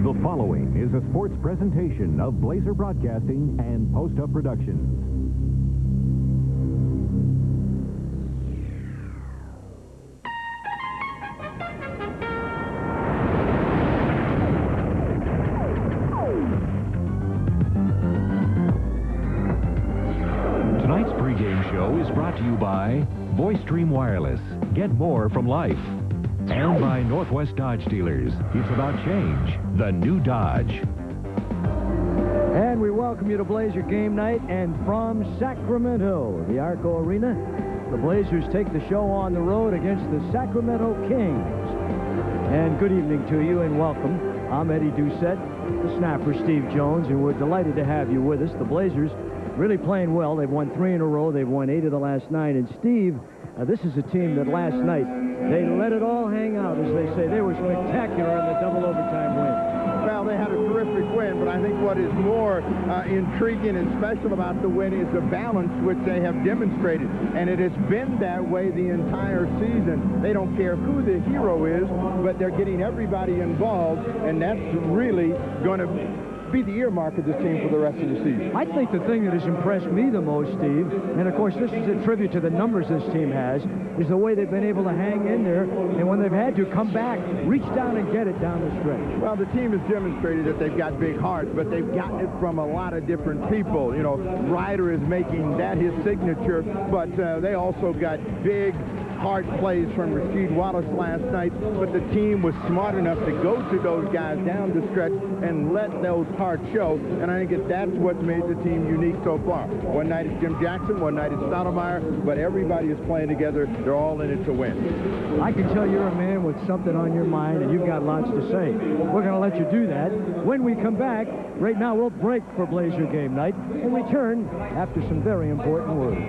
The following is a sports presentation of Blazer Broadcasting and Post Up Productions. Tonight's pregame show is brought to you by VoiceStream Wireless. Get more from life. And by Northwest Dodge Dealers. It's about change. The new Dodge. And we welcome you to Blazer Game Night. And from Sacramento, the Arco Arena, the Blazers take the show on the road against the Sacramento Kings. And good evening to you and welcome. I'm Eddie Doucette, the snapper Steve Jones, and we're delighted to have you with us. The Blazers really playing well. They've won 3 in a row. They've won 8 of the last 9. And Steve, this is a team that last night, they let it all hang out, as they say. They were spectacular in the double overtime win. Well, they had a terrific win, but I think what is more intriguing and special about the win is the balance which they have demonstrated. And it has been that way the entire season. They don't care who the hero is, but they're getting everybody involved, and that's really going to be the earmark of this team for the rest of the season. I think the thing that has impressed me the most, Steve, and of course this is a tribute to the numbers this team has, is the way they've been able to hang in there, and when they've had to come back, reach down and get it down the stretch. Well, the team has demonstrated that they've got big hearts, but they've gotten it from a lot of different people. You know, Ryder is making that his signature, but they also got big hard plays from Rasheed Wallace last night, but the team was smart enough to go to those guys down the stretch and let those hearts show, and I think that's what's made the team unique so far. One night it's Jim Jackson, one night it's Stoudamire, but everybody is playing together. They're all in it to win. I can tell you're a man with something on your mind, and you've got lots to say. We're going to let you do that when we come back. Right now, we'll break for Blazer Game Night and return after some very important words.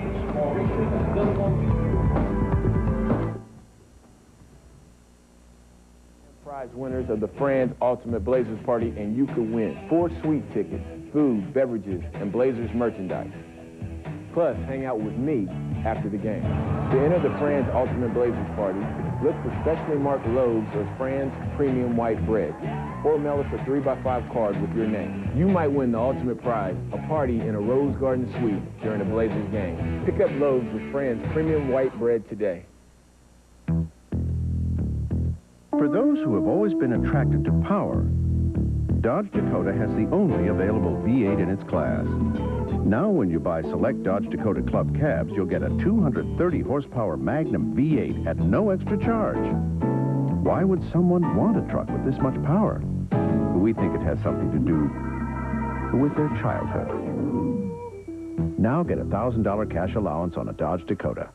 Prize winners of the Friends Ultimate Blazers Party, and you could win 4 suite tickets, food, beverages, and Blazers merchandise. Plus, hang out with me after the game. To enter the Friends Ultimate Blazers Party, look for specially marked loaves of Friends Premium White Bread, or mail us a 3x5 card with your name. You might win the ultimate prize, a party in a Rose Garden suite during the Blazers game. Pick up loaves with Friends Premium White Bread today. For those who have always been attracted to power, Dodge Dakota has the only available V8 in its class. Now when you buy select Dodge Dakota Club cabs, you'll get a 230 horsepower Magnum V8 at no extra charge. Why would someone want a truck with this much power? We think it has something to do with their childhood. Now get a $1,000 cash allowance on a Dodge Dakota.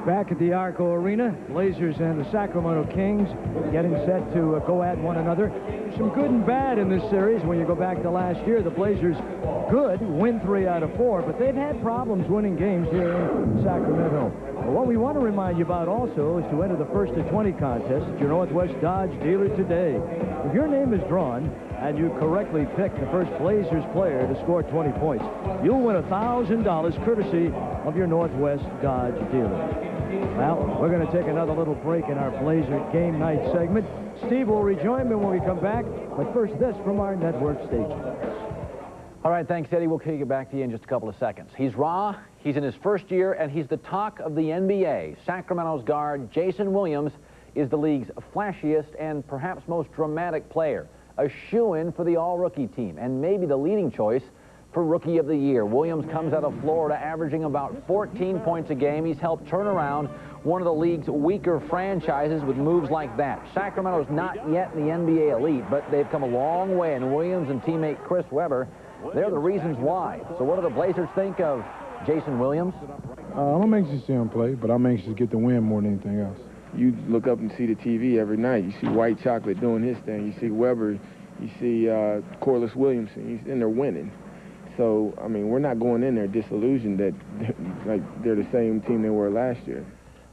Back at the Arco Arena, Blazers and the Sacramento Kings getting set to go at one another. Some good and bad in this series. When you go back to last year, the Blazers good, win 3 out of 4, but they've had problems winning games here in Sacramento. Well, what we want to remind you about also is to enter the 1st to 20 contest at your Northwest Dodge dealer today. If your name is drawn and you correctly pick the first Blazers player to score 20 points, you'll win $1,000 courtesy of your Northwest Dodge dealer. Well, we're going to take another little break in our Blazer Game Night segment. Steve will rejoin me when we come back, but first this from our network station. All right, thanks, Eddie. We'll kick it back to you in just a couple of seconds. He's raw, he's in his first year, and he's the talk of the NBA. Sacramento's guard, Jason Williams, is the league's flashiest and perhaps most dramatic player. A shoo-in for the all-rookie team, and maybe the leading choice for Rookie of the Year. Williams comes out of Florida averaging about 14 points a game. He's helped turn around one of the league's weaker franchises with moves like that. Sacramento's not yet in the NBA elite, but they've come a long way, and Williams and teammate Chris Webber, they're the reasons why. So what do the Blazers think of Jason Williams? I'm anxious to see him play, but I'm anxious to get the win more than anything else. You look up and see the TV every night. You see White Chocolate doing his thing. You see Weber. You see Corliss Williamson. And they're winning. So, I mean, we're not going in there disillusioned that they're the same team they were last year.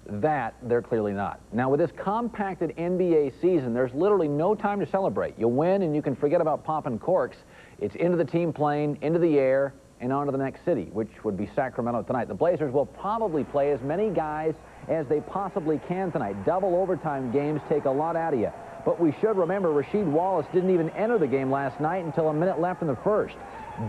That they're clearly not. Now, with this compacted NBA season, there's literally no time to celebrate. You win and you can forget about popping corks. It's into the team plane, into the air, and on to the next city, which would be Sacramento tonight. The Blazers will probably play as many guys as they possibly can tonight. Double overtime games take a lot out of you. But we should remember Rasheed Wallace didn't even enter the game last night until a minute left in the first.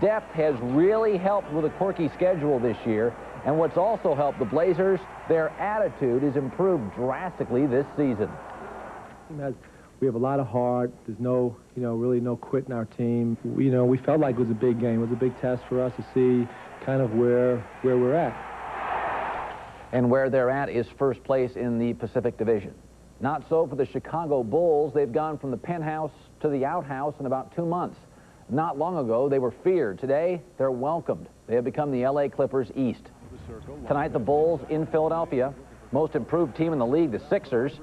Depth has really helped with a quirky schedule this year. And what's also helped the Blazers, their attitude has improved drastically this season. We have a lot of heart. There's no, really no quit in our team. We felt like it was a big game. It was a big test for us to see kind of where we're at. And where they're at is first place in the Pacific Division. Not so for the Chicago Bulls. They've gone from the penthouse to the outhouse in about 2 months. Not long ago, they were feared. Today, they're welcomed. They have become the LA Clippers East. Tonight, the Bulls in Philadelphia. Most improved team in the league, the Sixers.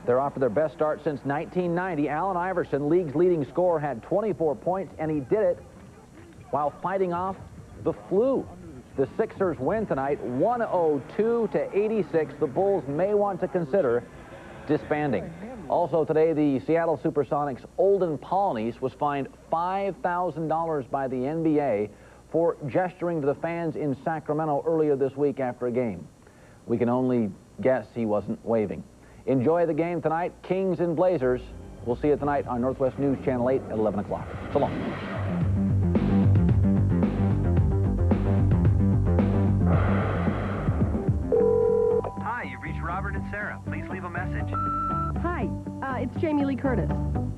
They're off to their best start since 1990. Allen Iverson, league's leading scorer, had 24 points, and he did it while fighting off the flu. The Sixers win tonight, 102-86. The Bulls may want to consider disbanding. Also today, the Seattle Supersonics' Olden Polynice was fined $5,000 by the NBA for gesturing to the fans in Sacramento earlier this week after a game. We can only guess he wasn't waving. Enjoy the game tonight, Kings and Blazers. We'll see you tonight on Northwest News Channel 8 at 11 o'clock. So long. Hi, you've reached Robert and Sarah. Please leave a message. Hi, it's Jamie Lee Curtis.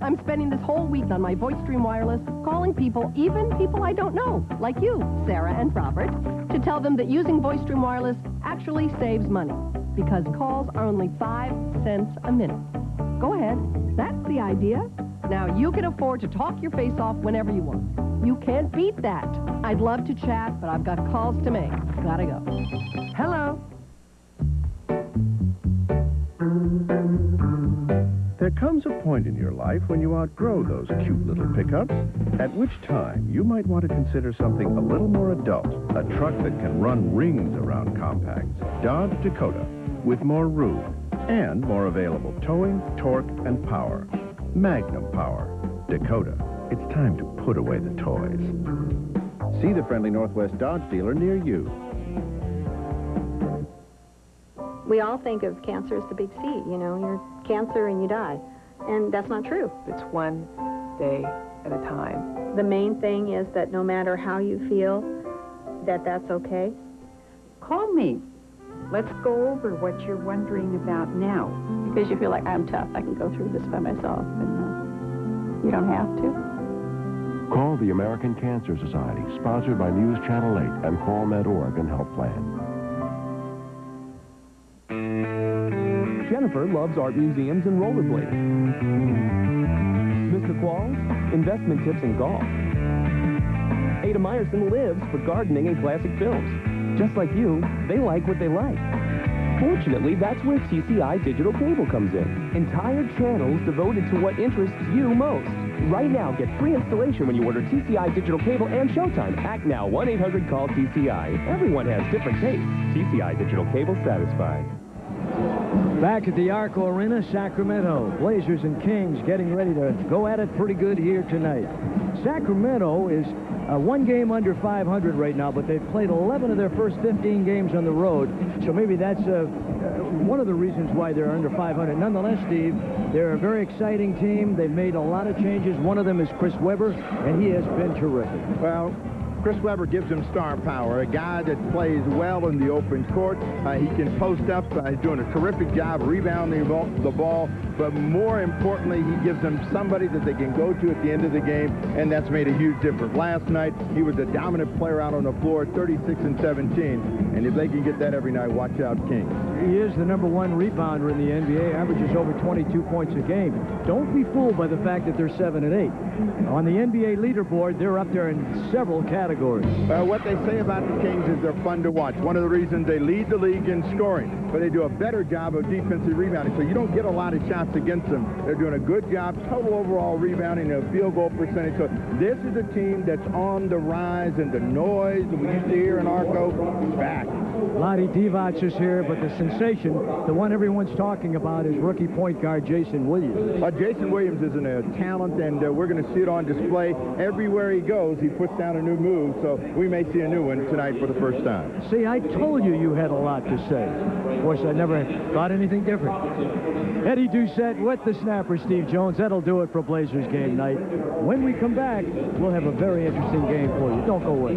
I'm spending this whole week on my VoiceStream Wireless calling people, even people I don't know, like you, Sarah and Robert, to tell them that using VoiceStream Wireless actually saves money, because calls are only 5 cents a minute. Go ahead. That's the idea. Now you can afford to talk your face off whenever you want. You can't beat that. I'd love to chat, but I've got calls to make. Gotta go. Hello. There comes a point in your life when you outgrow those cute little pickups, at which time you might want to consider something a little more adult, a truck that can run rings around compacts. Dodge Dakota, with more room and more available towing, torque, and power. Magnum power. Dakota. It's time to put away the toys. See the friendly Northwest Dodge dealer near you. We all think of cancer as the big C, you're cancer and you die. And that's not true. It's one day at a time. The main thing is that no matter how you feel, that's okay. Call me. Let's go over what you're wondering about now. Because you feel like I'm tough. I can go through this by myself. And you don't have to. Call the American Cancer Society, sponsored by News Channel 8 and QualMed Oregon Health Plan. Jennifer loves art museums and rollerblading. Mr. Qualls, investment tips and golf. Ada Meyerson lives for gardening and classic films. Just like you, they like what they like. Fortunately, that's where TCI Digital Cable comes in. Entire channels devoted to what interests you most. Right now, get free installation when you order TCI Digital Cable and Showtime. Act now, 1-800-CALL-TCI. Everyone has different tastes. TCI Digital Cable satisfied. Back at the Arco Arena, Sacramento. Blazers and Kings getting ready to go at it pretty good here tonight. Sacramento is one game under 500 right now, but they've played 11 of their first 15 games on the road. So maybe that's one of the reasons why they're under 500. Nonetheless, Steve, they're a very exciting team. They've made a lot of changes. One of them is Chris Webber, and he has been terrific. Well, Chris Webber gives him star power, a guy that plays well in the open court. He can post up. He's doing a terrific job rebounding the ball, but more importantly, he gives them somebody that they can go to at the end of the game, and that's made a huge difference. Last night, he was a dominant player out on the floor, 36 and 17, and if they can get that every night, watch out, Kings. He is the #1 rebounder in the NBA, averages over 22 points a game. Don't be fooled by the fact that they're 7 and 8. On the NBA leaderboard, they're up there in several categories. categories. What they say about the Kings is they're fun to watch. One of the reasons they lead the league in scoring, but they do a better job of defensive rebounding. So you don't get a lot of shots against them. They're doing a good job, total overall rebounding, and a field goal percentage. So this is a team that's on the rise, and the noise that we used to hear in Arco is back. Lottie Divac is here, but the sensation, the one everyone's talking about, is rookie point guard Jason Williams. Jason Williams is a talent, and we're going to see it on display everywhere he goes. He puts down a new move, so we may see a new one tonight for the first time. See, I told you you had a lot to say. Of course, I never thought anything different. Eddie Doucette with the snapper, Steve Jones. That'll do it for Blazers game night. When we come back, we'll have a very interesting game for you. Don't go away.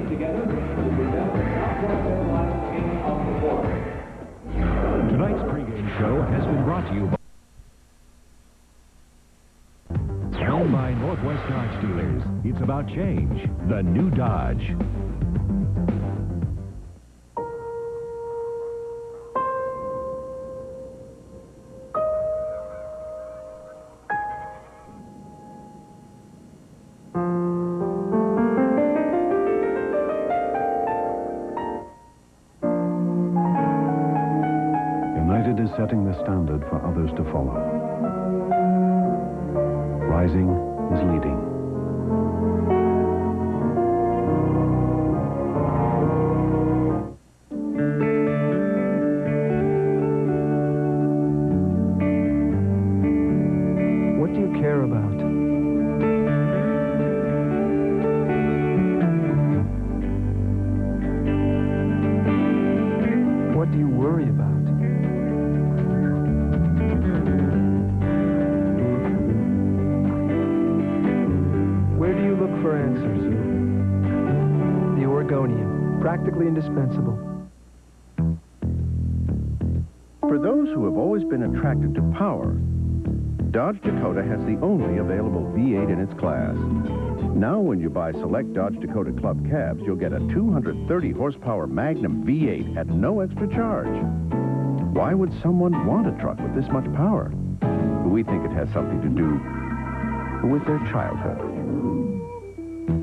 Tonight's pregame show has been brought to you by Northwest Dodge Dealers. It's about change. The new Dodge. United is setting the standard for others to follow. Rising is leading. What do you care about? What do you worry about? For answers. The Oregonian, practically indispensable. For those who have always been attracted to power, Dodge Dakota has the only available V8 in its class. Now when you buy select Dodge Dakota Club cabs, you'll get a 230 horsepower Magnum V8 at no extra charge. Why would someone want a truck with this much power? We think it has something to do with their childhood.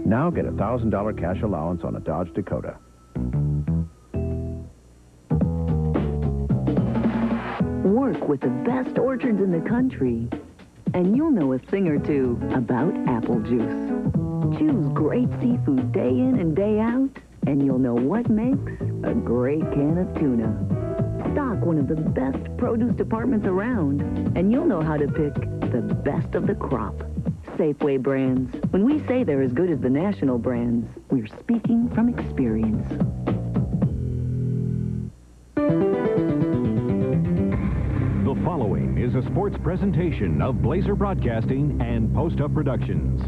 Now get a $1,000 cash allowance on a Dodge Dakota. Work with the best orchards in the country, and you'll know a thing or two about apple juice. Choose great seafood day in and day out, and you'll know what makes a great can of tuna. Stock one of the best produce departments around, and you'll know how to pick the best of the crop. Safeway brands. When we say they're as good as the national brands, we're speaking from experience. The following is a sports presentation of Blazer Broadcasting and Post Up Productions.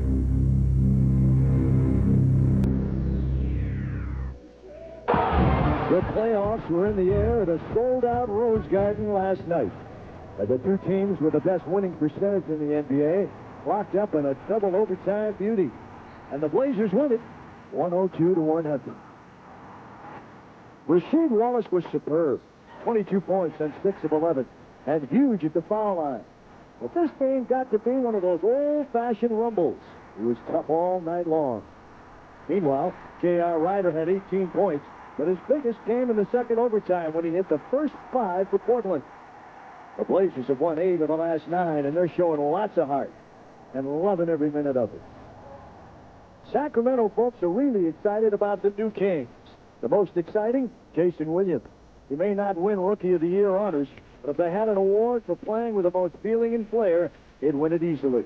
The playoffs were in the air at a sold-out Rose Garden last night. The two teams with the best winning percentage in the NBA locked up in a double overtime beauty. And the Blazers won it, 102 to 100. Rasheed Wallace was superb, 22 points and 6 of 11, and huge at the foul line. But this game got to be one of those old-fashioned rumbles. He was tough all night long. Meanwhile, J.R. Ryder had 18 points, but his biggest came in the second overtime when he hit the first 5 for Portland. The Blazers have won 8 of the last 9, and they're showing lots of heart and loving every minute of it. Sacramento folks are really excited about the new Kings. The most exciting, Jason Williams. He may not win Rookie of the Year honors, but if they had an award for playing with the most feeling and flair, he'd win it easily.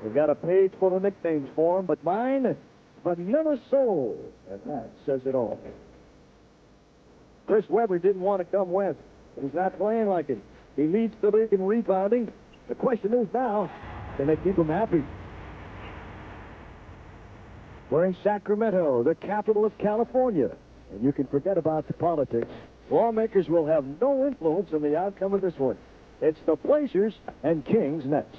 They've got a page full of nicknames for him, but mine, Vanilla Soul, and that says it all. Chris Webber didn't want to come west. He's not playing like it. He leads the league in rebounding. The question is now, can they keep him happy? We're in Sacramento, the capital of California, and you can forget about the politics. Lawmakers will have no influence on the outcome of this one. It's the Blazers and Kings next.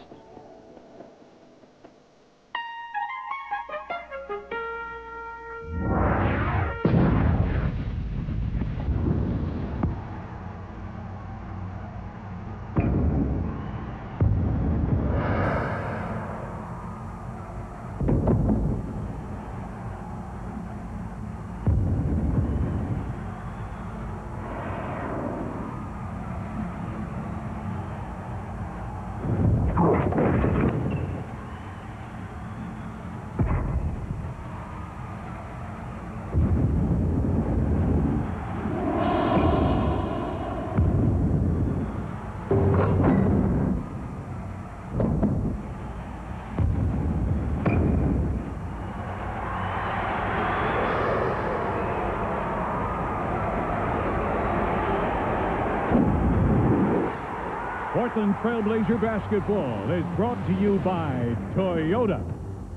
Portland Trailblazer basketball is brought to you by Toyota.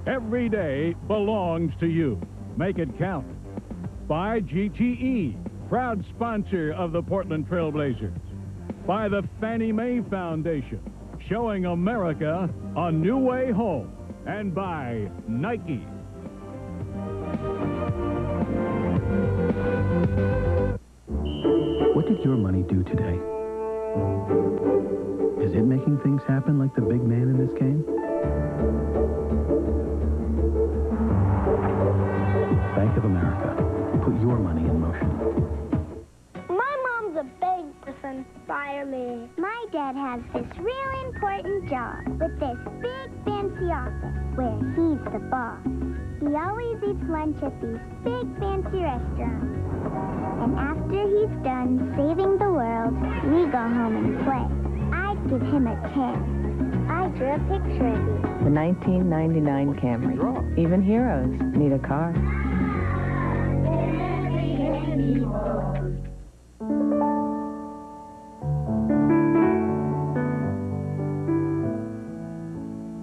Every day belongs to you. Make it count. By GTE, proud sponsor of the Portland Trailblazers. By the Fannie Mae Foundation, showing America a new way home. And by Nike. What did your money do today? Is it making things happen like the big man in this game? Bank of America. Put your money in motion. My mom's a big person, fireman. My dad has this really important job with this big fancy office where he's the boss. He always eats lunch at these big fancy restaurants. And after he's done saving the world, we go home and play. I'd give him a 10. I drew a picture of you. The 1999 Camry. Even heroes need a car.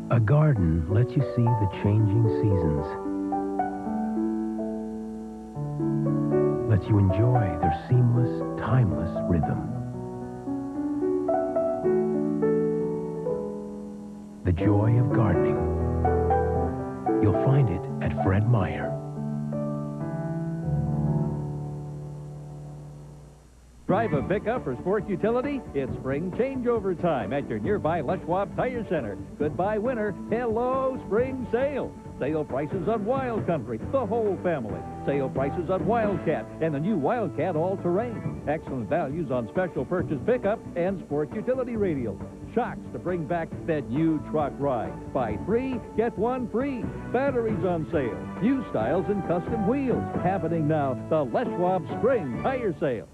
A garden lets you see the changing seasons. Lets you enjoy their seamless, timeless rhythm. The joy of gardening. You'll find it at Fred Meyer. Drive a pickup for sport utility? It's spring changeover time at your nearby Les Schwab Tire Center. Goodbye winter, hello spring sale. Sale prices on Wild Country, the whole family. Sale prices on Wildcat and the new Wildcat All-Terrain. Excellent values on special purchase pickup and sport utility radials. Shocks to bring back that new truck ride. Buy 3, get 1 free. Batteries on sale. New styles and custom wheels. Happening now, the Les Schwab Spring Tire Sale.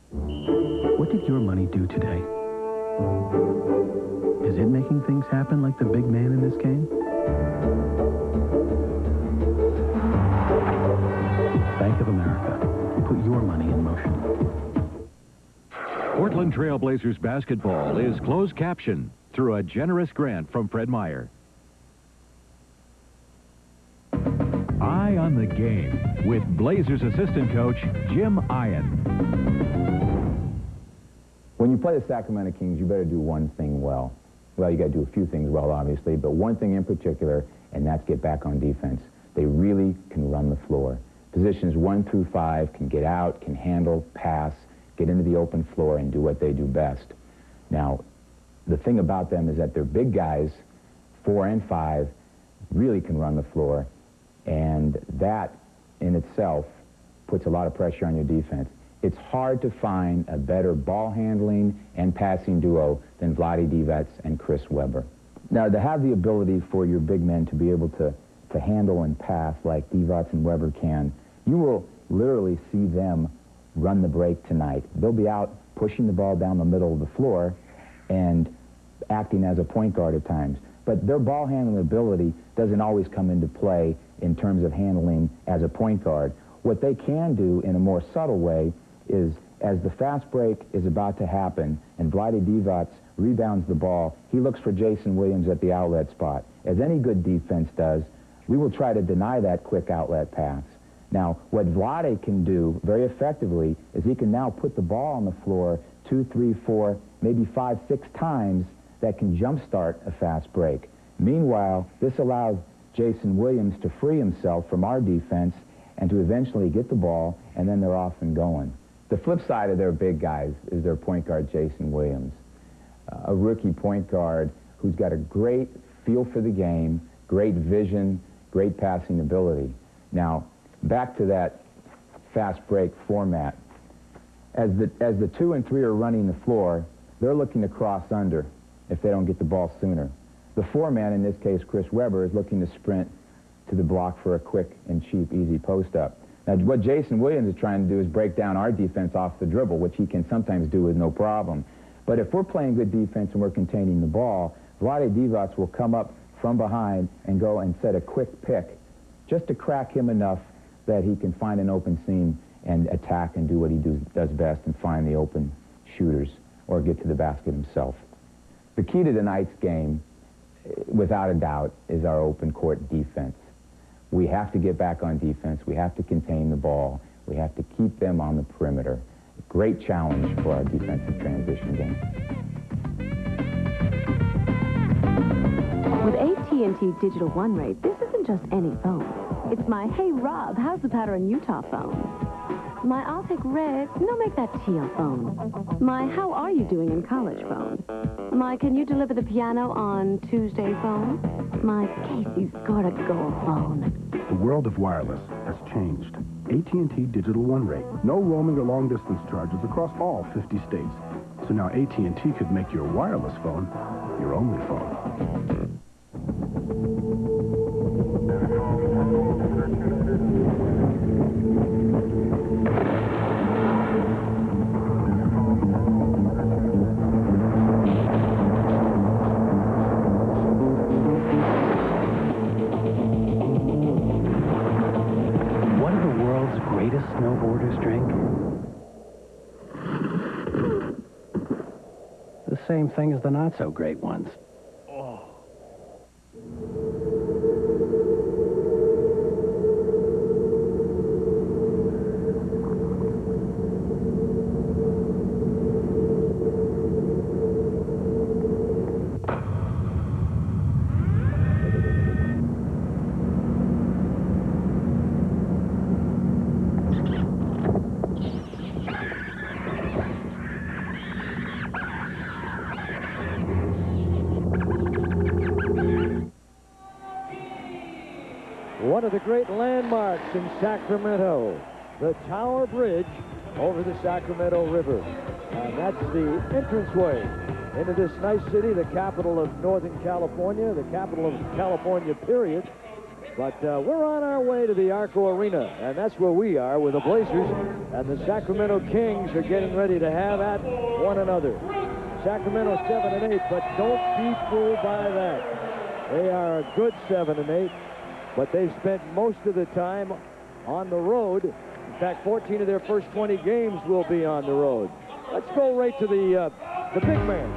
What did your money do today? Is it making things happen like the big man in this game? Bank of America. Put your money in motion. Portland Trailblazers basketball is closed caption through a generous grant from Fred Meyer. Eye on the game with Blazers assistant coach Jim Ian. When you play the Sacramento Kings, you better do one thing well. Well, you got to do a few things well, obviously, but one thing in particular, and that's get back on defense. They really can run the floor. Positions 1 through 5 can get out, can handle, pass, get into the open floor, and do what they do best. Now, the thing about them is that they're big guys, 4 and 5, really can run the floor, and that in itself puts a lot of pressure on your defense. It's hard to find a better ball handling and passing duo than Vlade Divac and Chris Webber. Now, to have the ability for your big men to be able to handle and pass like Divac and Webber can, you will literally see them run the break tonight. They'll be out pushing the ball down the middle of the floor and acting as a point guard at times. But their ball handling ability doesn't always come into play in terms of handling as a point guard. What they can do in a more subtle way is, as the fast break is about to happen and Vlade Divac rebounds the ball, he looks for Jason Williams at the outlet spot. As any good defense does, we will try to deny that quick outlet pass. Now, what Vlade can do very effectively is he can now put the ball on the floor 2, 3, 4, maybe 5, 6 times that can jumpstart a fast break. Meanwhile, this allows Jason Williams to free himself from our defense and to eventually get the ball, and then they're off and going. The flip side of their big guys is their point guard, Jason Williams, a rookie point guard who's got a great feel for the game, great vision, great passing ability. Now, back to that fast break format. As the 2 and 3 are running the floor, they're looking to cross under if they don't get the ball sooner. The 4-man, in this case Chris Webber, is looking to sprint to the block for a quick and cheap, easy post-up. Now, what Jason Williams is trying to do is break down our defense off the dribble, which he can sometimes do with no problem. But if we're playing good defense and we're containing the ball, Vlade Divac will come up from behind and go and set a quick pick just to crack him enough that he can find an open seam and attack and do what he does best and find the open shooters or get to the basket himself. The key to tonight's game, without a doubt, is our open court defense. We have to get back on defense. We have to contain the ball. We have to keep them on the perimeter. Great challenge for our defensive transition game. With AT&T Digital One Rate, this isn't just any phone. It's my, hey, Rob, how's the pattern in Utah phone? My, I'll take red, no, make that teal phone. My, how are you doing in college phone? My, can you deliver the piano on Tuesday phone? My, Casey's gotta go phone. The world of wireless has changed. AT&T Digital One Rate. No roaming or long-distance charges across all 50 states. So now AT&T could make your wireless phone your only phone. What do the world's greatest snowboarders drink? The same thing as the not-so-great ones. One of the great landmarks in Sacramento, the Tower Bridge over the Sacramento River. And that's the entranceway into this nice city, the capital of Northern California, the capital of California, period. But we're on our way to the Arco Arena, and that's where we are with the Blazers, and the Sacramento Kings are getting ready to have at one another. Sacramento 7-8, but don't be fooled by that. They are a good 7-8. But they've spent most of the time on the road. In fact, 14 of their first 20 games will be on the road. Let's go right to the big man,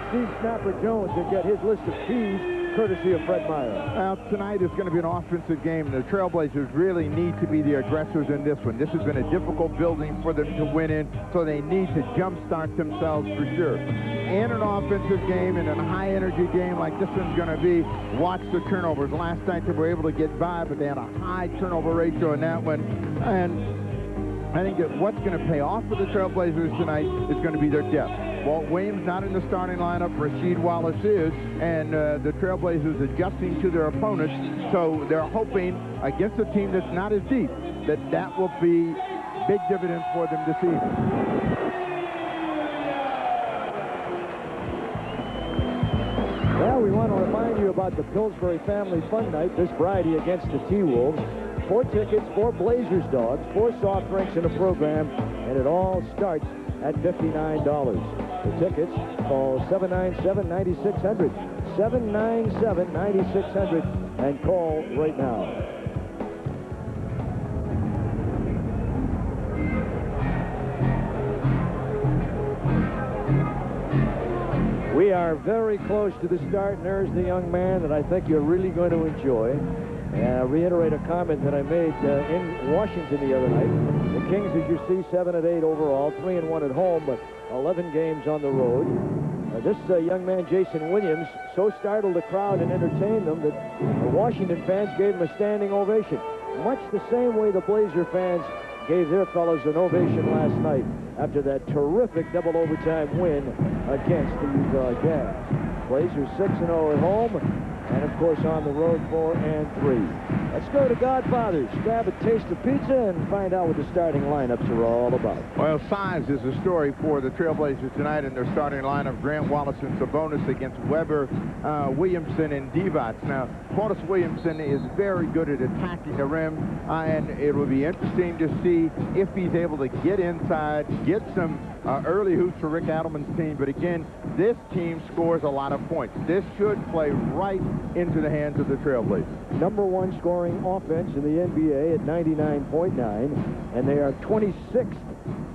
Steve Snapper Jones, and get his list of keys, courtesy of Fred Meyer. Now, tonight is going to be an offensive game. The Trailblazers really need to be the aggressors in this one. This has been a difficult building for them to win in, so they need to jumpstart themselves for sure. In an offensive game, in a high-energy game like this one's going to be, watch the turnovers. Last night they were able to get by, but they had a high turnover ratio in that one. And I think that what's going to pay off for the Trailblazers tonight is going to be their depth. Walt Williams not in the starting lineup, Rasheed Wallace is, and the Trailblazers adjusting to their opponents, so they're hoping against a team that's not as deep that will be big dividends for them this evening. Well, we want to remind you about the Pillsbury Family Fun Night this Friday against the T-Wolves. 4 tickets, 4 Blazers dogs, 4 soft drinks in a program, and it all starts at $59. The tickets, call 797-9600. 797-9600, and call right now. We are very close to the start, and there's the young man that I think you're really going to enjoy. And I'll reiterate a comment that I made in Washington the other night. The Kings, as you see, 7-8 overall, 3-1 at home, but 11 games on the road. This young man, Jason Williams, so startled the crowd and entertained them that the Washington fans gave him a standing ovation, much the same way the Blazer fans gave their fellows an ovation last night after that terrific double overtime win against the Utah Jazz. Blazers 6-0 at home, and of course on the road 4-3. Let's go to Godfather's, grab a taste of pizza, and find out what the starting lineups are all about. Well, size is the story for the Trailblazers tonight in their starting lineup. Grant, Wallace, and Sabonis against Weber, Williamson, and Divac. Now, Qantas Williamson is very good at attacking the rim, and it will be interesting to see if he's able to get inside, get some early hoops for Rick Adelman's team. But again, this team scores a lot of points. This should play right into the hands of the Trailblazers. Number 1 scoring offense in the NBA at 99.9, and they are 26th,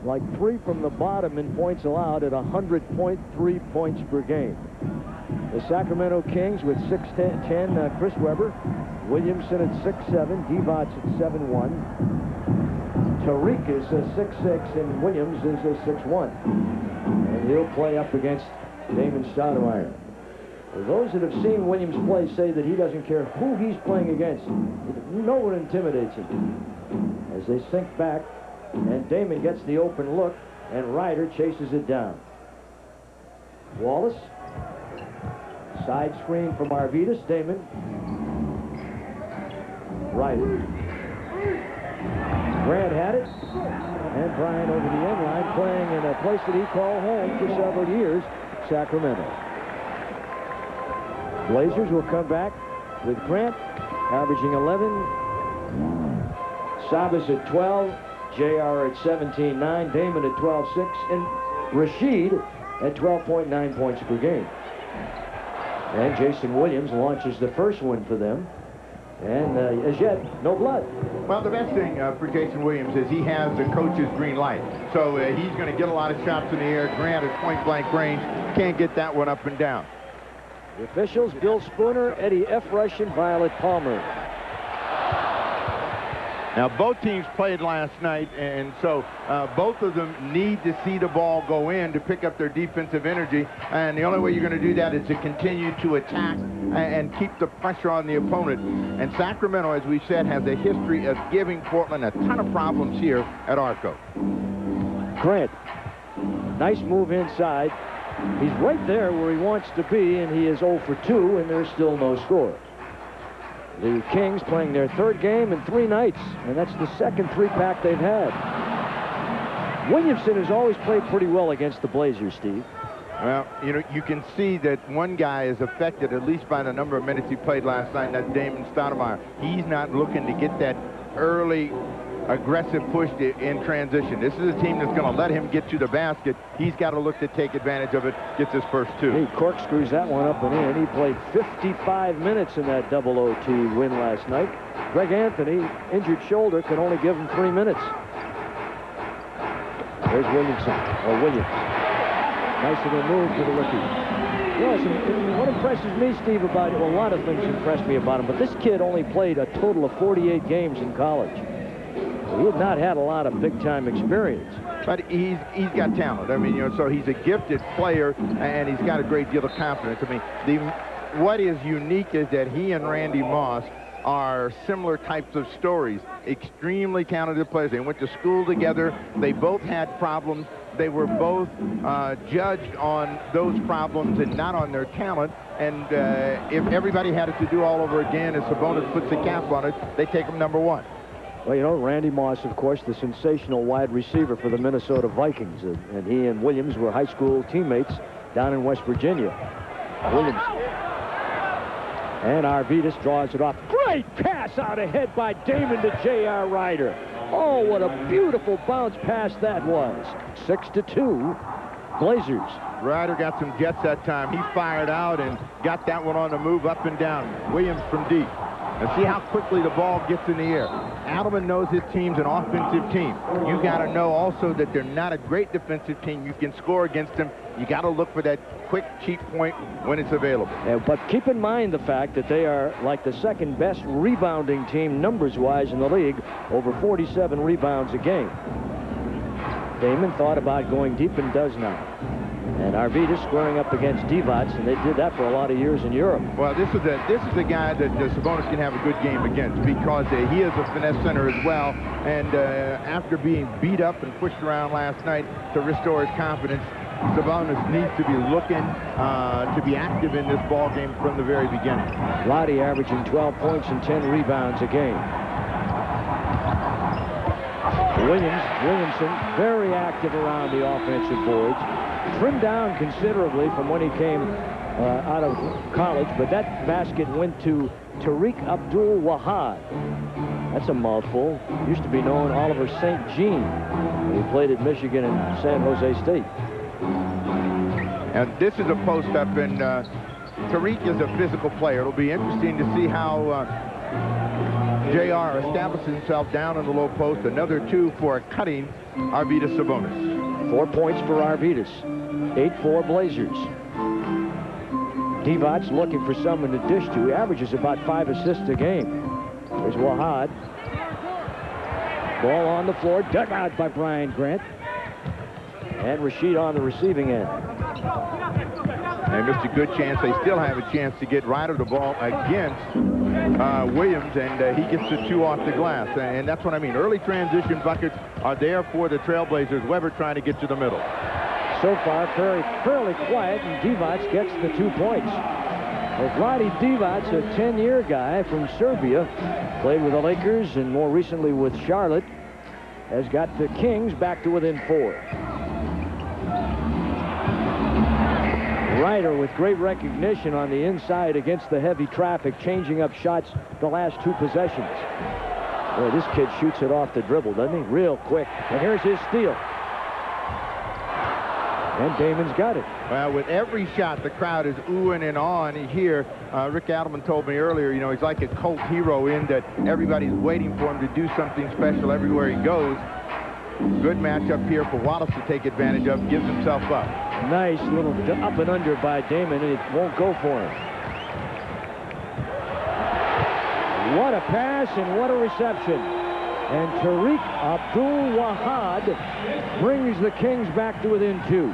like 3 from the bottom in points allowed at 100.3 points per game. The Sacramento Kings with 6'10", Chris Webber. Williamson at 6'7", Divac at 7'1". Tariq is 6'6", and Williams is 6'1". And he'll play up against Damon Stoudamire. Those that have seen Williams play say that he doesn't care who he's playing against. No one intimidates him. As they sink back, and Damon gets the open look, and Ryder chases it down. Wallace. Side screen from Arvidas. Damon. Ryder. Grant had it. And Bryant over the end line, playing in a place that he called home for several years, Sacramento. Blazers will come back with Grant averaging 11. Sabas at 12. JR at 17.9. Damon at 12.6. And Rashid at 12.9 points per game. And Jason Williams launches the first one for them. And as yet, no blood. Well, the best thing for Jason Williams is he has the coach's green light. So he's going to get a lot of shots in the air. Grant at point-blank range can't get that one up and down. The officials, Bill Spooner, Eddie F. Rush, and Violet Palmer. Now, both teams played last night, and so both of them need to see the ball go in to pick up their defensive energy. And the only way you're going to do that is to continue to attack and keep the pressure on the opponent. And Sacramento, as we said, has a history of giving Portland a ton of problems here at Arco. Grant, nice move inside. He's right there where he wants to be, and he is 0 for 2, and there's still no score. The Kings playing their third game in 3 nights, and that's the second 3-pack they've had. Williamson has always played pretty well against the Blazers, Steve. Well, you know, you can see that one guy is affected at least by the number of minutes he played last night, and that's Damon Stoudamire. He's not looking to get that early aggressive push in transition. This is a team that's going to let him get to the basket. He's got to look to take advantage of it, gets his first 2. He corkscrews that one up and in. He played 55 minutes in that double OT win last night. Greg Anthony, injured shoulder, could only give him 3 minutes. There's Williamson, or Williams. Nice little move to the rookie. Yes, and what impresses me, Steve, about it, well, a lot of things impress me about him, but this kid only played a total of 48 games in college. He had not had a lot of big-time experience. But he's got talent. I mean, you know, so he's a gifted player, and he's got a great deal of confidence. I mean, what is unique is that he and Randy Moss are similar types of stories. Extremely talented players. They went to school together. They both had problems. They were both judged on those problems and not on their talent. And if everybody had it to do all over again, as Sabonis puts the cap on it, they take him number 1. Well, you know, Randy Moss, of course, the sensational wide receiver for the Minnesota Vikings. And he and Williams were high school teammates down in West Virginia. Williams. And Arvidas draws it off. Great pass out ahead by Damon to J.R. Ryder. Oh, what a beautiful bounce pass that was. 6-2, Blazers. Ryder got some jets that time. He fired out and got that one on the move up and down. Williams from deep. And see how quickly the ball gets in the air. Adelman knows his team's an offensive team. You got to know also that they're not a great defensive team. You can score against them. You got to look for that quick, cheap point when it's available. Yeah, but keep in mind the fact that they are like the second best rebounding team numbers-wise in the league, over 47 rebounds a game. Damon thought about going deep and does now. And Arvidas squaring up against Divac, and they did that for a lot of years in Europe. Well, this is a guy that Sabonis can have a good game against because he is a finesse center as well. And after being beat up and pushed around last night to restore his confidence, Sabonis needs to be looking to be active in this ball game from the very beginning. Lottie averaging 12 points and 10 rebounds a game. Williamson, very active around the offensive boards. Trimmed down considerably from when he came out of college, but that basket went to Tariq Abdul-Wahad. That's a mouthful. Used to be known Oliver St. Jean. He played at Michigan and San Jose State. And this is a post-up, and Tariq is a physical player. It'll be interesting to see how JR establishes himself down in the low post. Another 2 for a cutting Arvidas Sabonis. 4 points for Arvidas. 8-4 Blazers. Divac's looking for someone to dish to. He averages about 5 assists a game. There's Wahad. Ball on the floor, dug out by Brian Grant. And Rasheed on the receiving end. They missed a good chance. They still have a chance to get Ryder the ball against Williams, and he gets the 2 off the glass. And that's what I mean. Early transition buckets are there for the Trailblazers. Weber trying to get to the middle. So far, fairly quiet, and Divac gets the 2 points. Well, Vlade Divac, a 10-year guy from Serbia, played with the Lakers and more recently with Charlotte, has got the Kings back to within 4. Ryder with great recognition on the inside against the heavy traffic, changing up shots the last 2 possessions. Boy, this kid shoots it off the dribble, doesn't he? Real quick. And here's his steal. And Damon's got it. Well, with every shot, the crowd is oohing and awing here. Rick Adelman told me earlier, you know, he's like a cult hero in that everybody's waiting for him to do something special everywhere he goes. Good matchup here for Wallace to take advantage of. Gives himself up. Nice little up and under by Damon, and it won't go for him. What a pass and what a reception. And Tariq Abdul-Wahad brings the Kings back to within 2.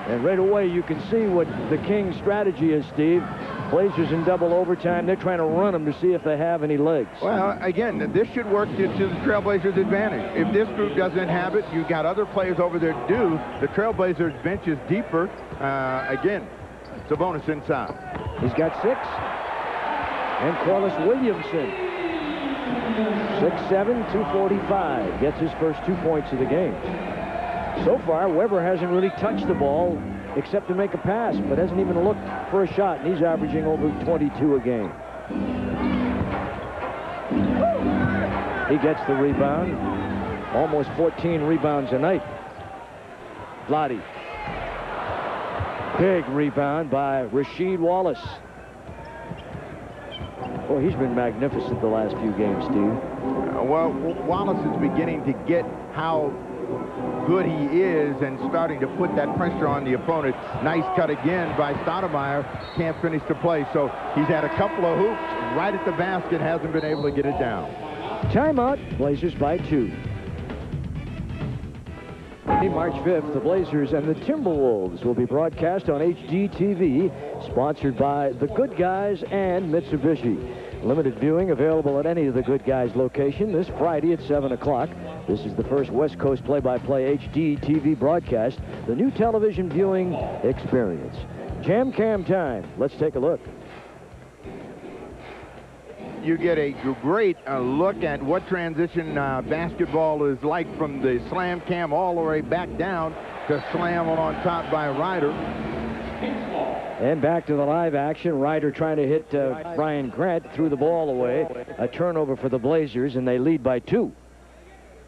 And right away you can see what the Kings' strategy is, Steve. Blazers in double overtime. They're trying to run them to see if they have any legs. Well, again, this should work to the Trailblazers' advantage. If this group doesn't have it, you've got other players over there do. The Trailblazers' bench is deeper. Again, Sabonis inside. He's got 6. And Corliss Williamson, 6'7", 245, gets his first 2 points of the game. So far, Weber hasn't really touched the ball except to make a pass, but hasn't even looked for a shot, and he's averaging over 22 a game. He gets the rebound. Almost 14 rebounds a night. Vlade. Big rebound by Rasheed Wallace. Oh, he's been magnificent the last few games, Steve. Well, Wallace is beginning to get how good he is and starting to put that pressure on the opponent. Nice cut again by Stoudamire. Can't finish the play, so he's had a couple of hoops right at the basket, hasn't been able to get it down. Timeout, Blazers by 2. March 5th, the Blazers and the Timberwolves will be broadcast on HGTV, sponsored by The Good Guys and Mitsubishi. Limited viewing available at any of the Good Guys location this Friday at 7 o'clock. This is the first West Coast play-by-play HGTV broadcast, the new television viewing experience. Jam Cam time. Let's take a look. You get a great look at what transition basketball is like from the slam cam all the way back down to slam on top by Ryder. And back to the live action. Ryder trying to hit Brian Grant, threw the ball away. A turnover for the Blazers, and they lead by 2.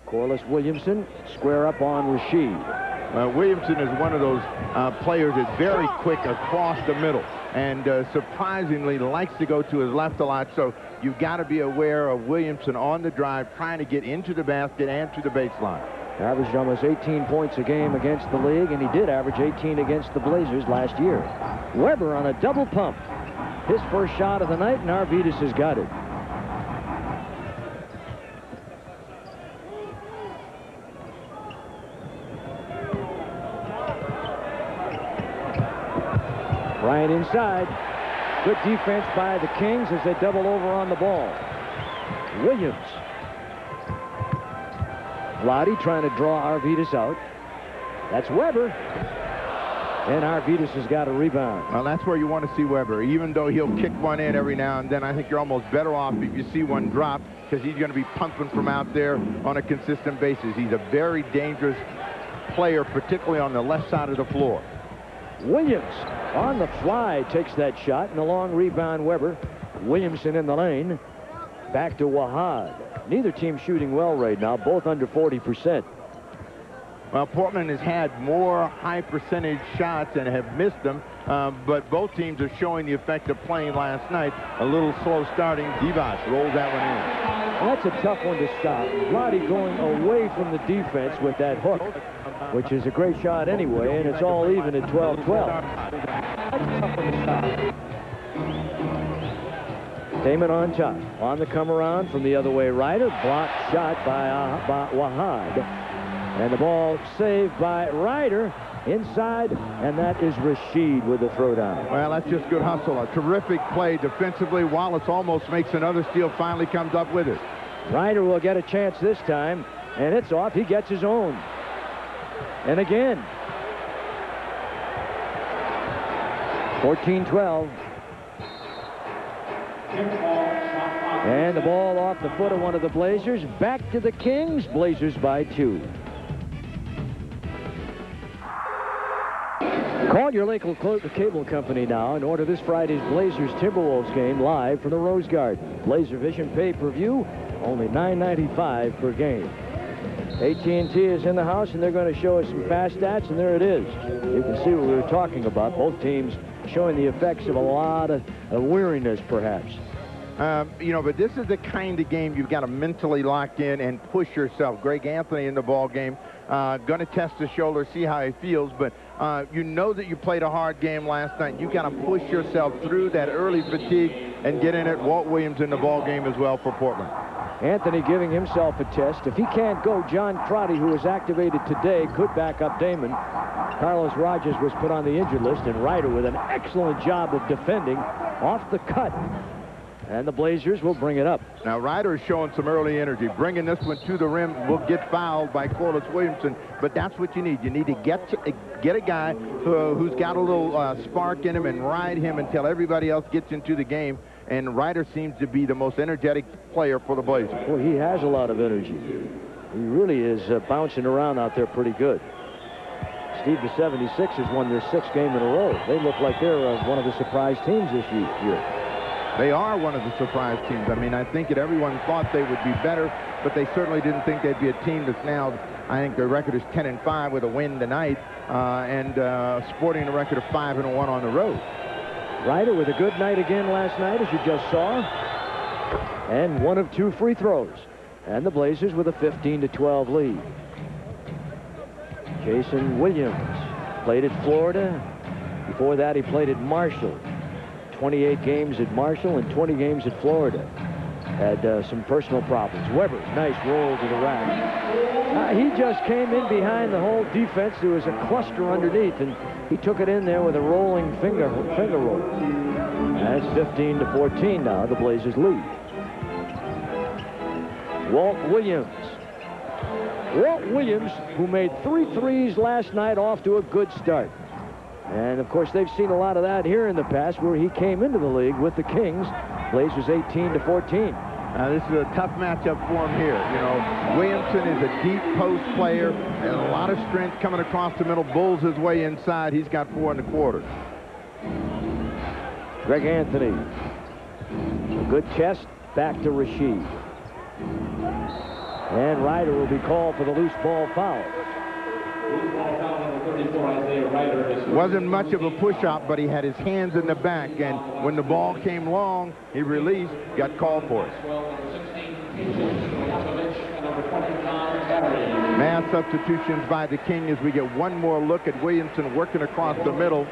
Corliss Williamson square up on Rasheed. Williamson is one of those players that's very quick across the middle and surprisingly likes to go to his left a lot, so you've got to be aware of Williamson on the drive trying to get into the basket and to the baseline. Averaged almost 18 points a game against the league, and he did average 18 against the Blazers last year. Weber on a double pump. His first shot of the night, and Arvydas has got it. Bryant inside. Good defense by the Kings as they double over on the ball. Williams. Vlade trying to draw Arvydas out. That's Weber. And Arvydas has got a rebound. Well, that's where you want to see Weber. Even though he'll kick one in every now and then, I think you're almost better off if you see one drop because he's going to be pumping from out there on a consistent basis. He's a very dangerous player, particularly on the left side of the floor. Williams on the fly takes that shot, and a long rebound Weber. Williamson in the lane. Back to Wahad. Neither team shooting well right now, both under 40%. Well, Portland has had more high percentage shots and have missed them, but both teams are showing the effect of playing last night. A little slow starting. Divac rolls that one in. Well, that's a tough one to stop. Vlade going away from the defense with that hook, which is a great shot anyway, and it's all even at 12-12. That's a tough one to stop. Damon on top. On the come around from the other way. Ryder. Blocked shot by Wahad. And the ball saved by Ryder inside, and that is Rasheed with the throwdown. Well, that's just good hustle. A terrific play defensively. Wallace almost makes another steal, finally comes up with it. Ryder will get a chance this time, and it's off. He gets his own. And again. 14-12. And the ball off the foot of one of the Blazers. Back to the Kings. Blazers by 2. Call your local cable company now and order this Friday's Blazers-Timberwolves game live from the Rose Garden. Blazer Vision pay-per-view, only $9.95 per game. AT&T is in the house, and they're going to show us some fast stats, and there it is. You can see what we were talking about. Both teams showing the effects of a lot of weariness, perhaps. You know, but this is the kind of game you've got to mentally lock in and push yourself. Greg Anthony in the ball game, going to test the shoulder, see how he feels, but you know that you played a hard game last night. You've got to push yourself through that early fatigue and get in it. Walt Williams in the ball game as well for Portland. Anthony giving himself a test. If he can't go, John Crotty, who was activated today, could back up Damon. Carlos Rogers was put on the injured list, and Ryder with an excellent job of defending off the cut. And the Blazers will bring it up. Now, Ryder is showing some early energy. Bringing this one to the rim will get fouled by Corliss Williamson, but that's what you need. You need to get a guy who's got a little spark in him and ride him until everybody else gets into the game. And Ryder seems to be the most energetic player for the Blazers. Well, he has a lot of energy. He really is bouncing around out there pretty good. Steve, the 76ers won their 6th game in a row. They look like they're one of the surprise teams this year. They are one of the surprise teams. I mean, I think that everyone thought they would be better, but they certainly didn't think they'd be a team that's now, I think their record is 10-5 with a win tonight, and sporting a record of 5-1 on the road. Ryder with a good night again last night, as you just saw, and 1 of 2 free throws. And the Blazers with a 15-12 lead. Jason Williams played at Florida. Before that, he played at Marshall. 28 games at Marshall and 20 games at Florida. Had some personal problems. Weber, nice roll to the rack. He just came in behind the whole defense. There was a cluster underneath, and he took it in there with a rolling finger roll. That's 15-14 now. The Blazers lead. Walt Williams. Walt Williams, who made 3 threes last night, off to a good start. And, of course, they've seen a lot of that here in the past where he came into the league with the Kings. Blazers 18-14. This is a tough matchup for him here. You know, Williamson is a deep post player and a lot of strength coming across the middle, bulls his way inside. He's got 4 1/4. Greg Anthony. A good chest, back to Rasheed. And Ryder will be called for the loose ball foul. Wasn't much of a push-up, but he had his hands in the back, and when the ball came long, he released, got called for it. Mass substitutions by the King as we get one more look at Williamson working across the middle.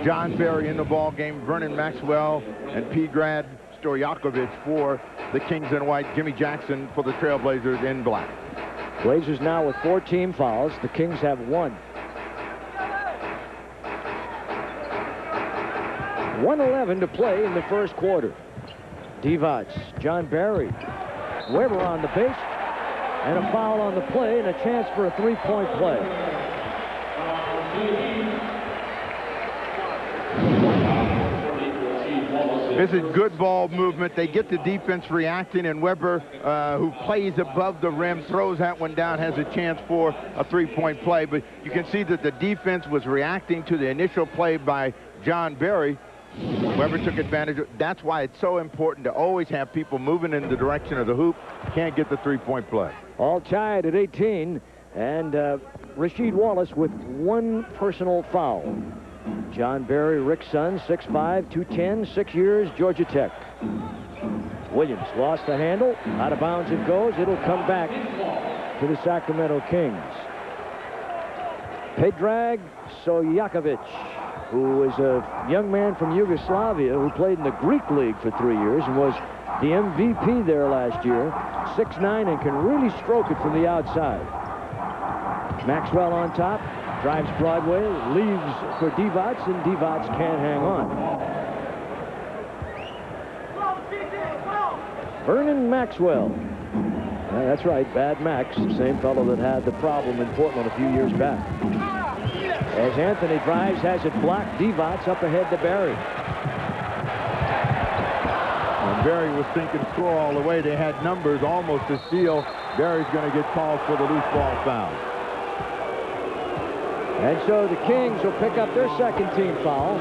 John Barry in the ball game, Vernon Maxwell and Grad Stojakovic for the Kings in white, Jimmy Jackson for the Trailblazers in black. Blazers now with 4 team fouls. The Kings have 1. 1:11 to play in the first quarter. Divac, John Barry, Weber on the bench, and a foul on the play and a chance for a 3-point play. This is good ball movement. They get the defense reacting, and Weber, who plays above the rim, throws that one down, has a chance for a 3-point play. But you can see that the defense was reacting to the initial play by John Barry. Weber took advantage of. That's why it's so important to always have people moving in the direction of the hoop. Can't get the 3-point play. All tied at 18, and Rasheed Wallace with 1 personal foul. John Barry, Rick's son, 6'5", 210, 6 years, Georgia Tech. Williams lost the handle. Out of bounds it goes. It'll come back to the Sacramento Kings. Predrag Stojakovic who is a young man from Yugoslavia who played in the Greek League for 3 years and was the MVP there last year. 6'9" and can really stroke it from the outside. Maxwell on top, drives Broadway, leaves for Divac, and Divac can't hang on. Vernon Maxwell. Yeah, that's right, Bad Max, the same fellow that had the problem in Portland a few years back. As Anthony drives, has it blocked. Divac up ahead to Barry. And Barry was thinking score all the way. They had numbers almost to steal. Barry's going to get called for the loose ball foul. And so the Kings will pick up their second team foul.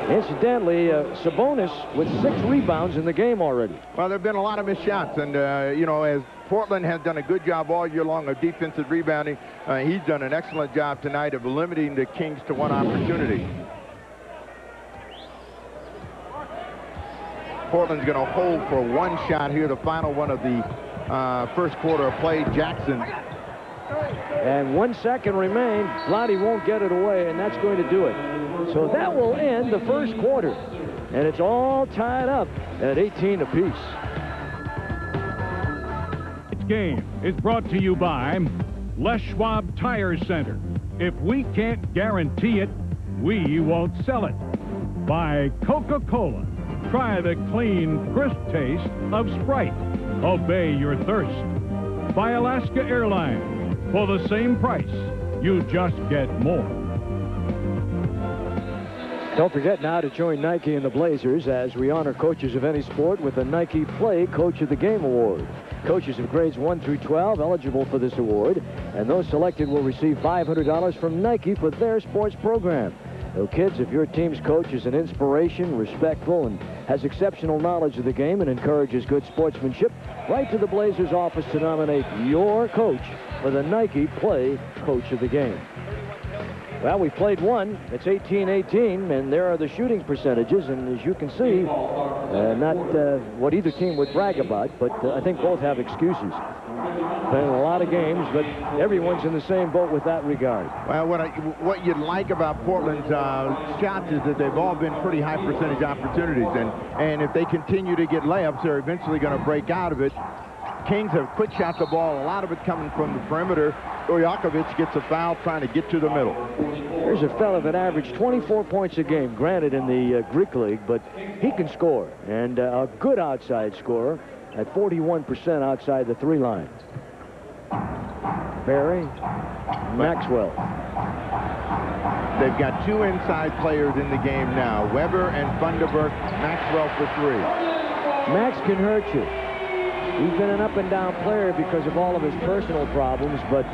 Incidentally, Sabonis with 6 rebounds in the game already. Well, there have been a lot of missed shots, and, you know, as Portland has done a good job all year long of defensive rebounding, he's done an excellent job tonight of limiting the Kings to one opportunity. Portland's going to hold for one shot here, the final one of the first quarter of play. Jackson. And 1 second remains. Vlade won't get it away, and that's going to do it. So that will end the first quarter. And it's all tied up at 18 apiece. This game is brought to you by Les Schwab Tire Center. If we can't guarantee it, we won't sell it. By Coca-Cola. Try the clean, crisp taste of Sprite. Obey your thirst. By Alaska Airlines. For the same price, you just get more. Don't forget now to join Nike and the Blazers as we honor coaches of any sport with the Nike Play Coach of the Game Award. Coaches of grades 1 through 12 eligible for this award, and those selected will receive $500 from Nike for their sports program. So kids, if your team's coach is an inspiration, respectful, and has exceptional knowledge of the game and encourages good sportsmanship, write to the Blazers office to nominate your coach for the Nike Play Coach of the Game. Well, we played one. It's 18-18, and there are the shooting percentages, and as you can see, not what either team would brag about, but I think both have excuses. Playing a lot of games, but everyone's in the same boat with that regard. Well, what you'd like about Portland's shots is that they've all been pretty high percentage opportunities, and if they continue to get layups, they're eventually going to break out of it. Kings have quick shot the ball, a lot of it coming from the perimeter. Stojakovic gets a foul trying to get to the middle. There's a fella that averaged 24 points a game, granted in the Greek League, but he can score, and a good outside scorer at 41% outside the 3 line. Barry, Maxwell. They've got 2 inside players in the game now, Weber and Funderburk. Maxwell for 3. Max can hurt you. He's been an up-and-down player because of all of his personal problems, but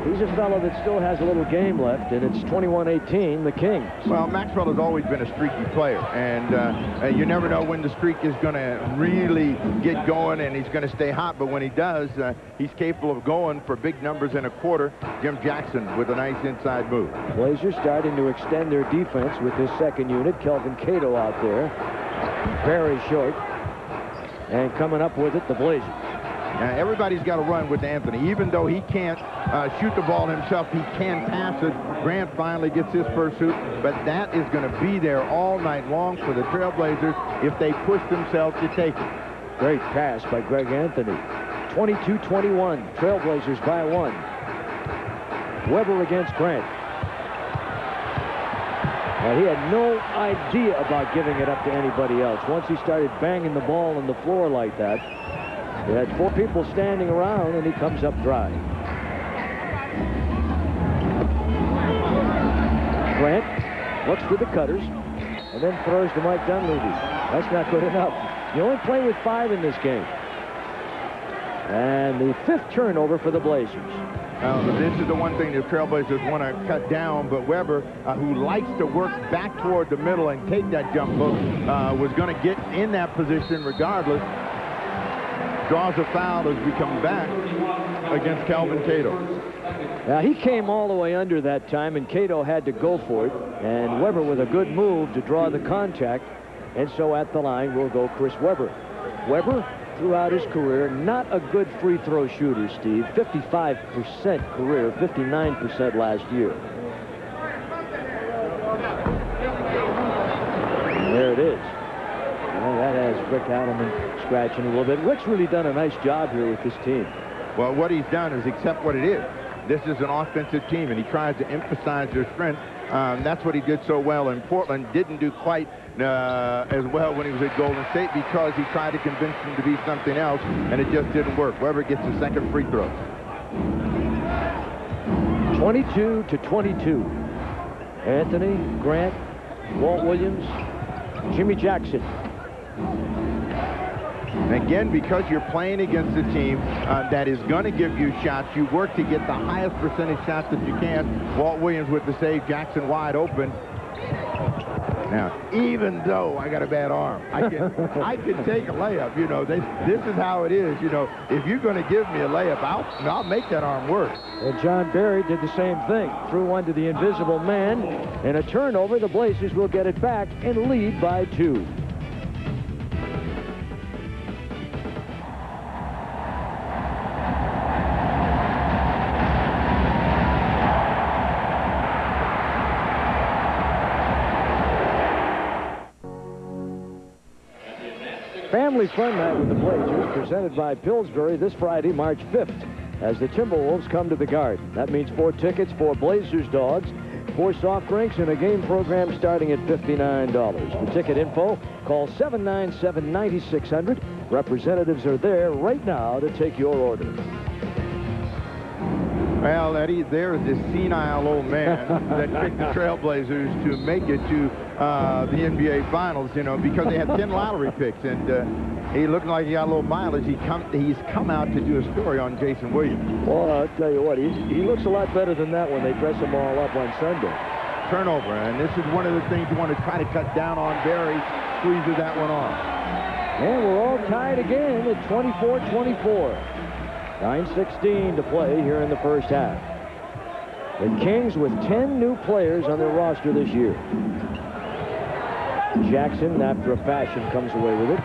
he's a fellow that still has a little game left, and it's 21-18, the Kings. Well, Maxwell has always been a streaky player, and you never know when the streak is going to really get going, and he's going to stay hot, but when he does, he's capable of going for big numbers in a quarter. Jim Jackson with a nice inside move. Blazers starting to extend their defense with this second unit. Kelvin Cato out there. Very short. And coming up with it, the Blazers. Now, everybody's got to run with Anthony. Even though he can't shoot the ball himself, he can pass it. Grant finally gets his first shoot, but that is going to be there all night long for the Trailblazers if they push themselves to take it. Great pass by Greg Anthony. 22-21, Trailblazers by 1. Weber against Grant. Well, he had no idea about giving it up to anybody else. Once he started banging the ball on the floor like that, he had 4 people standing around, and he comes up dry. Grant looks for the cutters, and then throws to Mike Dunleavy. That's not good enough. You only play with 5 in this game. And the 5th turnover for the Blazers. This is the one thing the Trailblazers want to cut down, but Weber, who likes to work back toward the middle and take that jump hook, was going to get in that position regardless. Draws a foul as we come back against Kelvin Cato. Now, he came all the way under that time, and Cato had to go for it. And Weber with a good move to draw the contact. And so at the line will go Chris Weber. Weber, throughout his career, not a good free throw shooter, Steve. 55% career, 59% last year. Rick Adelman scratching a little bit. Rick's really done a nice job here with this team. Well, what he's done is accept what it is. This is an offensive team, and he tries to emphasize their strength. That's what he did so well in Portland. Didn't do quite as well when he was at Golden State because he tried to convince them to be something else, and it just didn't work. Weber gets the second free throw. 22-22. Anthony, Grant, Walt Williams, Jimmy Jackson. And again, because you're playing against a team that is going to give you shots, you work to get the highest percentage shots that you can. Walt Williams with the save, Jackson wide open. Now, even though I got a bad arm, I can take a layup. You know, this is how it is. You know, if you're going to give me a layup, I'll make that arm work. And John Barry did the same thing. Threw one to the invisible man, and a turnover. The Blazers will get it back and lead by 2. Family fun night with the Blazers, presented by Pillsbury this Friday, March 5th, as the Timberwolves come to the Garden. That means 4 tickets, 4 Blazers dogs, 4 soft drinks, and a game program starting at $59. For ticket info, call 797-9600. Representatives are there right now to take your order. Well, Eddie, there is this senile old man that picked the Trailblazers to make it to the NBA Finals, you know, because they had 10 lottery picks, and he looked like he got a little mileage. He's come out to do a story on Jason Williams. Well, I'll tell you what, he looks a lot better than that when they dress him all up on Sunday. Turnover, and this is one of the things you want to try to cut down on. Barry squeezes that one off. And we're all tied again at 24-24. 9:16 to play here in the first half. The Kings with 10 new players on their roster this year. Jackson, after a fashion, comes away with it.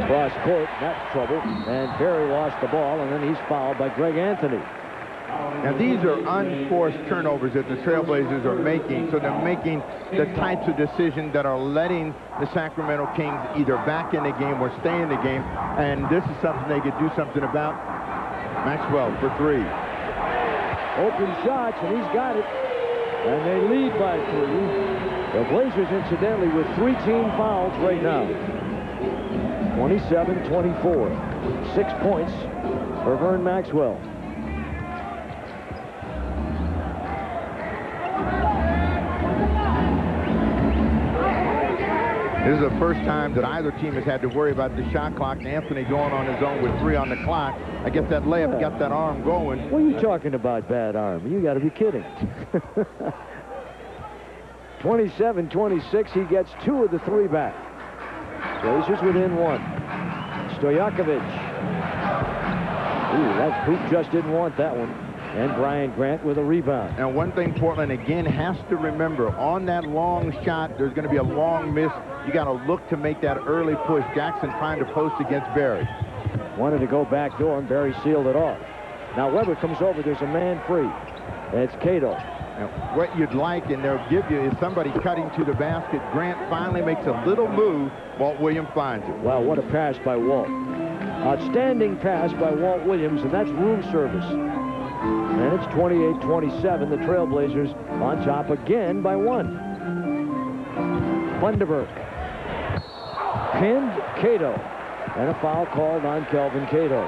Cross court, that's trouble. And Barry lost the ball, and then he's fouled by Greg Anthony. Now, these are unforced turnovers that the Trailblazers are making, so they're making the types of decisions that are letting the Sacramento Kings either back in the game or stay in the game, and this is something they could do something about. Maxwell for 3. Open shots, and he's got it. And they lead by 3. The Blazers, incidentally, with 3 team fouls right now. 27-24. 6 points for Vern Maxwell. This is the first time that either team has had to worry about the shot clock. Anthony going on his own with 3 on the clock. I guess that layup got that arm going. What are you talking about, bad arm? You got to be kidding. 27-26. He gets 2 of the 3 back. Blazers within 1. Stojakovic. Ooh, that hoop just didn't want that one. And Brian Grant with a rebound. And one thing Portland, again, has to remember, on that long shot, there's going to be a long miss. You got to look to make that early push. Jackson trying to post against Barry. Wanted to go back door, and Barry sealed it off. Now Weber comes over. There's a man free. It's Cato. Now, what you'd like, and they'll give you, is somebody cutting to the basket. Grant finally makes a little move. Walt Williams finds it. Wow, what a pass by Walt. Outstanding pass by Walt Williams, and that's room service. And it's 28-27. The Trailblazers on top again by 1. Funderburk pinned Cato. And a foul called on Kelvin Cato.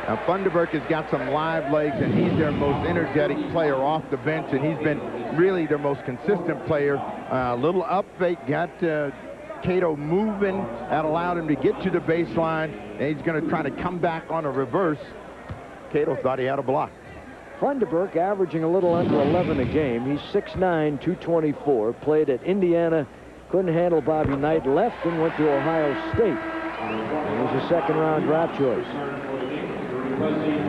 Now, Funderburk has got some live legs, and he's their most energetic player off the bench, and he's been really their most consistent player. A little up fake, got Cato moving. That allowed him to get to the baseline, and he's going to try to come back on a reverse. Cato thought he had a block. Funderburk averaging a little under 11 a game. He's 6'9", 224. Played at Indiana. Couldn't handle Bobby Knight. Left and went to Ohio State. He was a second-round draft choice.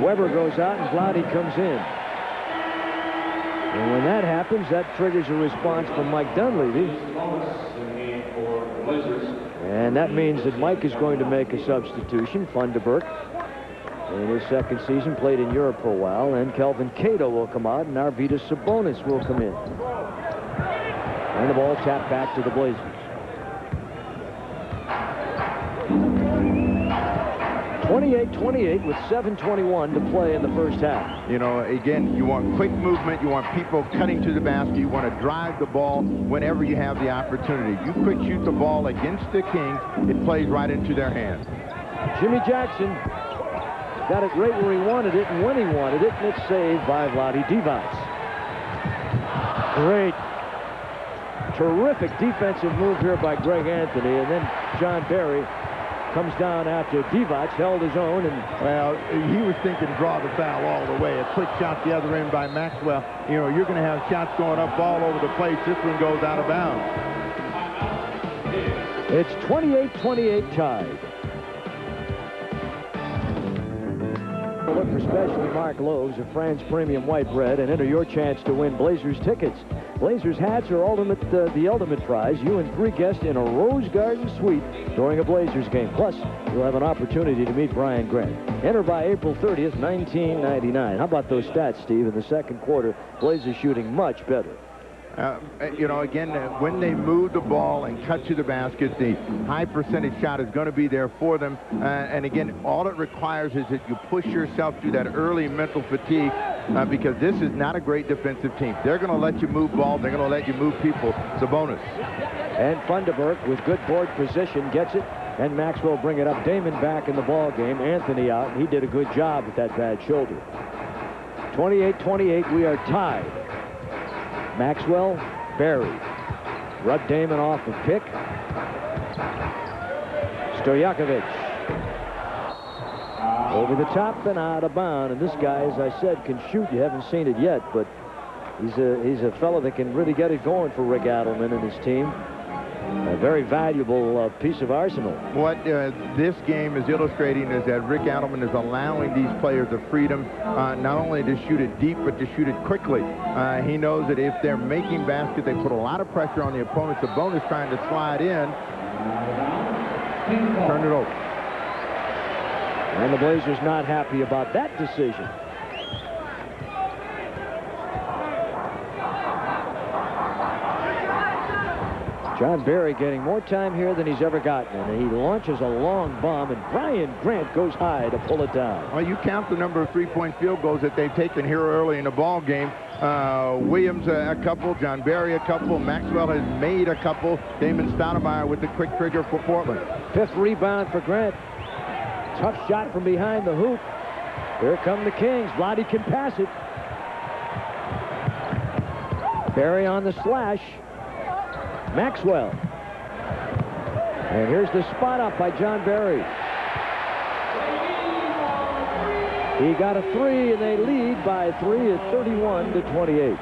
Weber goes out and Vlade comes in. And when that happens, that triggers a response from Mike Dunleavy. And that means that Mike is going to make a substitution. Funderburk, in his second season, played in Europe for a while. And Kelvin Cato will come out, and Arvydas Sabonis will come in. And the ball tapped back to the Blazers. 28-28 with 7:21 to play in the first half. You know, again, you want quick movement. You want people cutting to the basket. You want to drive the ball whenever you have the opportunity. You quick shoot the ball against the Kings, it plays right into their hands. Jimmy Jackson got it right where he wanted it and when he wanted it, and it's saved by Vlade Divac. Great, terrific defensive move here by Greg Anthony, and then John Barry comes down after Divac held his own. And well, he was thinking draw the foul all the way. A quick shot the other end by Maxwell. You know, you're going to have shots going up all over the place. This one goes out of bounds. It's 28-28 tied. Look for specially marked loaves of Fran's Premium White Bread and enter your chance to win Blazers tickets. Blazers hats are the ultimate prize. You and 3 guests in a Rose Garden suite during a Blazers game. Plus, you'll have an opportunity to meet Brian Grant. Enter by April 30th, 1999. How about those stats, Steve? In the second quarter, Blazers shooting much better. You know, again, when they move the ball and cut to the basket, the high percentage shot is going to be there for them. And again, all it requires is that you push yourself through that early mental fatigue because this is not a great defensive team. They're going to let you move balls. They're going to let you move people. Sabonis. And Funderburk with good board position gets it. And Maxwell bring it up. Damon back in the ball game. Anthony out. He did a good job with that bad shoulder. 28-28. We are tied. Maxwell, Barry. Rub Damon off the pick. Stojakovic. Over the top and out of bounds. And this guy, as I said, can shoot. You haven't seen it yet, but he's a fellow that can really get it going for Rick Adelman and his team. A very valuable piece of arsenal. What this game is illustrating is that Rick Adelman is allowing these players the freedom not only to shoot it deep, but to shoot it quickly. He knows that if they're making baskets, they put a lot of pressure on the opponent. Sabonis trying to slide in. Turn it over. And the Blazers not happy about that decision. John Barry getting more time here than he's ever gotten, and he launches a long bomb, and Brian Grant goes high to pull it down. Well, you count the number of three-point field goals that they've taken here early in the ball game. Williams a couple, John Barry a couple, Maxwell has made a couple. Damon Stoudamire with the quick trigger for Portland. 5th rebound for Grant. Tough shot from behind the hoop. Here come the Kings. Vlade can pass it. Barry on the slash. Maxwell. And here's the spot up by John Barry. He got a 3, and they lead by 3 at 31-28.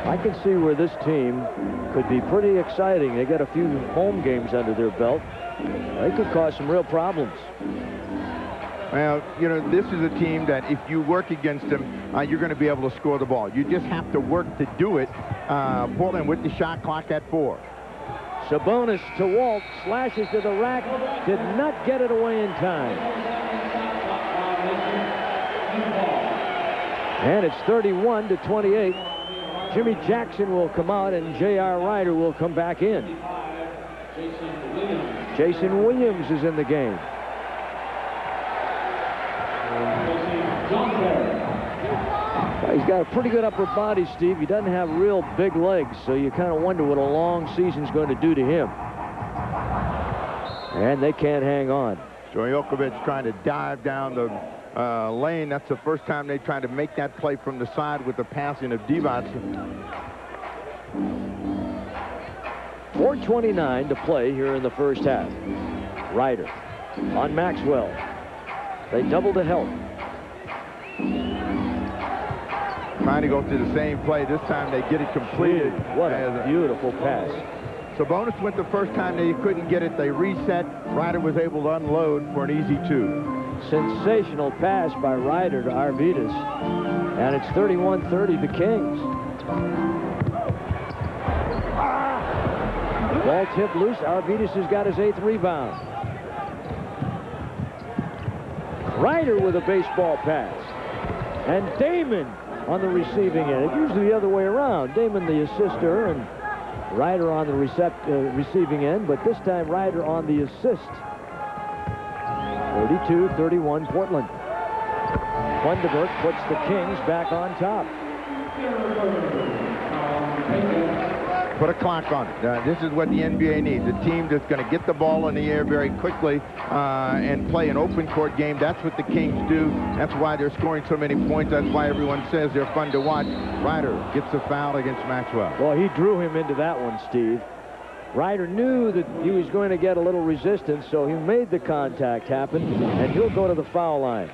I can see where this team could be pretty exciting. They got a few home games under their belt. They could cause some real problems. Well, you know, this is a team that if you work against them, you're going to be able to score the ball. You just have to work to do it. Portland with the shot clock at 4. Sabonis to Walt, slashes to the rack, did not get it away in time. And it's 31-28. Jimmy Jackson will come out, and J.R. Ryder will come back in. Jason Williams is in the game. He's got a pretty good upper body, Steve. He doesn't have real big legs, so you kind of wonder what a long season's going to do to him. And they can't hang on. Stojakovic trying to dive down the lane. That's the first time they tried to make that play from the side with the passing of Divac. 4:29 to play here in the first half. Ryder on Maxwell. They double to help. Trying to go through the same play. This time they get it completed. What a beautiful pass. Sabonis went the first time they couldn't get it. They reset. Ryder was able to unload for an easy 2. Sensational pass by Ryder to Arvidas. And it's 31-30 the Kings. Ball tipped loose. Arvidas has got his 8th rebound. Ryder with a baseball pass. And Damon on the receiving end. It's usually the other way around. Damon the assister and Ryder on the receiving end, but this time Ryder on the assist. 32-31 Portland. Funderburk puts the Kings back on top. Put a clock on it. This is what the NBA needs. A team that's going to get the ball in the air very quickly and play an open court game. That's what the Kings do. That's why they're scoring so many points. That's why everyone says they're fun to watch. Ryder gets a foul against Maxwell. Well, he drew him into that one, Steve. Ryder knew that he was going to get a little resistance, so he made the contact happen, and he'll go to the foul line.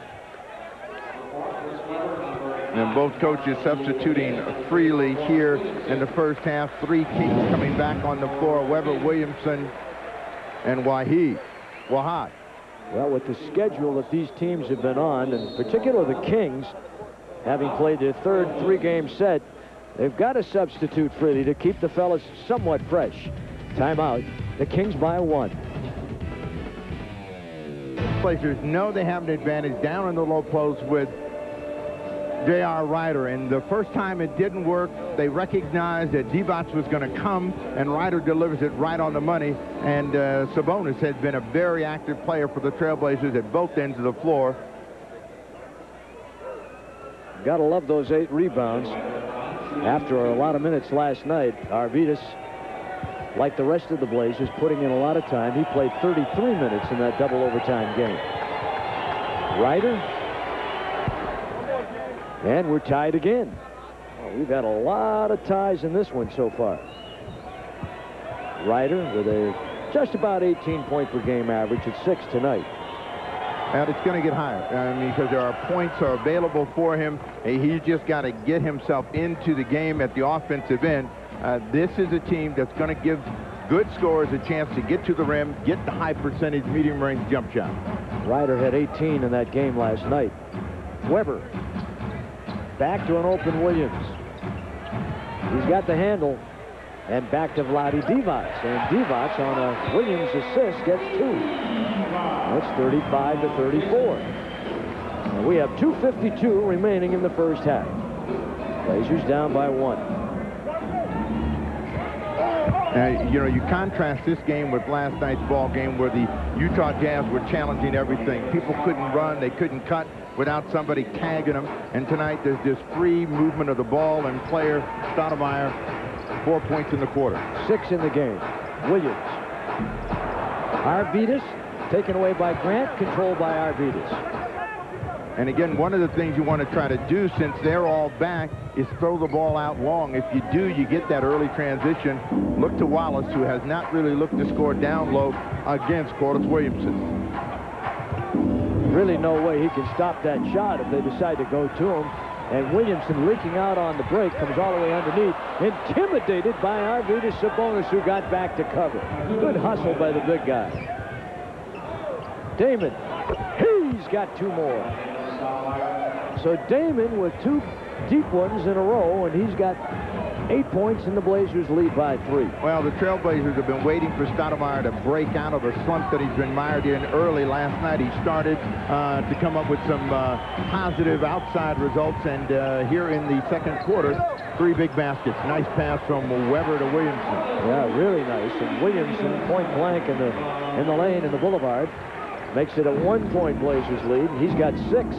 And both coaches substituting freely here in the first half. 3 Kings coming back on the floor. Weber, Williamson, and Wahad. Well, with the schedule that these teams have been on, and particularly the Kings, having played their third 3-game set, they've got to substitute freely to keep the fellas somewhat fresh. Timeout. The Kings by 1. Blazers know they have an advantage down in the low post with J.R. Ryder, and the first time it didn't work, they recognized that Divac was going to come, and Ryder delivers it right on the money. And Sabonis has been a very active player for the Trailblazers at both ends of the floor. Gotta love those 8 rebounds. After a lot of minutes last night, Arvydas, like the rest of the Blazers, putting in a lot of time. He played 33 minutes in that double overtime game. Ryder. And we're tied again. Well, we've had a lot of ties in this one so far. Ryder with a just about 18-point-per-game average at 6 tonight. And it's going to get higher. I mean, because there are points are available for him. He's just got to get himself into the game at the offensive end. This is a team that's going to give good scorers a chance to get to the rim, get the high-percentage medium-range jump shot. Ryder had 18 in that game last night. Weber. Back to an open Williams. He's got the handle. And back to Vlade Divac. And Divac on a Williams assist gets 2. That's 35-34. And we have 2:52 remaining in the first half. Blazers down by 1. You know, you contrast this game with last night's ball game where the Utah Jazz were challenging everything. People couldn't run, they couldn't cut without somebody tagging them. And tonight there's just free movement of the ball, and player Stoudamire, 4 points in the quarter. 6 in the game. Williams. Arvydas taken away by Grant, controlled by Arvydas. And again, one of the things you want to try to do since they're all back is throw the ball out long. If you do, you get that early transition. Look to Wallace, who has not really looked to score down low against Corliss Williamson. Really no way he can stop that shot if they decide to go to him. And Williamson leaking out on the break, comes all the way underneath, intimidated by Arvydas Sabonis, who got back to cover. Good hustle by the big guy. Damon, he's got 2 more. So Damon with 2 deep ones in a row, and he's got 8 points, and the Blazers lead by 3. Well, the Trailblazers have been waiting for Stoudamire to break out of a slump that he's been mired in early. Last night he started to come up with some positive outside results, and here in the second quarter, 3 big baskets. Nice pass from Weber to Williamson. Yeah, really nice. And Williamson, point blank in the lane in the boulevard, makes it a 1-point Blazers lead. He's got 6.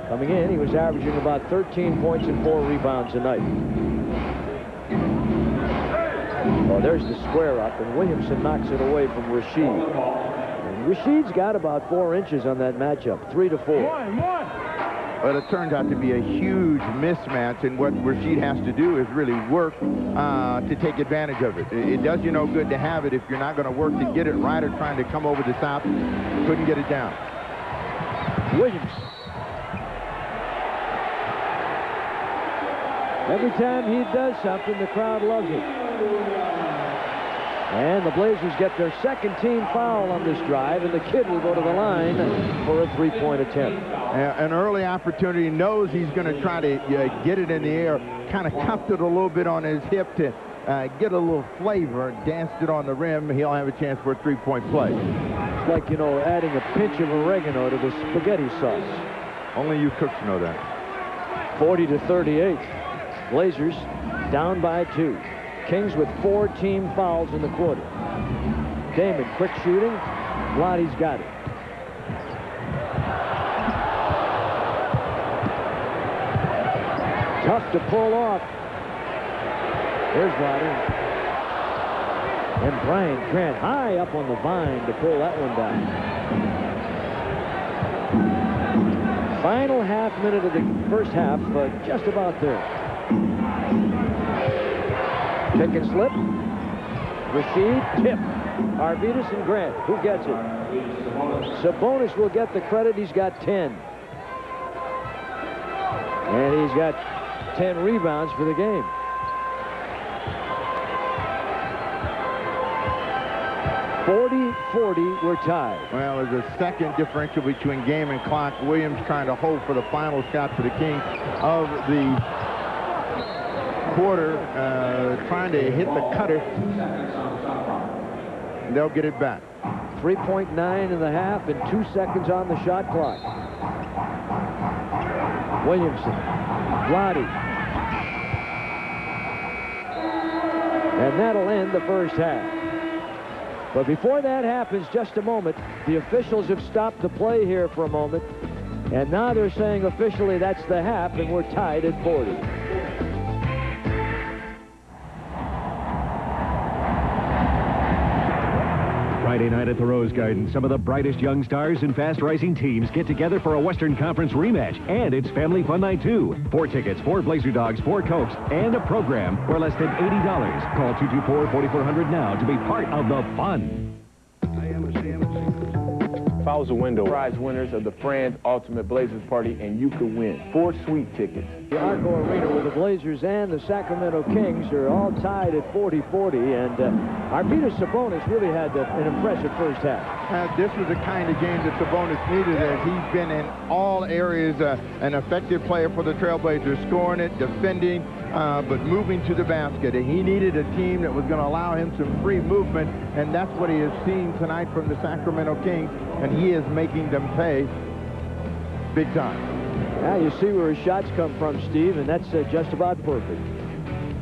Coming in, he was averaging about 13 points and 4 rebounds a night. Well, there's the square up, and Williamson knocks it away from Rasheed. And Rasheed's got about 4 inches on that matchup, 3-4. Well, it turned out to be a huge mismatch, and what Rasheed has to do is really work to take advantage of it. It does you no good to have it if you're not going to work to get it. Ryder trying to come over the top, couldn't get it down. Williams. Every time he does something, the crowd loves it. And the Blazers get their second team foul on this drive, and the kid will go to the line for a 3-point attempt. An early opportunity, knows he's going to try to get it in the air, kind of cuffed it a little bit on his hip to get a little flavor, danced it on the rim. He'll have a chance for a 3-point play. It's like, you know, adding a pinch of oregano to the spaghetti sauce. Only you cooks know that. 40-38. Blazers down by 2. Kings with 4 team fouls in the quarter. Damon, quick shooting. Vlade's got it. Tough to pull off. Here's Roddy. And Brian Grant high up on the vine to pull that one down. Final half minute of the first half, just about there. Pick and slip. Rashid, tip. Arvidas and Grant. Who gets it? Sabonis will get the credit. He's got 10. And he's got 10 rebounds for the game. 40-40, we're tied. Well, there's a second differential between game and clock. Williams trying to hold for the final shot for the Kings of the quarter, trying to hit the cutter. They'll get it back. 3.9 in the half and 2 seconds on the shot clock. Williamson, Vlade. And that'll end the first half. But before that happens, just a moment, the officials have stopped the play here for a moment. And now they're saying officially that's the half, and we're tied at 40. Friday night at the Rose Garden, some of the brightest young stars and fast-rising teams get together for a Western Conference rematch. And it's family fun night, too. 4 tickets, 4 Blazer Dogs, 4 Cokes, and a program for less than $80. Call 224-4400 now to be part of the fun. If I was a window, prize winners of the Friends Ultimate Blazers Party, and you could win 4 suite tickets. The Arco Arena with the Blazers and the Sacramento Kings are all tied at 40-40, and Arvidas Sabonis really had an impressive first half. This was the kind of game that Sabonis needed, as he's been in all areas an effective player for the Trailblazers, scoring it, defending, but moving to the basket. And he needed a team that was going to allow him some free movement, and that's what he has seen tonight from the Sacramento Kings, and he is making them pay big time. Now you see where his shots come from, Steve, and that's just about perfect.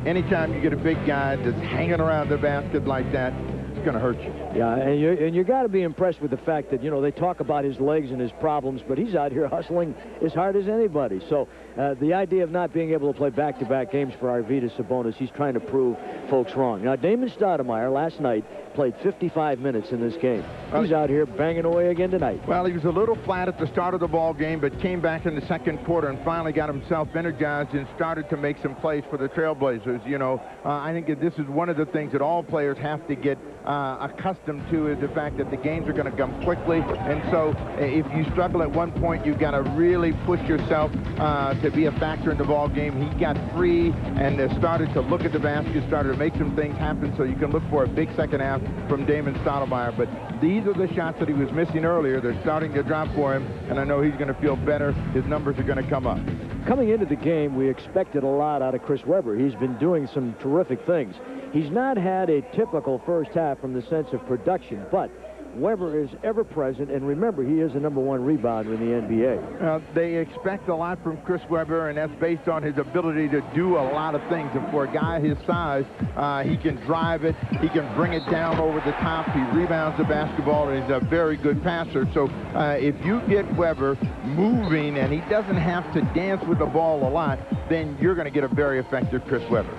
Anytime you get a big guy that's hanging around the basket like that, it's going to hurt you. Yeah, and you got to be impressed with the fact that, you know, they talk about his legs and his problems, but he's out here hustling as hard as anybody. So the idea of not being able to play back-to-back games for Arvidas Sabonis, he's trying to prove folks wrong. Now, Damon Stoudamire last night played 55 minutes in this game. He's out here banging away again tonight. Well, he was a little flat at the start of the ball game, but came back in the second quarter and finally got himself energized and started to make some plays for the Trailblazers. You know, I think that this is one of the things that all players have to get accustomed to, is the fact that the games are going to come quickly. And so if you struggle at one point, you've got to really push yourself to be a factor in the ball game. He got free and started to look at the basket, started to make some things happen, so you can look for a big second half from Damon Stoudamire. But these are the shots that he was missing earlier. They're starting to drop for him, and I know he's going to feel better. His numbers are going to come up. Coming into the game, we expected a lot out of Chris Webber. He's been doing some terrific things. He's not had a typical first half from the sense of production, but Webber is ever present, and remember, he is the #1 rebounder in the NBA. They expect a lot from Chris Webber, and that's based on his ability to do a lot of things. And for a guy his size, he can drive it, he can bring it down over the top, he rebounds the basketball, and he's a very good passer. So if you get Webber moving and he doesn't have to dance with the ball a lot, then you're going to get a very effective Chris Webber.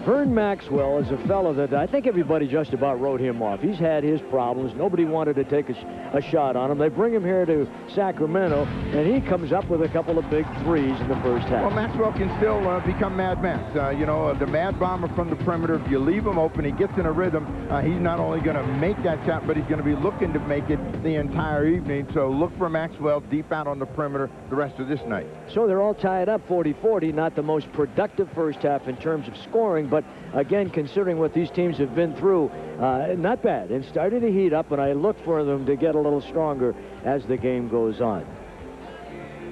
Vern Maxwell is a fellow that I think everybody just about wrote him off. He's had his problems. Nobody wanted to take a shot on him. They bring him here to Sacramento, and he comes up with a couple of big threes in the first half. Well, Maxwell can still become Mad Max. You know, the Mad Bomber from the perimeter. If you leave him open, he gets in a rhythm. He's not only going to make that shot, but he's going to be looking to make it the entire evening. So look for Maxwell deep out on the perimeter the rest of this night. So they're all tied up 40-40. Not the most productive first half in terms of scoring, but again, considering what these teams have been through, not bad. And starting to heat up, and I look for them to get a little stronger as the game goes on.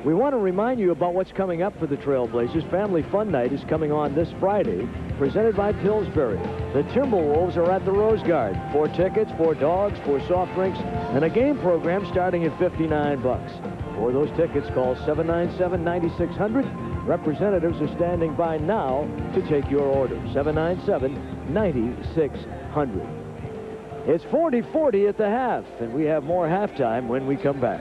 We want to remind you about what's coming up for the Trailblazers. Family Fun Night is coming on this Friday, presented by Pillsbury. The Timberwolves are at the Rose Garden. 4 tickets, 4 dogs, 4 soft drinks, and a game program starting at $59. For those tickets, call 797-9600. Representatives are standing by now to take your order. 797-9600. It's 40-40 at the half, and we have more halftime when we come back.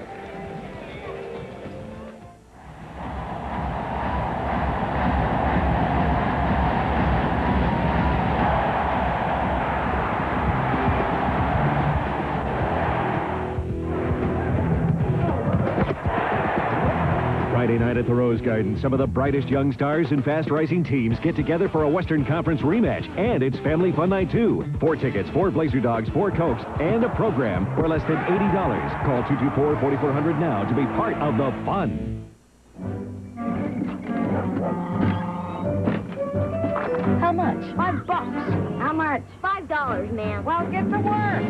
Friday night at the Rose Garden, some of the brightest young stars and fast-rising teams get together for a Western Conference rematch, and it's family fun night, too. 4 tickets, 4 Blazer Dogs, 4 Cokes, and a program for less than $80. Call 224-4400 now to be part of the fun. How much? $5. How much? $5, ma'am. Well, get to work.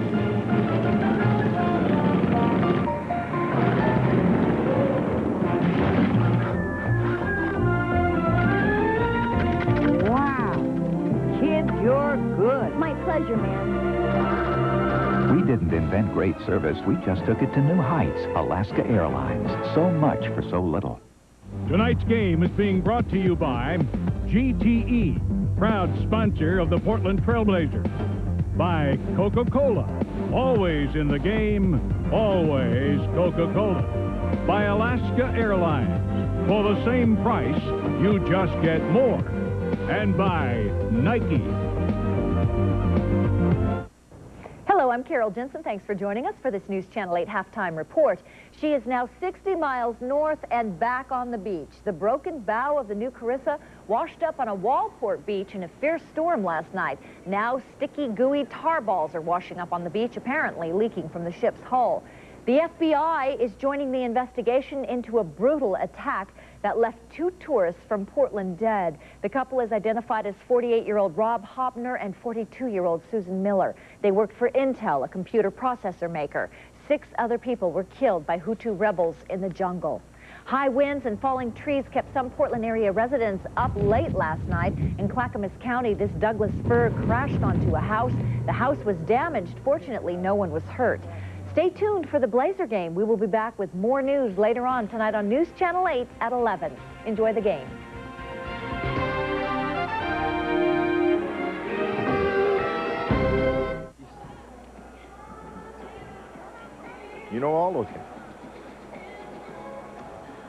You're good. My pleasure, ma'am. We didn't invent great service. We just took it to new heights. Alaska Airlines. So much for so little. Tonight's game is being brought to you by GTE, proud sponsor of the Portland Trailblazers. By Coca-Cola, always in the game, always Coca-Cola. By Alaska Airlines, for the same price, you just get more. And by Nike. Hello, I'm Carol Jensen. Thanks for joining us for this News Channel 8 halftime report. She is now 60 miles north and back on the beach. The broken bow of the new Carissa washed up on a Wallport beach in a fierce storm last night. Now sticky, gooey tar balls are washing up on the beach, apparently leaking from the ship's hull. The FBI is joining the investigation into a brutal attack that left 2 tourists from Portland dead. The couple is identified as 48-year-old Rob Hopner and 42-year-old Susan Miller. They worked for Intel, a computer processor maker. 6 other people were killed by Hutu rebels in the jungle. High winds and falling trees kept some Portland area residents up late last night. In Clackamas County, this Douglas fir crashed onto a house. The house was damaged. Fortunately, no one was hurt. Stay tuned for the Blazer game. We will be back with more news later on tonight on News Channel 8 at 11. Enjoy the game. You know all those guys.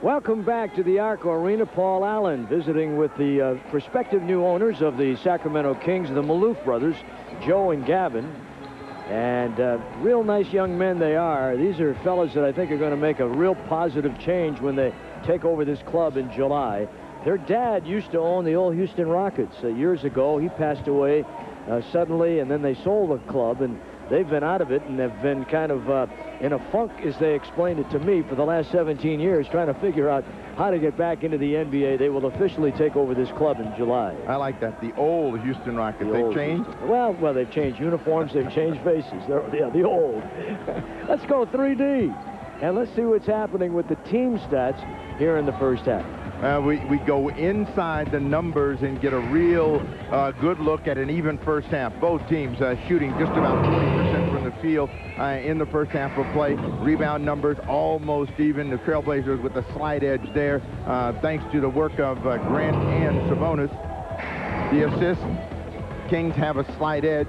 Welcome back to the Arco Arena. Paul Allen visiting with the prospective new owners of the Sacramento Kings, the Maloof brothers, Joe and Gavin. And real nice young men they are. These are fellas that I think are going to make a real positive change when they take over this club in July. Their dad used to own the old Houston Rockets years ago. He passed away suddenly, and then they sold the club, and they've been out of it and have been kind of in a funk, as they explained it to me, for the last 17 years, trying to figure out how to get back into the NBA. They will officially take over this club in July. I like that. The old Houston Rockets. They've changed? Well, they've changed uniforms. They've changed faces. Yeah, the old. Let's go 3D. And let's see what's happening with the team stats here in the first half. We go inside the numbers and get a real good look at an even first half. Both teams shooting just about 40% from the field in the first half of play. Rebound numbers almost even. The Trailblazers with a slight edge there, thanks to the work of Grant and Sabonis. The assists, Kings have a slight edge.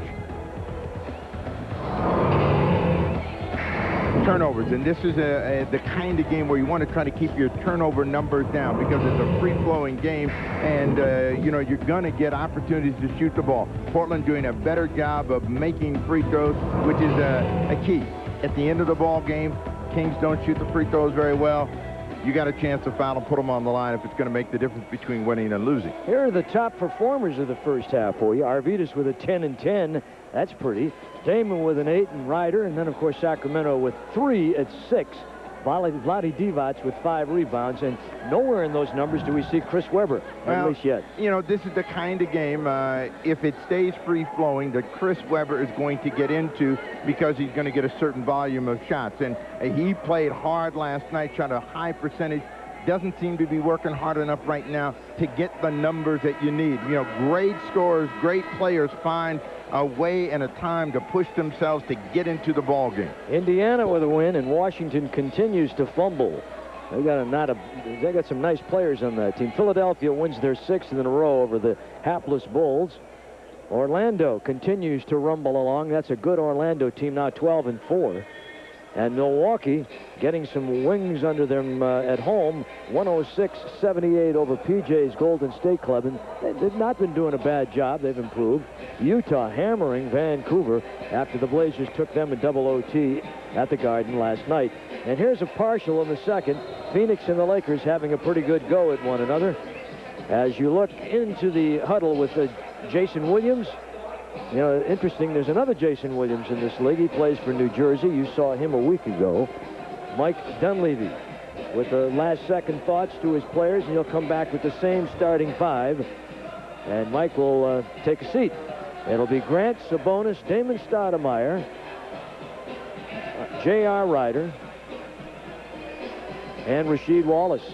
Turnovers, and this is the kind of game where you want to try to keep your turnover numbers down because it's a free-flowing game, and you know, you're going to get opportunities to shoot the ball. Portland doing a better job of making free throws, which is a key. At the end of the ball game, Kings don't shoot the free throws very well. You got a chance to foul and put them on the line if it's going to make the difference between winning and losing. Here are the top performers of the first half for you. Arvidas with a 10 and 10. That's pretty. Damon with an 8, and Ryder, and then, of course, Sacramento with 3 at 6. Vlade Divac with 5 rebounds, and nowhere in those numbers do we see Chris Webber, at least yet. You know, this is the kind of game, if it stays free-flowing, that Chris Webber is going to get into because he's going to get a certain volume of shots. And he played hard last night, shot a high percentage. Doesn't seem to be working hard enough right now to get the numbers that you need. You know, great scorers, great players find a way and a time to push themselves to get into the ball game. Indiana with a win, and Washington continues to fumble. They got some nice players on that team. Philadelphia wins their 6th in a row over the hapless Bulls. Orlando continues to rumble along. That's a good Orlando team now, 12 and 4. And Milwaukee getting some wings under them at home, 106-78 over PJ's Golden State Club. And they've not been doing a bad job. They've improved. Utah hammering Vancouver after the Blazers took them in double OT at the Garden last night. And here's a partial in the second. Phoenix and the Lakers having a pretty good go at one another. As you look into the huddle with Jason Williams, you know, interesting, there's another Jason Williams in this league. He plays for New Jersey. You saw him a week ago. Mike Dunleavy with the last-second thoughts to his players, and he'll come back with the same starting five. And Mike will take a seat. It'll be Grant, Sabonis, Damon Stoudamire, J.R. Ryder, and Rasheed Wallace.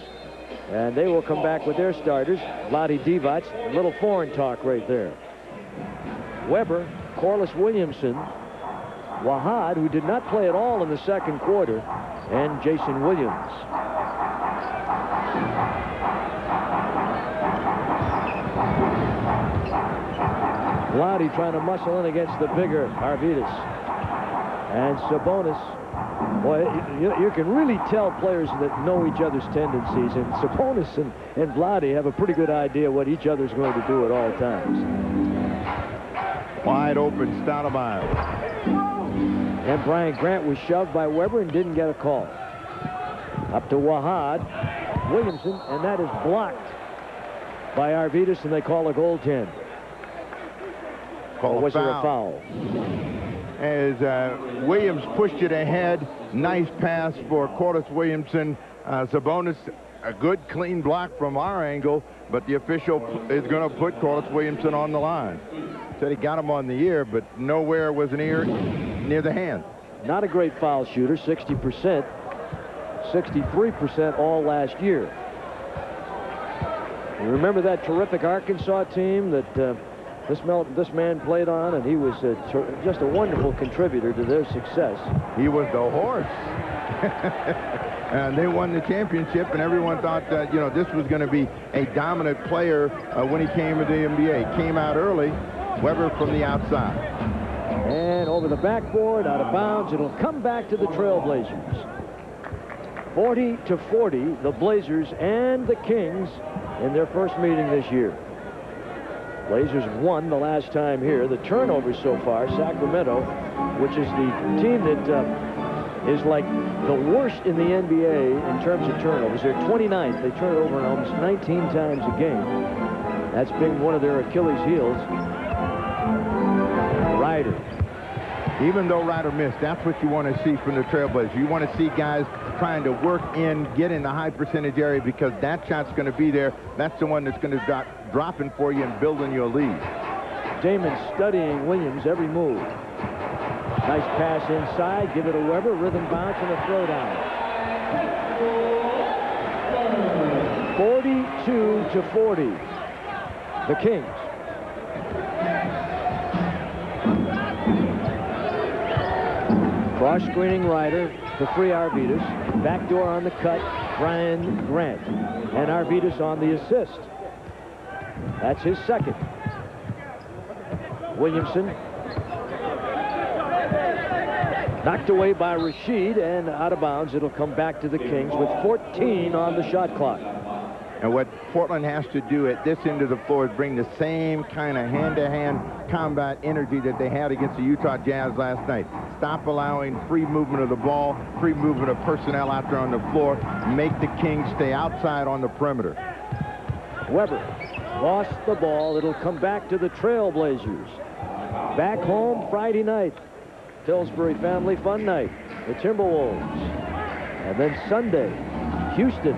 And they will come back with their starters. Vlade Divac, a little foreign talk right there. Weber, Corliss Williamson, Wahad, who did not play at all in the second quarter, and Jason Williams. Vlade trying to muscle in against the bigger Arvidas. And Sabonis. Boy, you can really tell players that know each other's tendencies, and Sabonis and Vlade have a pretty good idea what each other's going to do at all times. Wide open, Stoudamire. And Brian Grant was shoved by Weber and didn't get a call. Up to Wahad, Williamson, and that is blocked by Arvidas, and they call a goaltend. Or was it a foul? As Williams pushed it ahead, nice pass for Corliss Williamson. Sabonis, a good clean block from our angle, but the official is going to put Corliss Williamson on the line. Said he got him on the ear, but nowhere was an ear near the hand. Not a great foul shooter, 60%, 63% all last year. You remember that terrific Arkansas team that this man played on, and he was just a wonderful contributor to their success. He was the horse. And they won the championship, and everyone thought that, you know, this was going to be a dominant player when he came to the NBA. Came out early. Weber from the outside. And over the backboard, out of bounds. It'll come back to the Trailblazers. 40-40, the Blazers and the Kings in their first meeting this year. Blazers won the last time here. The turnovers so far, Sacramento, which is the team that is like the worst in the NBA in terms of turnovers. They're 29th. They turn it over almost 19 times a game. That's been one of their Achilles heels. Ryder. Even though Ryder missed, that's what you want to see from the Trailblazers. You want to see guys trying to work in, get in the high percentage area, because that shot's going to be there. That's the one that's going to start dropping for you and building your lead. Damon studying Williams every move. Nice pass inside. Give it to Weber. Rhythm bounce and a throwdown. 42-40. The Kings. Cross screening Ryder to free Arvidas. Backdoor on the cut, Brian Grant. And Arvidas on the assist. That's his second. Williamson. Knocked away by Rasheed and out of bounds. It'll come back to the Kings with 14 on the shot clock. And what Portland has to do at this end of the floor is bring the same kind of hand-to-hand combat energy that they had against the Utah Jazz last night. Stop allowing free movement of the ball, free movement of personnel out there on the floor. Make the Kings stay outside on the perimeter. Weber lost the ball. It'll come back to the Trailblazers. Back home Friday night. Pillsbury Family Fun Night. The Timberwolves. And then Sunday, Houston.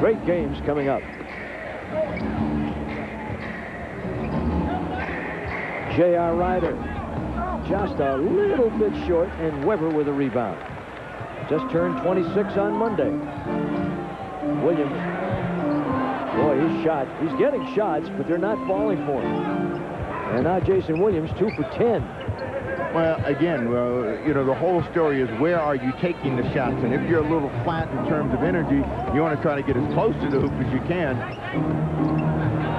Great games coming up. J.R. Ryder just a little bit short, and Weber with a rebound. Just turned 26 on Monday. Williams. Boy, he's getting shots, but they're not falling for him. And now Jason Williams, 2 for 10. Well, again, you know, the whole story is where are you taking the shots? And if you're a little flat in terms of energy, you want to try to get as close to the hoop as you can.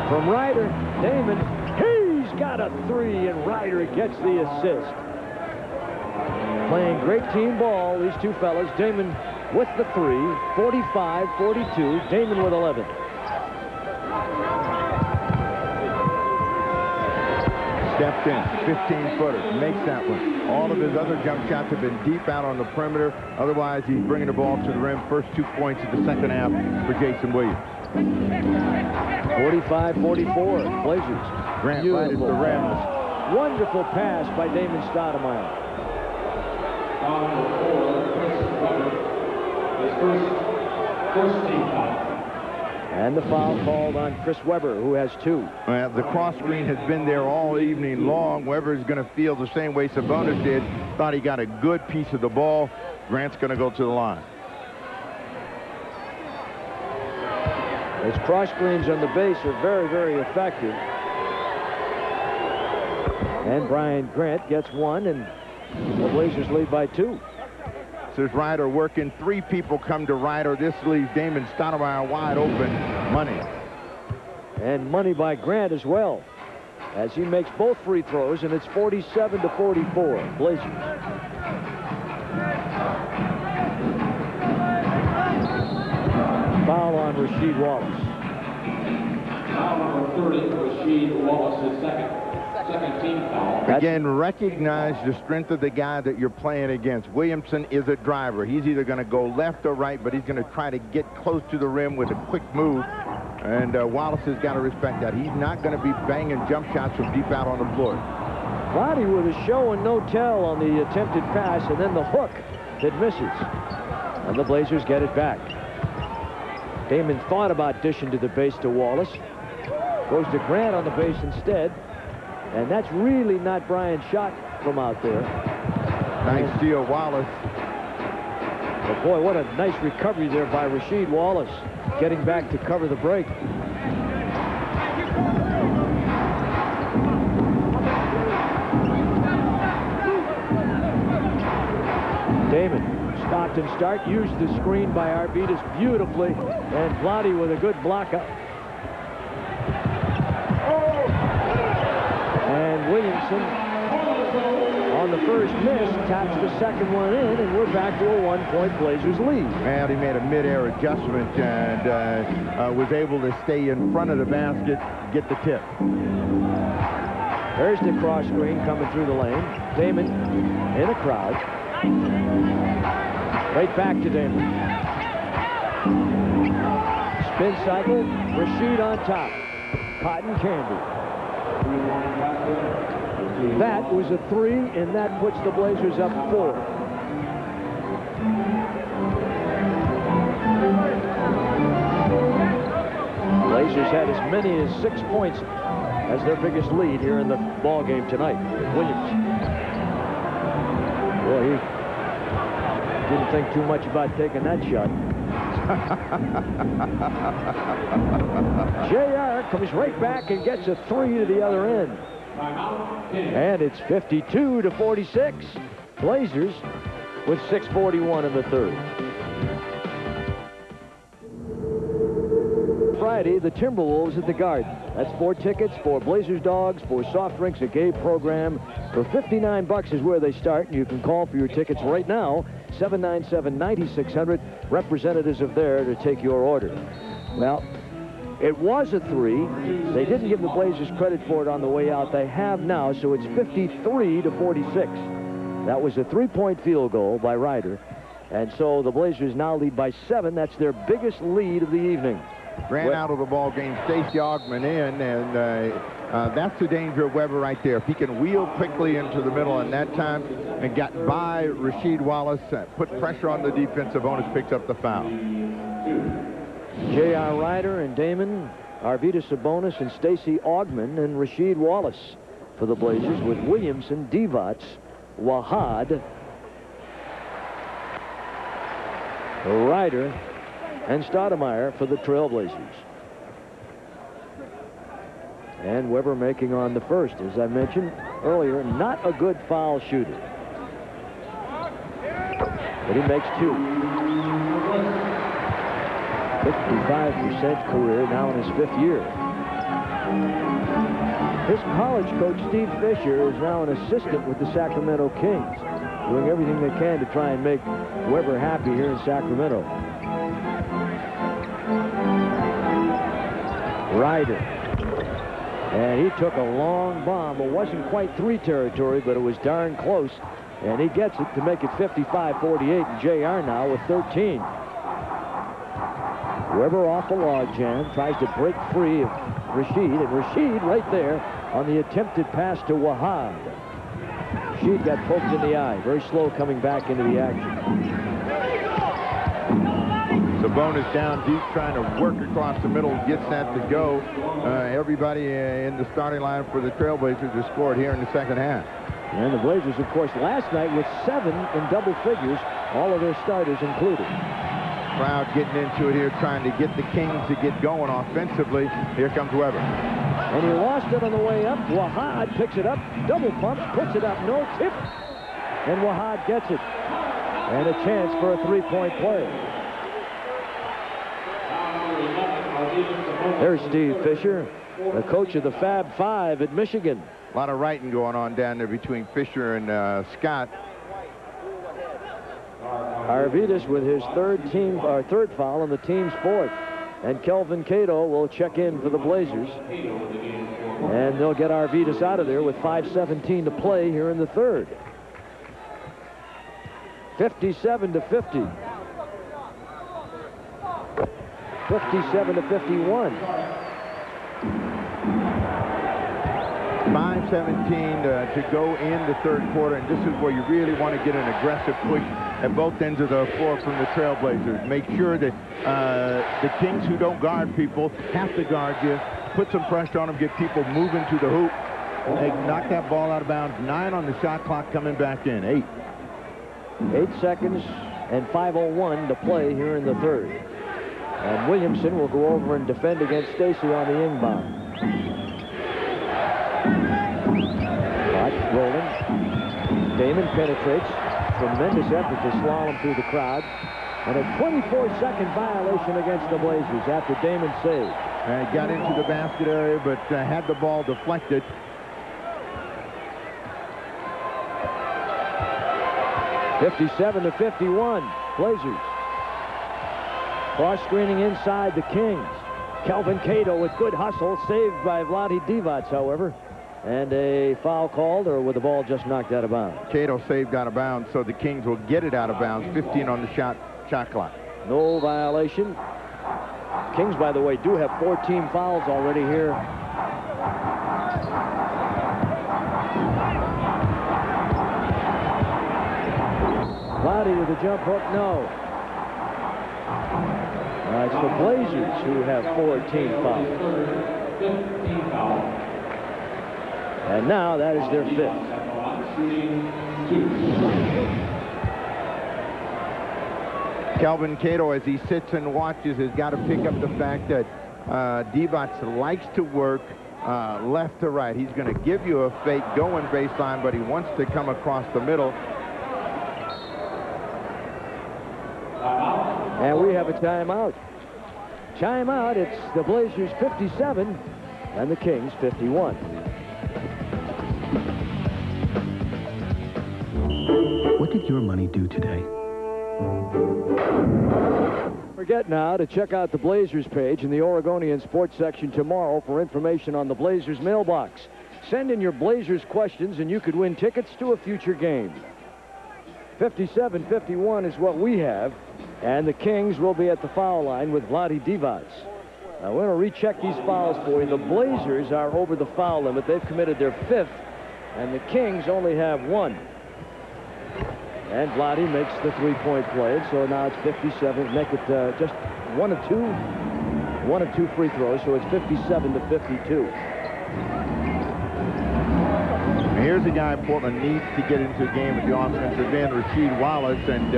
From Ryder, Damon, he's got a three, and Ryder gets the assist. Playing great team ball, these two fellas. Damon with the 3, 45-42. Damon with 11. Stepped in, 15-footer, makes that one. All of his other jump shots have been deep out on the perimeter. Otherwise, he's bringing the ball to the rim. First 2 points of the second half for Jason Williams. 45-44, Blazers. Grant right at the rim. Wonderful pass by Damon Stoudamire. First team foul. And the foul called on Chris Webber, who has 2. Well, the cross screen has been there all evening long. Webber is going to feel the same way Sabonis did. Thought he got a good piece of the ball. Grant's going to go to the line. His cross screens on the base are very, very effective. And Brian Grant gets 1, and the Blazers lead by 2. Says Ryder working. 3 people come to Ryder. This leaves Damon Stoudamire wide open. Money. And money by Grant as well, as he makes both free throws, and it's 47-44. Blazers. Foul on Rasheed Wallace. Foul number 30, Rasheed Wallace, his second team foul. Again, recognize the strength of the guy that you're playing against. Williamson is a driver. He's either going to go left or right, but he's going to try to get close to the rim with a quick move. And Wallace has got to respect that. He's not going to be banging jump shots from deep out on the floor. Lottie with a show and no tell on the attempted pass, and then the hook that misses. And the Blazers get it back. Damon thought about dishing to the base to Wallace. Goes to Grant on the base instead. And that's really not Brian's shot from out there. Nice steal, Wallace. But boy, what a nice recovery there by Rasheed Wallace, getting back to cover the break. Damon, stopped and start, used the screen by Arvidas beautifully, and Vlade with a good block up. And Williamson, on the first miss, taps the second one in, and we're back to a 1-point Blazers lead. And he made a mid-air adjustment and was able to stay in front of the basket, get the tip. There's the cross screen coming through the lane. Damon in a crowd. Right back to Damon. Spin cycle, Rasheed on top. Cotton candy. That was a 3, and that puts the Blazers up 4. Blazers had as many as 6 points as their biggest lead here in the ball game tonight. Williams. Boy, he didn't think too much about taking that shot. JR comes right back and gets a 3 to the other end. And it's 52-46. Blazers with 6:41 in the third. Friday, the Timberwolves at the Garden. That's 4 tickets, 4 Blazers dogs, 4 soft drinks, a gay program. For $59 is where they start, and you can call for your tickets right now. 797-9600. Representatives are there to take your order. Well, it was a 3. They didn't give the Blazers credit for it on the way out. They have now, so it's 53-46. That was a 3-point field goal by Ryder. And so the Blazers now lead by 7. That's their biggest lead of the evening. Ran out of the ball game, Stacey Augmon in, and that's the danger of Webber right there. If he can wheel quickly into the middle in that time and got by Rasheed Wallace, put pressure on the defense, Sabonis picks up the foul. J.R. Ryder and Damon, Arvidas Sabonis and Stacey Augmon and Rasheed Wallace for the Blazers, with Williamson, Divac, Wahad, Ryder, and Stoudamire for the Trailblazers. And Webber making on the first, as I mentioned earlier, not a good foul shooter. But he makes 2. 55% career, now in his 5th year. His college coach, Steve Fisher, is now an assistant with the Sacramento Kings. doing everything they can to try and make Weber happy here in Sacramento. Ryder. And he took a long bomb. It wasn't quite 3 territory, but it was darn close. And he gets it to make it 55-48. And JR now with 13. Weber off the log jam. Tries to break free of Rashid. And Rashid right there on the attempted pass to Wahad. Rashid got poked in the eye. Very slow coming back into the action. Sabonis down deep, trying to work across the middle, gets that to go. Everybody in the starting line for the Trailblazers has scored here in the second half. And the Blazers, of course, last night with 7 in double figures, all of their starters included. Crowd getting into it here, trying to get the Kings to get going offensively. Here comes Weber. And he lost it on the way up. Wahad picks it up, double pumps, puts it up, no tip. And Wahad gets it. And a chance for a three-point play. There's Steve Fisher, the coach of the Fab Five at Michigan. A lot of writing going on down there between Fisher and Scott. Arvidas with his third foul and the team's 4th. And Kelvin Cato will check in for the Blazers. And they'll get Arvidas out of there with 5:17 to play here in the third. 57-50. 57-51. 5:17 to go in the third quarter, and this is where you really want to get an aggressive push at both ends of the floor from the Trailblazers. Make sure that the Kings, who don't guard people, have to guard you. Put some pressure on them, get people moving to the hoop. They knock that ball out of bounds. 9 on the shot clock coming back in. 8. 8 seconds and 5:01 to play here in the third. And Williamson will go over and defend against Stacy on the inbound. Rolling. Damon penetrates. Tremendous effort to slalom through the crowd. And a 24-second violation against the Blazers after Damon saved. Got into the basket area, but had the ball deflected. (57-51). Blazers. Cross screening inside the Kings. Kelvin Cato with good hustle, saved by Vlade Divac, however. And a foul called, or with the ball just knocked out of bounds? Cato saved out of bounds, so the Kings will get it out of bounds. 15 on the shot clock. No violation. Kings, by the way, do have 14 fouls already here. Vlade with a jump hook, no. It's the Blazers who have 14 fouls. And now that is their 5th. Kelvin Cato, as he sits and watches, has got to pick up the fact that Divac likes to work left to right. He's going to give you a fake going baseline, but he wants to come across the middle. And we have a timeout. Timeout. It's the Blazers 57 and the Kings 51. What did your money do today? Forget now to check out the Blazers page in the Oregonian sports section tomorrow for information on the Blazers mailbox. Send in your Blazers questions and you could win tickets to a future game. 57-51 is what we have, and the Kings will be at the foul line with Vlade Divac. Now we're going to recheck these fouls for you. The Blazers are over the foul limit. They've committed their 5th, and the Kings only have 1. And Vlade makes the three-point play, so now it's 57. Make it just one of two free throws, so it's 57-52. Here's a guy Portland needs to get into the game at the offensive end, Rasheed Wallace, and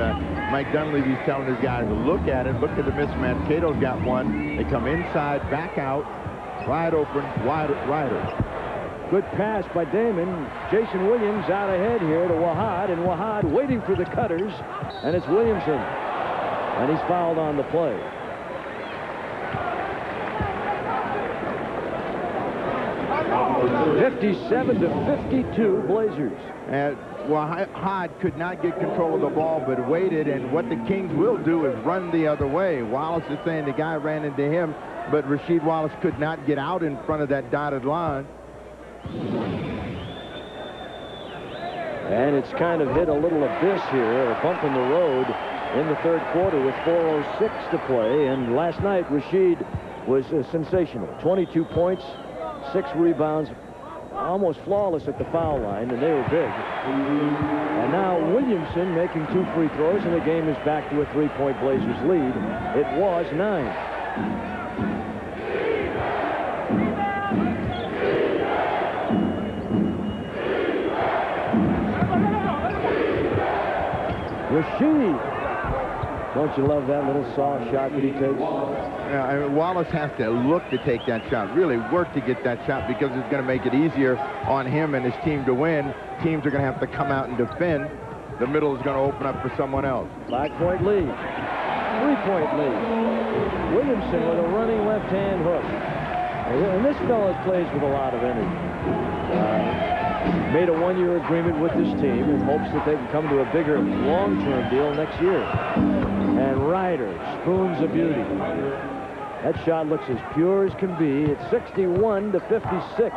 Mike Dunleavy's telling his guys to look at it, look at the mismatch. Cato's got one. They come inside, back out, wide open, Ryder. Good pass by Damon. Jason Williams out ahead here to Wahad, and Wahad waiting for the cutters, and it's Williamson. And he's fouled on the play. (57-52) Blazers. Wahad could not get control of the ball, but waited, and what the Kings will do is run the other way. Wallace is saying the guy ran into him, but Rasheed Wallace could not get out in front of that dotted line. And it's kind of hit a little abyss here, a bump in the road in the third quarter with 4:06 to play. And last night, Rasheed was sensational. 22 points, 6 rebounds, almost flawless at the foul line, and they were big. And now Williamson making 2 free throws, and the game is back to a 3-point Blazers lead. It was 9. Rasheed. Don't you love that little soft shot that he takes? Yeah, I mean, Wallace has to look to take that shot, really work to get that shot, because it's going to make it easier on him and his team to win. Teams are going to have to come out and defend. The middle is going to open up for someone else. 5-point lead. 3-point lead. Williamson with a running left-hand hook. And this fellow plays with a lot of energy. Made a 1-year agreement with this team in hopes that they can come to a bigger long-term deal next year. And Ryder spoons a beauty. That shot looks as pure as can be. It's 61-56.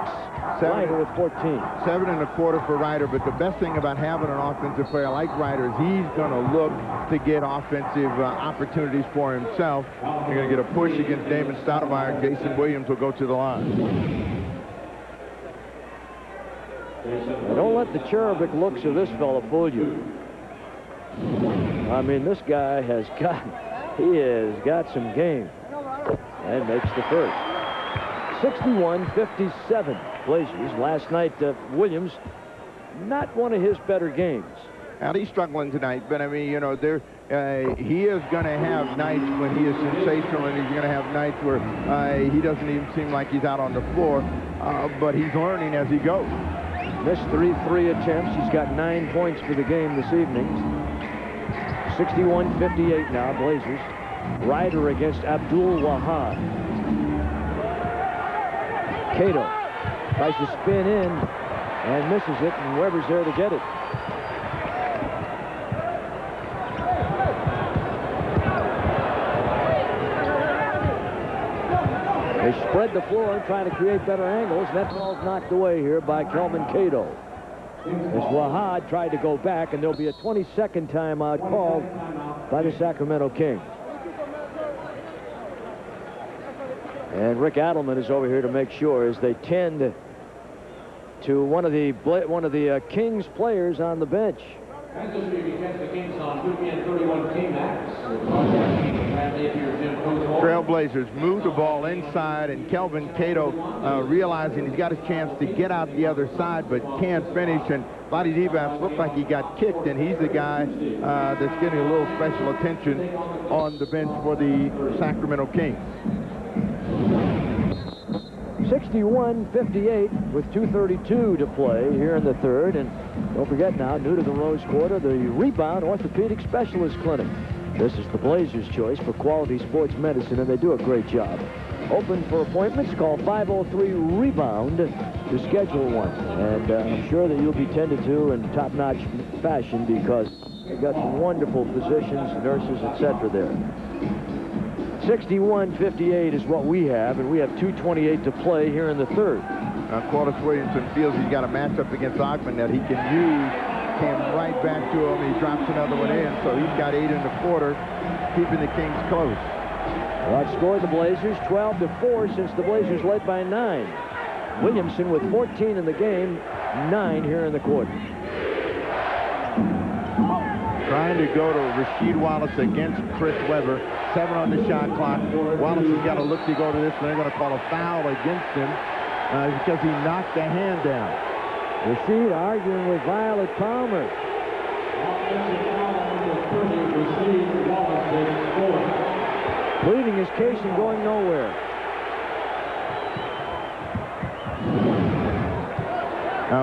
Ryder with 14. 7 1/4 for Ryder, but the best thing about having an offensive player like Ryder is he's going to look to get offensive opportunities for himself. You're going to get a push against Damon Stoudamire. Jason Williams will go to the line. Don't let the cherubic looks of this fella fool you. I mean, this guy has got some game. And makes the first. 61-57 Blazers. Last night, Williams, not one of his better games. Now, he's struggling tonight, but I mean, you know, he is going to have nights when he is sensational, and he's going to have nights where he doesn't even seem like he's out on the floor, but he's learning as he goes. Missed 3 attempts. He's got 9 points for the game this evening. 61-58 now, Blazers. Ryder against Abdul Wahad. Cato tries to spin in and misses it, and Weber's there to get it. They spread the floor, trying to create better angles. That ball's knocked away here by Kelvin Cato. As Wahad tried to go back, and there'll be a 20-second timeout called by the Sacramento Kings. And Rick Adelman is over here to make sure as they tend to one of the Kings players on the bench. Trailblazers move the ball inside, and Kelvin Cato realizing he's got a chance to get out the other side but can't finish, and Vlade Divac looked like he got kicked, and he's the guy that's getting a little special attention on the bench for the Sacramento Kings. 61-58 with 2:32 to play here in the third. And don't forget now, new to the Rose Quarter, the Rebound Orthopedic Specialist Clinic. This is the Blazers' choice for quality sports medicine, and they do a great job. Open for appointments. Call 503-REBOUND to schedule one. And I'm sure that you'll be tended to in top-notch fashion, because they've got some wonderful physicians, nurses, etc. there. 61-58 is what we have, and we have 2:28 to play here in the third. Qualtis Williamson feels he's got a matchup against Ogman that he can use. Came right back to him. He drops another one in, so he's got 8 1/4, keeping the Kings close. Outscored the Blazers 12-4 since the Blazers led by 9. Williamson with 14 in the game, 9 here in the quarter. Trying to go to Rasheed Wallace against Chris Webber. 7 on the shot clock. Wallace has got to look to go to this, and they're going to call a foul against him because he knocked the hand down. Rasheed arguing with Violet Palmer. Pleading his case and going nowhere.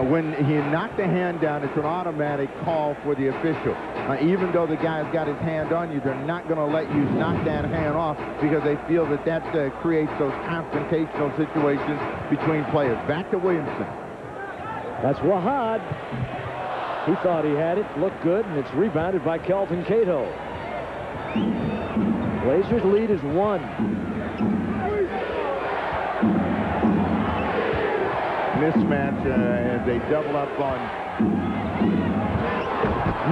When he knocked the hand down, it's an automatic call for the official. Even though the guy's got his hand on you, they're not going to let you knock that hand off because they feel that creates those confrontational situations between players. Back to Williamson. That's Wahad. He thought he had it, looked good, and it's rebounded by Kelvin Cato. Blazers lead is 1. Mismatch as they double up on.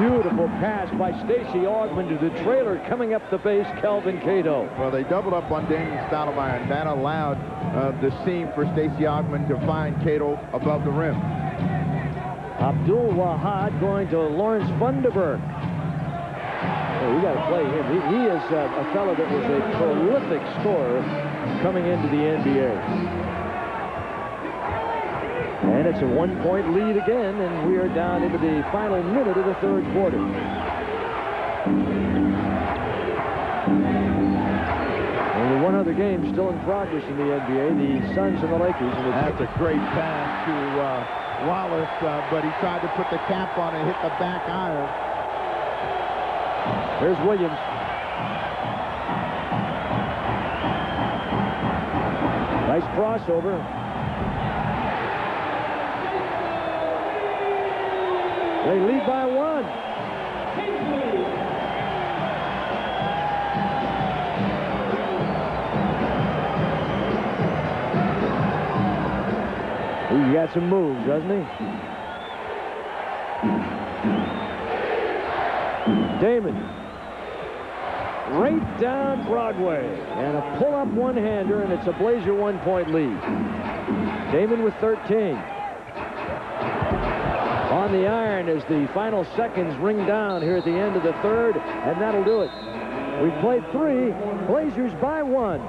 Beautiful pass by Stacey Augmon to the trailer coming up the base, Kelvin Cato. Well, they doubled up on Damien Stoudamire, and that allowed the seam for Stacey Augmon to find Cato above the rim. Abdul Wahad going to Lawrence Funderburg. Oh, we got to play him. He is a fellow that was a prolific scorer coming into the NBA. And it's a 1-point lead again, and we are down into the final minute of the third quarter. Only one other game still in progress in the NBA, the Suns and the Lakers. And that's a great pass to Wallace, but he tried to put the cap on and hit the back iron. There's Williams. Nice crossover. They lead by 1. He's got some moves, doesn't he? Damon. Right down Broadway. And a pull-up one-hander, and it's a Blazer 1-point lead. Damon with 13. On the iron as the final seconds ring down here at the end of the third, and that'll do it. We've played 3. Blazers by 1,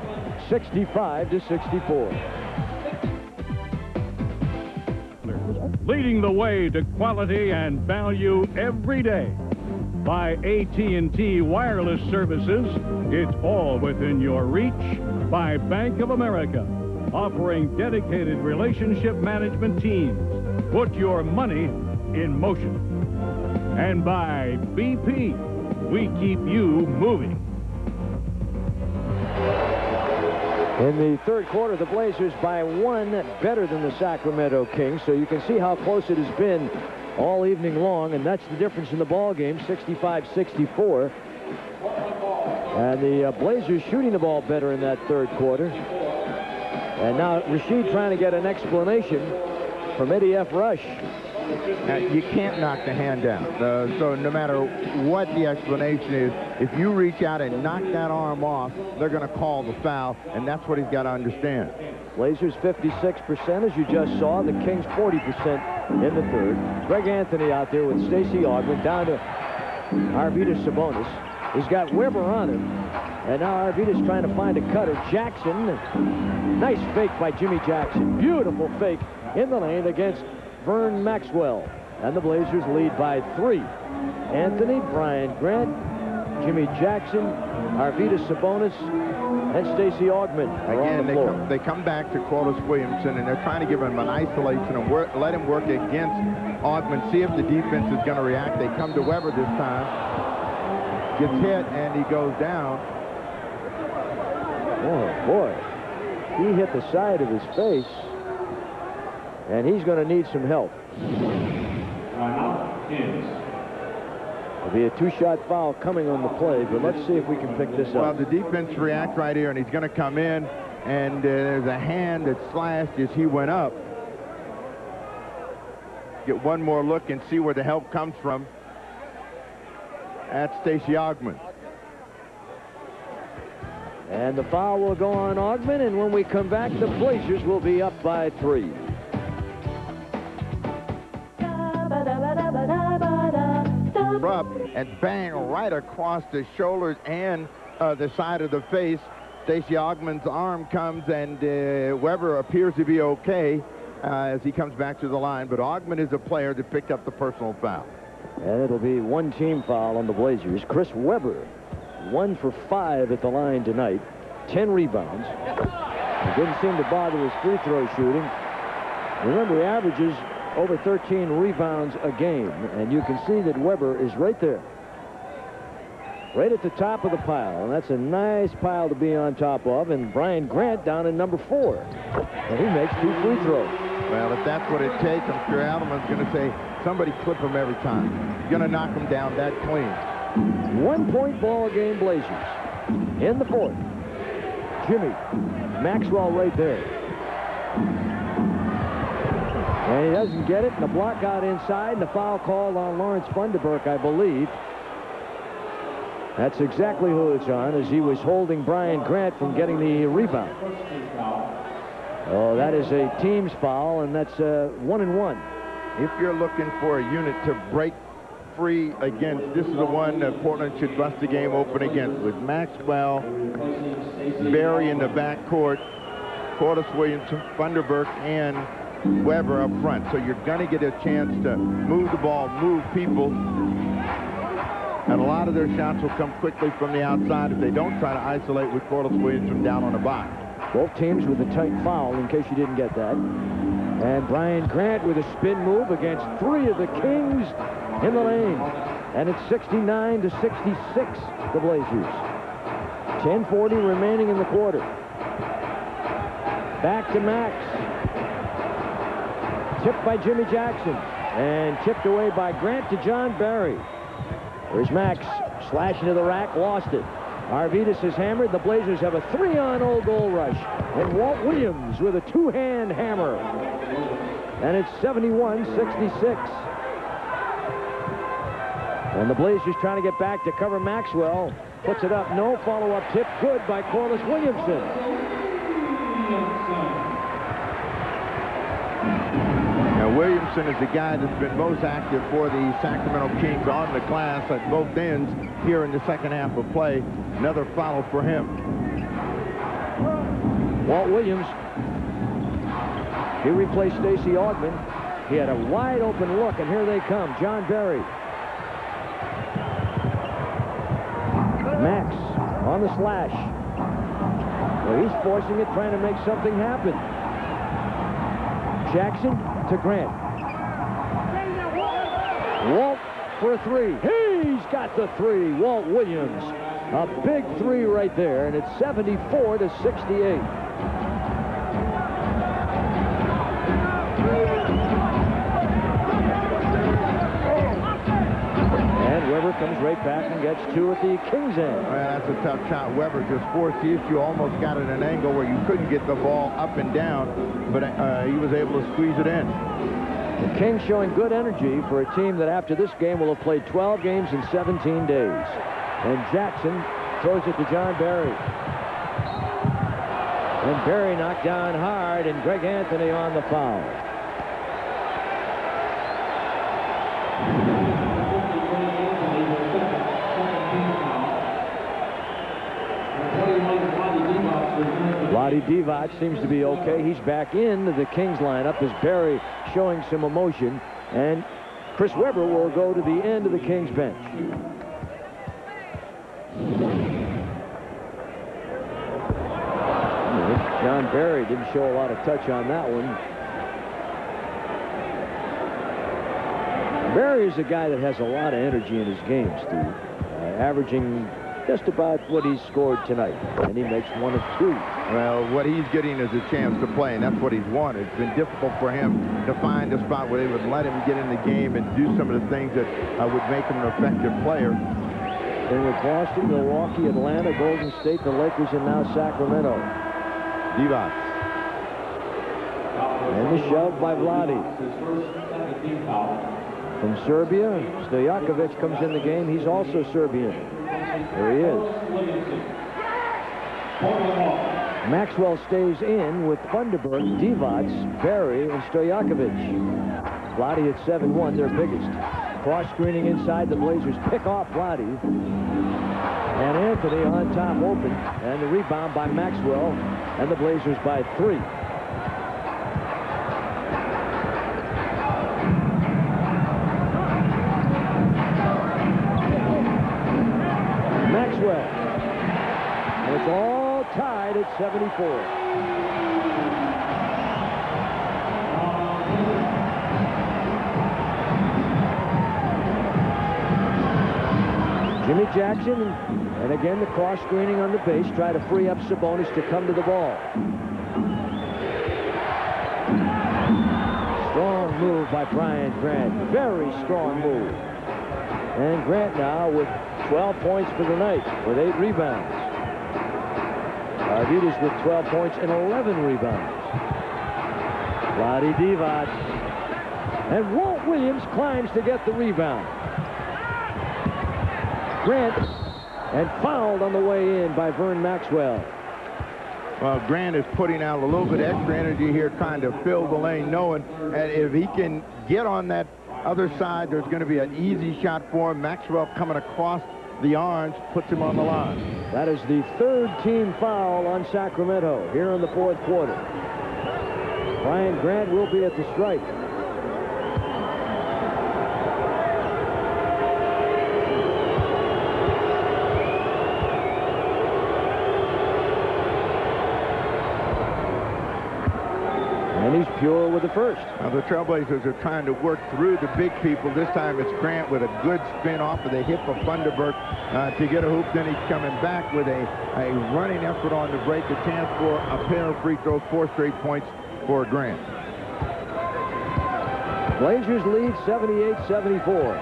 65-64. Leading the way to quality and value every day. By AT&T Wireless Services, it's all within your reach. By Bank of America, offering dedicated relationship management teams. Put your money in motion. And by BP, we keep you moving. In the third quarter, the Blazers by 1 better than the Sacramento Kings, so you can see how close it has been all evening long, and that's the difference in the ball game, 65-64. And the Blazers shooting the ball better in that third quarter. And now Rasheed trying to get an explanation from Eddie F. Rush. You can't knock the hand down. So no matter what the explanation is, if you reach out and knock that arm off, they're going to call the foul, and that's what he's got to understand. Blazers 56%, as you just saw. The Kings 40% in the third. Greg Anthony out there with Stacey Augmon down to Arvydas Sabonis. He's got Weber on him, and now Arvydas trying to find a cutter. Jackson, nice fake by Jimmy Jackson. Beautiful fake in the lane against Vern Maxwell, and the Blazers lead by 3. Anthony, Brian Grant, Jimmy Jackson, Arvydas Sabonis, and Stacey Augmon are on the floor. They come back to Wallace Williamson, and they're trying to give him an isolation and let him work against Augmon, see if the defense is going to react. They come to Weber this time, gets hit, and he goes down. Oh, boy. He hit the side of his face. And he's going to need some help. There'll be a 2-shot foul coming on the play, but let's see if we can pick this up. Well, the defense react right here, and he's going to come in, and there's a hand that slashed as he went up. Get one more look and see where the help comes from. That's Stacey Augmon. And the foul will go on Augmon, and when we come back, the Blazers will be up by 3. Up and bang right across the shoulders and the side of the face. Stacey Augmon's arm comes, and Weber appears to be okay as he comes back to the line, but Augmon is a player that picked up the personal foul. And it'll be 1 team foul on the Blazers. Chris Weber, 1 for 5 at the line tonight, 10 rebounds. He didn't seem to bother his free throw shooting. Remember, he averages over 13 rebounds a game, and you can see that Weber is right there, right at the top of the pile, and that's a nice pile to be on top of. And Brian Grant down in number 4, and he makes 2 free throws. Well, if that's what it takes, I'm sure Adelman's going to say, Somebody clip him every time. You're going to knock him down that clean. 1-point ball game, Blazers. In the fourth. Jimmy. Maxwell right there. And he doesn't get it. And the block got inside. And the foul called on Lawrence Funderburk, I believe. That's exactly who it's on, as he was holding Brian Grant from getting the rebound. Oh, that is a team's foul, and that's 1-1. If you're looking for a unit to break free against, this is the one that Portland should bust the game open against, with Maxwell, Barry in the backcourt, Corliss, Williamson, Funderburk, and Weber up front. So you're going to get a chance to move the ball, move people, and a lot of their shots will come quickly from the outside if they don't try to isolate with Corliss Williamson down on the box. Both teams with a tight foul, in case you didn't get that. And Brian Grant with a spin move against 3 of the Kings in the lane. And it's 69 to 66, the Blazers. 10:40 remaining in the quarter. Back to Max. Tipped by Jimmy Jackson. And tipped away by Grant to John Barry. There's Max, slashing to the rack, lost it. Arvidas is hammered. The Blazers have a 3-on-0 goal rush. And Walt Williams with a 2-hand hammer. And it's 71-66. And the Blazers trying to get back to cover Maxwell. Puts it up. No follow-up tip. Good by Corliss Williamson. Now, Williamson is the guy that's been most active for the Sacramento Kings on the glass at both ends here in the second half of play. Another foul for him. Walt Williams. He replaced Stacey Augman. He had a wide open look, and here they come. John Barry. Max on the slash. Well, he's forcing it, trying to make something happen. Jackson to Grant. Walt for a 3. He's got the 3. Walt Williams. A big 3 right there, and it's 74 to 68. And Weber comes right back and gets 2 at the Kings end. Well, that's a tough shot. Weber just forced the issue, almost got at an angle where you couldn't get the ball up and down, but he was able to squeeze it in. The Kings showing good energy for a team that after this game will have played 12 games in 17 days. And Jackson throws it to John Barry. And Barry knocked down hard, and Greg Anthony on the foul. Vlade Divac seems to be okay. He's back into the Kings lineup as Barry showing some emotion. And Chris Webber will go to the end of the Kings bench. John Barry didn't show a lot of touch on that one. Barry is a guy that has a lot of energy in his game, Steve. Averaging just about what he scored tonight. And he makes 1 of 2. Well, what he's getting is a chance to play, and that's what he's wanted. It's been difficult for him to find a spot where they would let him get in the game and do some of the things that would make him an effective player. And with Boston, Milwaukee, Atlanta, Golden State, the Lakers, and now Sacramento. Divac. And the shove by Vlade. From Serbia, Stojakovic comes in the game. He's also Serbian. There he is. Maxwell stays in with Funderburk, Divac, Barry, and Stojakovic. Vlade at 7-1, their biggest. Cross screening inside, the Blazers pick off Vlade. And Anthony on top open. And the rebound by Maxwell. And the Blazers by 3. Maxwell. And it's all tied at 74. Jimmy Jackson, and again the cross screening on the base, try to free up Sabonis to come to the ball. Strong move by Brian Grant. Very strong move. And Grant now with 12 points for the night with 8 rebounds. Arvidas with 12 points and 11 rebounds. Vlade Divac. And Walt Williams climbs to get the rebound. Grant, and fouled on the way in by Vern Maxwell. Well, Grant is putting out a little bit of extra energy here, trying to fill the lane, knowing that if he can get on that other side, there's going to be an easy shot for him. Maxwell coming across the arms puts him on the line. That is the 3rd team foul on Sacramento here in the 4th quarter. Brian Grant will be at the strike. And he's pure with the first. Now the Trailblazers are trying to work through the big people. This time it's Grant with a good spin off of the hip of Thunderbird to get a hoop. Then he's coming back with a running effort on the break. A chance for a pair of free throws, 4 straight points for Grant. Blazers lead 78-74.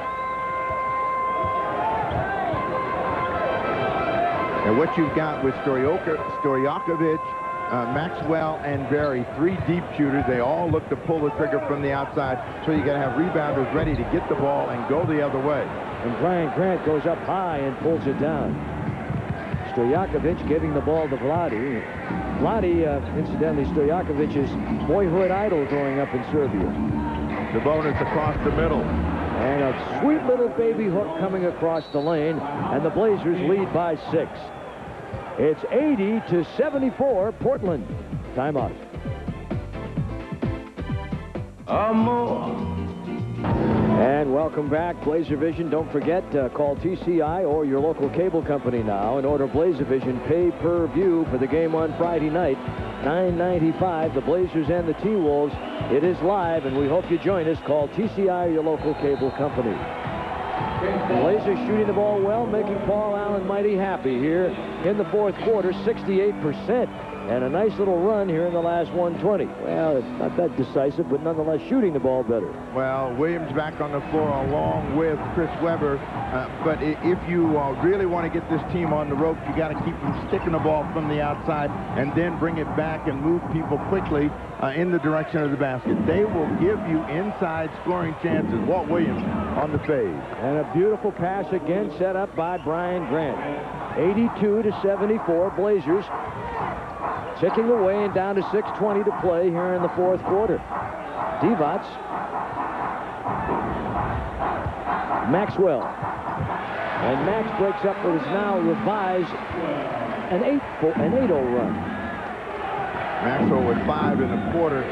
And what you've got with Stojakovic, Maxwell, and Berry, 3 deep shooters. They all look to pull the trigger from the outside, so you got to have rebounders ready to get the ball and go the other way. And Brian Grant goes up high and pulls it down. Stojakovic giving the ball to Vlade. Vlade, incidentally, Stojakovic's boyhood idol growing up in Serbia. Sabonis across the middle. And a sweet little baby hook coming across the lane, and the Blazers lead by 6. It's 80-74, Portland. Timeout. And welcome back, Blazer Vision. Don't forget, call TCI or your local cable company now and order Blazer Vision pay-per-view for the game on Friday night. $9.95, the Blazers and the T-Wolves. It is live, and we hope you join us. Call TCI or your local cable company. The Blazers shooting the ball well, making Paul Allen mighty happy here in the 4th quarter, 68%. And a nice little run here in the last 120. Well, it's not that decisive, but nonetheless shooting the ball better. Well, Williams back on the floor along with Chris Webber. But if you really want to get this team on the ropes, you got to keep them sticking the ball from the outside and then bring it back and move people quickly in the direction of the basket. They will give you inside scoring chances. Walt Williams on the fade. And a beautiful pass again set up by Brian Grant. 82-74, Blazers. Ticking away and down to 6:20 to play here in the 4th quarter. Divac. Maxwell. And Max breaks up what is now revised an 8-0 run. Maxwell with 5 in the quarter.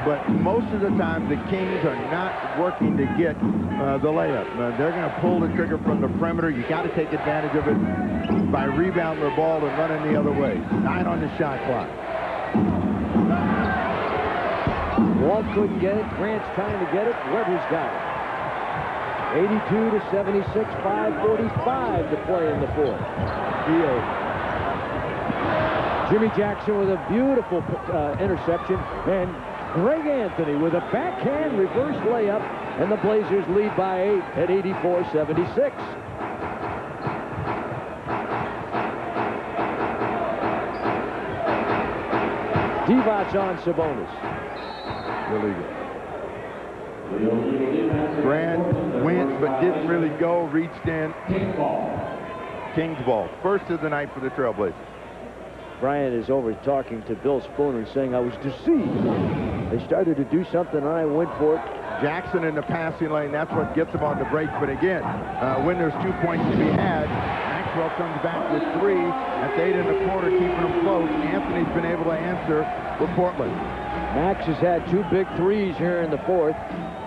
But most of the time, the Kings are not working to get the layup. They're going to pull the trigger from the perimeter. You got to take advantage of it by rebounding the ball and running the other way. 9 on the shot clock. Walt couldn't get it. Grant's trying to get it. Webber's got it. 82-76, 5:45 to play in the 4th. Jimmy Jackson with a beautiful interception, and Greg Anthony with a backhand reverse layup, and the Blazers lead by 8 at 84-76. Divac on Sabonis. Illegal. Grant went but didn't really go, reached in. Kings ball. First of the night for the Trailblazers. Brian is over talking to Bill Spooner, saying, I was deceived. They started to do something, and I went for it. Jackson in the passing lane, that's what gets him on the break. But again, when there's 2 points to be had, Maxwell comes back with 3. That's 8 in the quarter, keeping them close. Anthony's been able to answer for Portland. Max has had 2 big threes here in the 4th.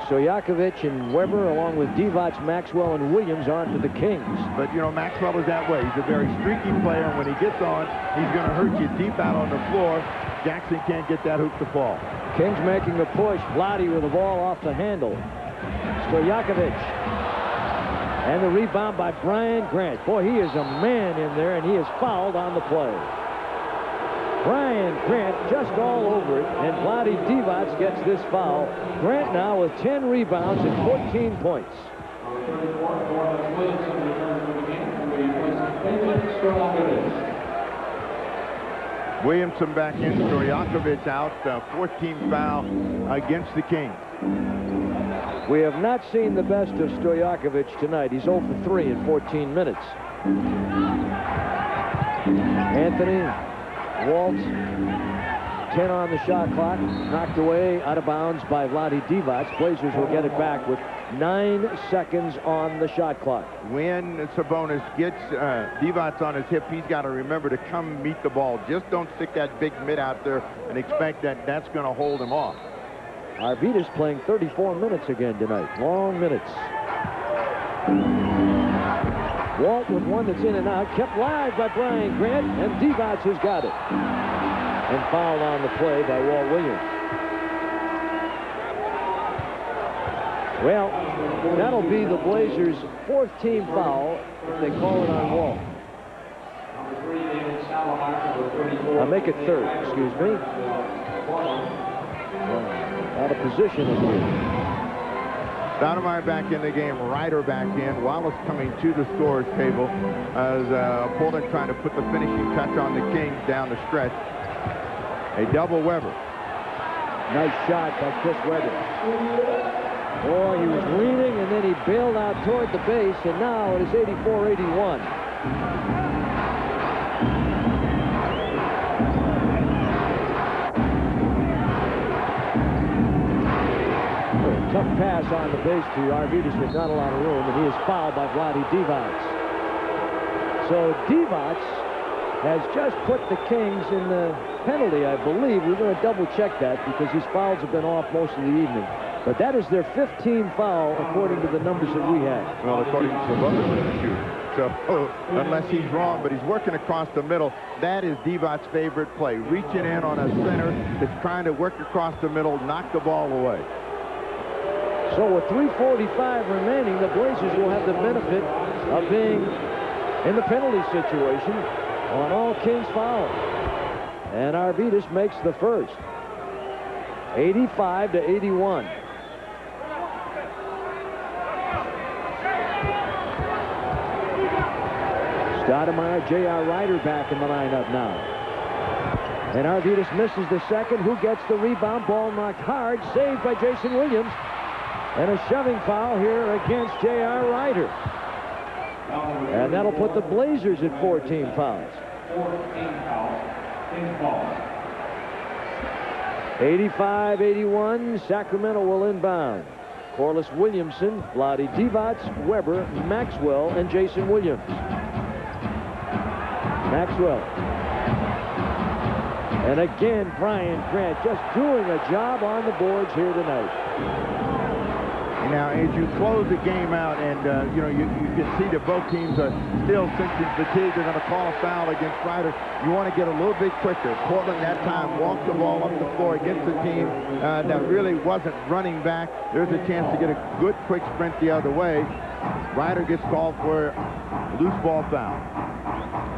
Stojakovic and Webber, along with Divac, Maxwell, and Williams, on to the Kings. But, you know, Maxwell is that way. He's a very streaky player, and when he gets on, he's going to hurt you deep out on the floor. Jackson can't get that hoop to fall. Kings making a push. Vlade with the ball off the handle. Stojakovic. And the rebound by Brian Grant. Boy, he is a man in there, and he is fouled on the play. Brian Grant just all over it, and Vlade Divac gets this foul. Grant now with 10 rebounds and 14 points. Williamson back in, Stoudamire out, 14th foul against the Kings. We have not seen the best of Stoudamire tonight. He's 0 for 3 in 14 minutes. Anthony, Walt, 10 on the shot clock, knocked away out of bounds by Vlade Divac. Blazers will get it back with 9 seconds on the shot clock. When Sabonis gets Divac on his hip, he's got to remember to come meet the ball. Just don't stick that big mid out there and expect that that's going to hold him off. Arvidas playing 34 minutes again tonight. Long minutes. Walt with one that's in and out, kept live by Brian Grant, and Divac has got it. And fouled on the play by Walt Williams. Well, that'll be the Blazers' 4th team foul if they call it on Walt. I'll make it 3rd, excuse me. Out of position again. Stoudamire back in the game, Ryder back in, Wallace coming to the scorer's table as Poland trying to put the finishing touch on the Kings down the stretch. A double Weber. Nice shot by Chris Weber. Boy, he was leaning and then he bailed out toward the base, and now it is 84-81. Tough pass on the base to Arvidas with not a lot of room, and he is fouled by Vlade Divac. So Divac has just put the Kings in the penalty, I believe. We're going to double-check that because these fouls have been off most of the evening. But that is their 15th foul, according to the numbers that we have. Well, according to Sabonis, shoot. So, unless he's wrong, but he's working across the middle. That is Divac's favorite play. Reaching in on a center that's trying to work across the middle, knock the ball away. So with 3:45 remaining, the Blazers will have the benefit of being in the penalty situation on all Kings fouls. And Arvidas makes the first. 85-81. Stoudamire, J.R. Ryder back in the lineup now. And Arvidas misses the second. Who gets the rebound? Ball knocked hard. Saved by Jason Williams. And a shoving foul here against J.R. Ryder. And that'll put the Blazers at 14 fouls. 85-81. Sacramento will inbound. Corliss Williamson, Vlade Divac, Weber, Maxwell, and Jason Williams. Maxwell. And again, Brian Grant just doing a job on the boards here tonight. Now, as you close the game out, and you can see that both teams are still sensing fatigue. They're going to call a foul against Ryder. You want to get a little bit quicker. Portland that time walked the ball up the floor against a team that really wasn't running back. There's a chance to get a good quick sprint the other way. Ryder gets called for a loose ball foul.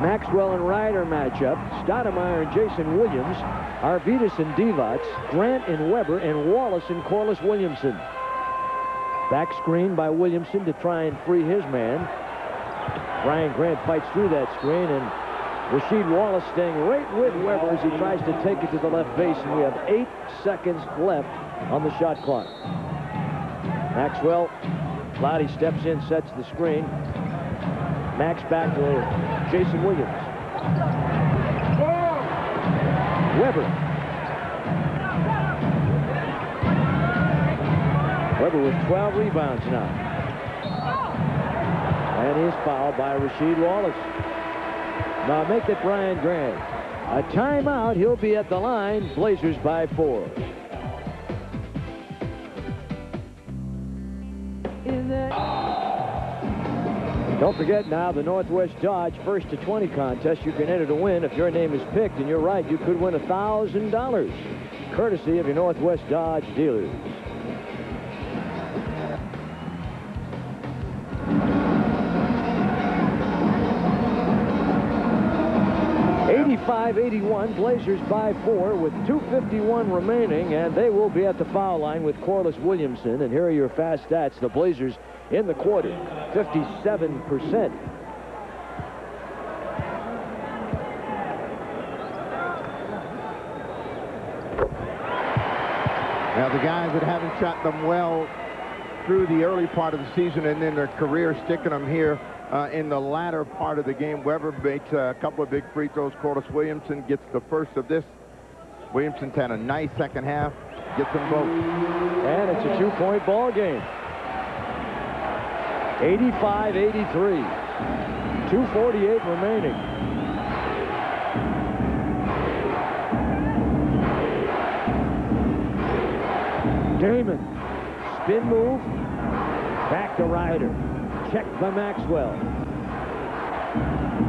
Maxwell and Ryder matchup. Stoudamire and Jason Williams. Arvidas and Divac. Grant and Weber. And Wallace and Corliss Williamson. Back screen by Williamson to try and free his man. Brian Grant fights through that screen, and Rasheed Wallace staying right with Weber as he tries to take it to the left base, and we have 8 seconds left on the shot clock. Maxwell, Vlade steps in, sets the screen. Max back to Jason Williams. Weber. Weber with 12 rebounds now. And he's fouled by Rasheed Wallace. Now make it Brian Grant. A timeout. He'll be at the line. Blazers by 4. Don't forget now the Northwest Dodge 1st to 20 contest. You can enter to win if your name is picked. And you're right, you could win $1,000. Courtesy of your Northwest Dodge dealers. 85-81, Blazers by 4 with 2:51 remaining, and they will be at the foul line with Corliss Williamson. And here are your fast stats. The Blazers in the quarter, 57%. Now, the guys that haven't shot them well through the early part of the season and in their career, sticking them here in the latter part of the game. Weber makes a couple of big free throws. Corliss Williamson gets the first of this. Williamson's had a nice second half. Gets them both. And it's a 2-point ball game. 85-83. 2:48 remaining. Damon, spin move, back to Ryder, checked by Maxwell.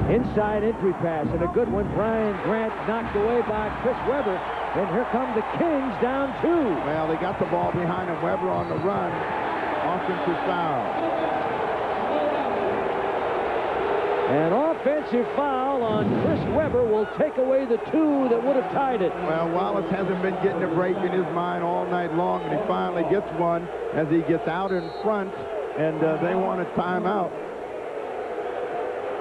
Inside entry pass, and a good one. Brian Grant knocked away by Chris Webber, and here come the Kings down 2. Well, they got the ball behind him. Webber on the run. Offensive foul. An offensive foul on Chris Webber will take away the 2 that would have tied it. Well, Wallace hasn't been getting a break in his mind all night long, and he finally gets one as he gets out in front, and they want a timeout.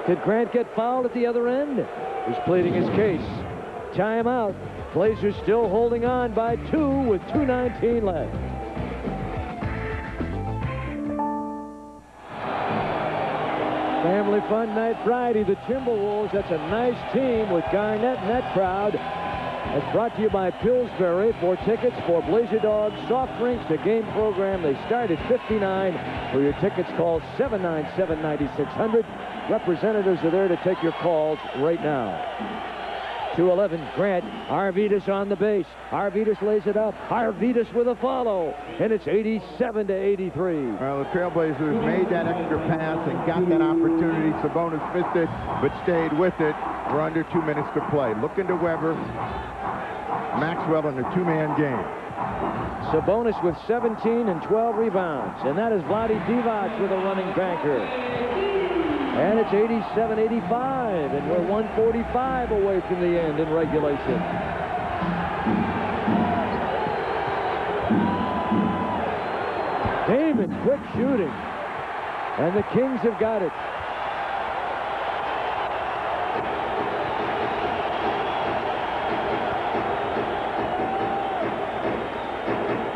Did Grant get fouled at the other end? He's pleading his case. Timeout. Blazers still holding on by 2 with 2:19 left. Family Fun Night Friday, the Timberwolves. That's a nice team with Garnett and that crowd. That's brought to you by Pillsbury. For tickets for Blazer Dogs, soft drinks, the game program. They start at $59. For your tickets, call 797-9600. Representatives are there to take your calls right now. 2:11, Grant. Arvidas on the base. Arvidas lays it up. Arvidas with a follow. And it's 87-83. Well, the Trailblazers made that extra pass and got that opportunity. Sabonis missed it, but stayed with it. We're under 2 minutes to play. Looking to Webber. Maxwell in a 2-man game. Sabonis with 17 and 12 rebounds. And that is Vlade Divac with a running banker. And it's 87-85, and we're 1:45 away from the end in regulation. Damon, quick shooting. And the Kings have got it.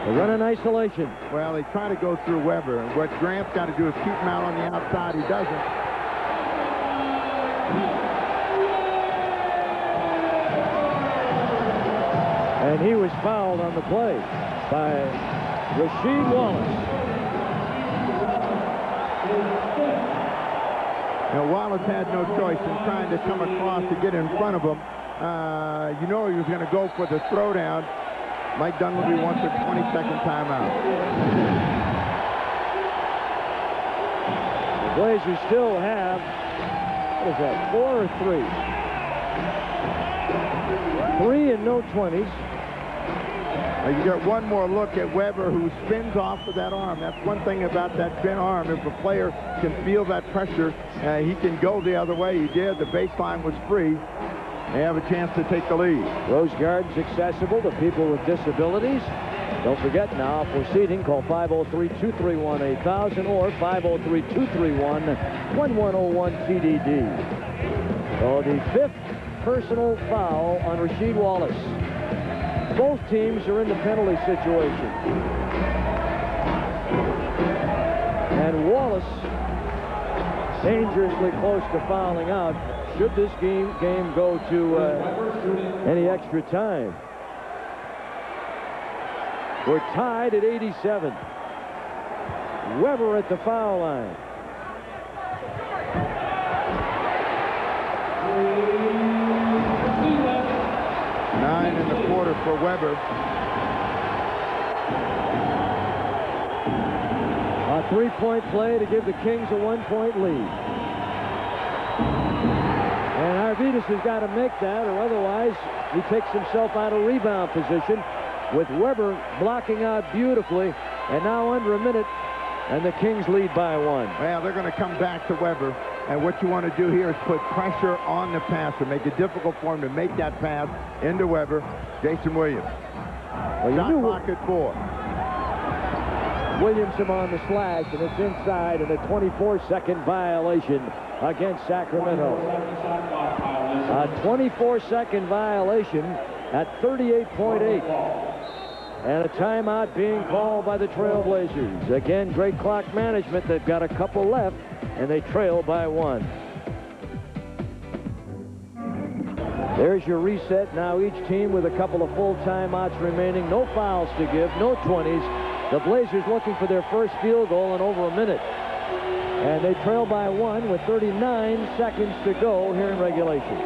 They run in isolation. Well, they try to go through Webber, and what Grant's got to do is keep him out on the outside. He doesn't. And he was fouled on the play by Rasheed Wallace. Now, Wallace had no choice in trying to come across to get in front of him. You know he was going to go for the throwdown. Mike Dunleavy wants a 20-second timeout. The Blazers still have, what is that, 4 or 3? 3 and no 20s. You get one more look at Webber, who spins off with that arm. That's one thing about that bent arm. If a player can feel that pressure, he can go the other way. He did. The baseline was free. They have a chance to take the lead. Rose Garden's accessible to people with disabilities. Don't forget now, for seating, call 503-231-8000 or 503-231-1101 TDD. So the 5th personal foul on Rasheed Wallace. Both teams are in the penalty situation. And Wallace dangerously close to fouling out should this game go to any extra time. We're tied at 87. Webber at the foul line. Nine in the quarter for Webber. A 3-point play to give the Kings a 1-point lead. And Arvidas has got to make that, or otherwise he takes himself out of rebound position with Webber blocking out beautifully. And now under a minute, and the Kings lead by 1. Well, they're going to come back to Webber. And what you want to do here is put pressure on the passer, make it difficult for him to make that pass into Weber. Jason Williams. Shot clock at 4. Williamson on the slash, and it's inside, and a 24-second violation against Sacramento. A 24-second violation at 38.8. And a timeout being called by the Trailblazers. Again, great clock management. They've got a couple left, and they trail by 1. There's your reset. Now each team with a couple of full timeouts remaining. No fouls to give, no 20s. The Blazers looking for their first field goal in over a minute. And they trail by 1 with 39 seconds to go here in regulation.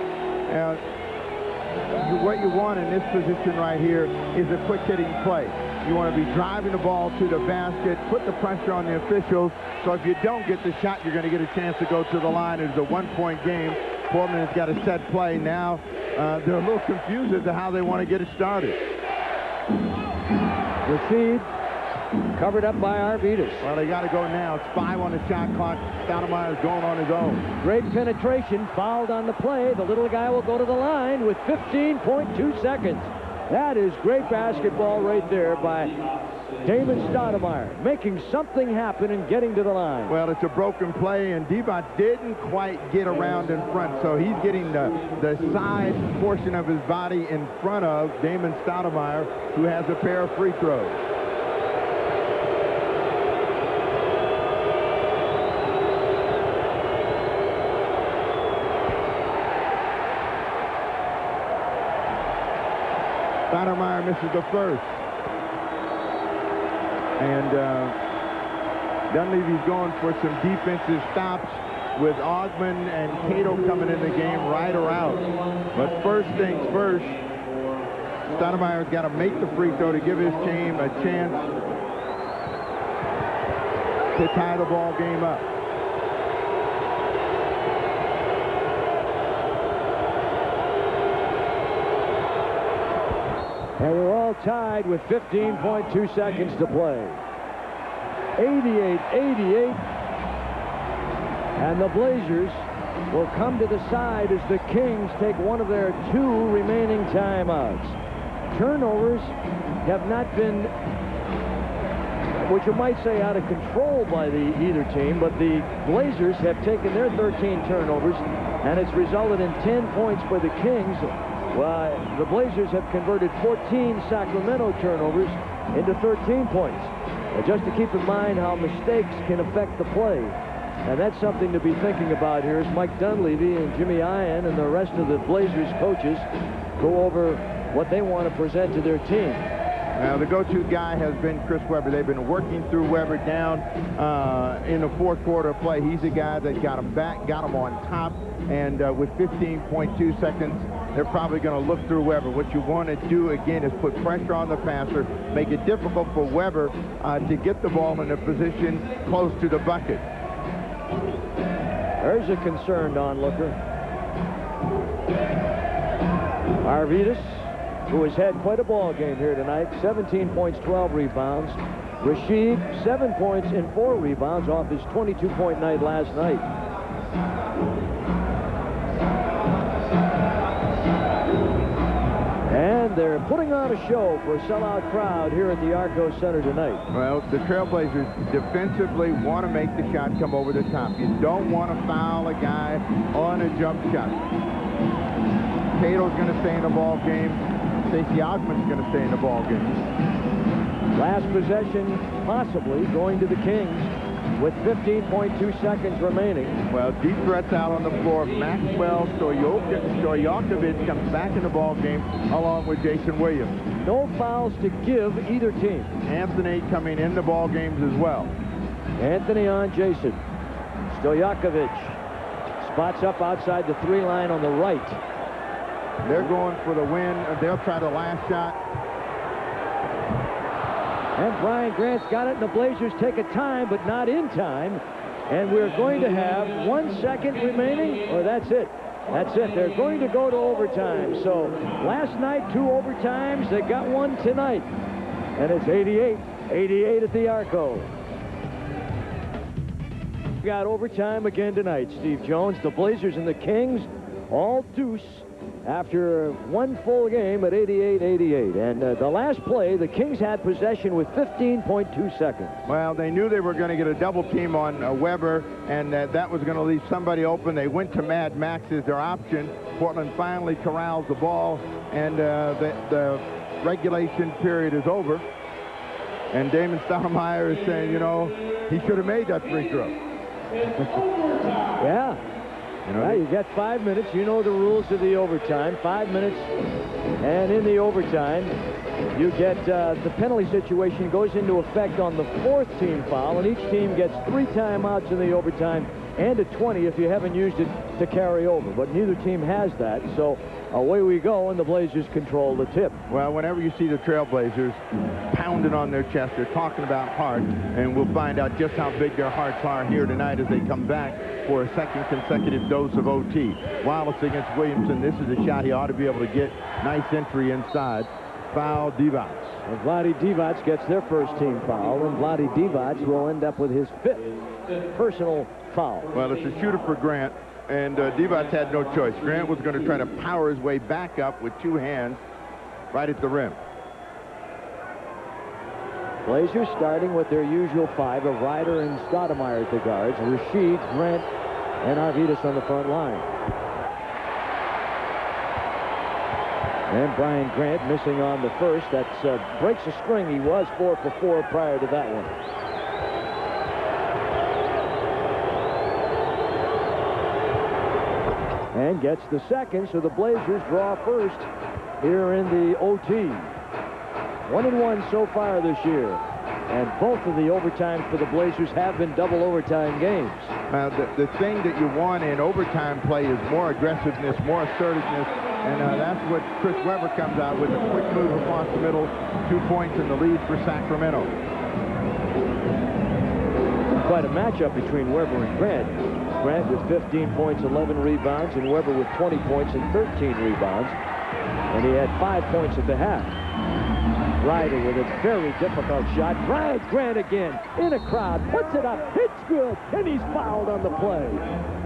What you want in this position right here is a quick hitting play. You want to be driving the ball to the basket, put the pressure on the officials, so if you don't get the shot, you're going to get a chance to go to the line. It's a one-point game. Portland has got a set play. Now they're a little confused as to how they want to get it started. Rashid covered up by Arvidas. Well, they got to go now. It's 5 on the shot clock. Stoudamire is going on his own. Great penetration, fouled on the play. The little guy will go to the line with 15.2 seconds. That is great basketball right there by Damon Stoudamire, making something happen and getting to the line. Well, it's a broken play, and Divac didn't quite get around in front, so he's getting the side portion of his body in front of Damon Stoudamire, who has a pair of free throws. Stoudamire misses the first. And Dunleavy's going for some defensive stops with Augman and Cato coming in the game right or out. But first things first, Stoudamire's got to make the free throw to give his team a chance to tie the ball game up. And we're all tied with 15.2 seconds to play. 88-88. And the Blazers will come to the side as the Kings take one of their 2 remaining timeouts. Turnovers have not been, what you might say, out of control by either team, but the Blazers have taken their 13 turnovers, and it's resulted in 10 points for the Kings. Well, the Blazers have converted 14 Sacramento turnovers into 13 points. Just to keep in mind how mistakes can affect the play. And that's something to be thinking about here as Mike Dunleavy and Jimmy Ian and the rest of the Blazers coaches go over what they want to present to their team. Now, the go-to guy has been Chris Webber. They've been working through Webber down in the fourth quarter of play. He's the guy that got him back, got him on top, and with 15.2 seconds, they're probably going to look through Webber. What you want to do, again, is put pressure on the passer, make it difficult for Webber to get the ball in a position close to the bucket. There's a concerned onlooker. Arvidas, who has had quite a ball game here tonight. 17 points, 12 rebounds. Rashid, 7 points and 4 rebounds off his 22-point night last night. And they're putting on a show for a sellout crowd here at the Arco Center tonight. Well, the Trailblazers defensively want to make the shot come over the top. You don't want to foul a guy on a jump shot. Cato's going to stay in the ball game. Stacey Augman's going to stay in the ball game. Last possession possibly going to the Kings with 15.2 seconds remaining. Well, deep threats out on the floor. Maxwell, Stojakovic comes back in the ball game along with Jason Williams. No fouls to give either team. Anthony coming in the ball games as well. Anthony on Jason. Stojakovic spots up outside the 3 line on the right. They're going for the win. They'll try the last shot. And Brian Grant's got it, and the Blazers take a time, but not in time. And we're going to have 1 second remaining, or that's it. That's it. They're going to go to overtime. So last night, 2 overtimes. They got 1 tonight. And it's 88-88 at the Arco. got overtime again tonight, Steve Jones. The Blazers and the Kings all deuce after one full game at 88-88. And the last play, the Kings had possession with 15.2 seconds. Well, they knew they were going to get a double team on Weber, and that was going to leave somebody open. They went to Mad Max as their option. Portland finally corrals the ball, and the regulation period is over. And Damon Stoudamire is saying, you know, he should have made that free throw. Yeah. You got 5 minutes. You know the rules of the overtime. 5 minutes. And in the overtime, you get the penalty situation goes into effect on the fourth team foul, and each team gets 3 timeouts in the overtime and a 20 if you haven't used it to carry over. But neither team has that, so away we go, and the Blazers control the tip. Well, whenever you see the Trailblazers pounding on their chest, they're talking about heart, and we'll find out just how big their hearts are here tonight as they come back for a second consecutive dose of OT. Wallace against Williamson. This is a shot he ought to be able to get. Nice entry inside. Foul, Divac. And Vlade Divac gets their first team foul, and Vlade Divac will end up with his 5th personal foul. Well, it's a shooter for Grant, and Divac had no choice. Grant was going to try to power his way back up with 2 hands right at the rim. Blazers starting with their usual 5 of Ryder and Stoudamire at the guards, Rashid, Grant, and Arvidas on the front line. And Brian Grant missing on the first. That breaks a string. He was 4 for 4 prior to that one. And gets the second, so the Blazers draw first here in the OT. 1-1 so far this year. And both of the overtimes for the Blazers have been double overtime games. The thing that you want in overtime play is more aggressiveness, more assertiveness, and that's what Chris Weber comes out with, a quick move across the middle, 2 points in the lead for Sacramento. Quite a matchup between Weber and Grant. Grant with 15 points, 11 rebounds, and Weber with 20 points and 13 rebounds. And he had 5 points at the half. Ryder with a very difficult shot. Brian Grant again in a crowd, puts it up, it's good, and he's fouled on the play.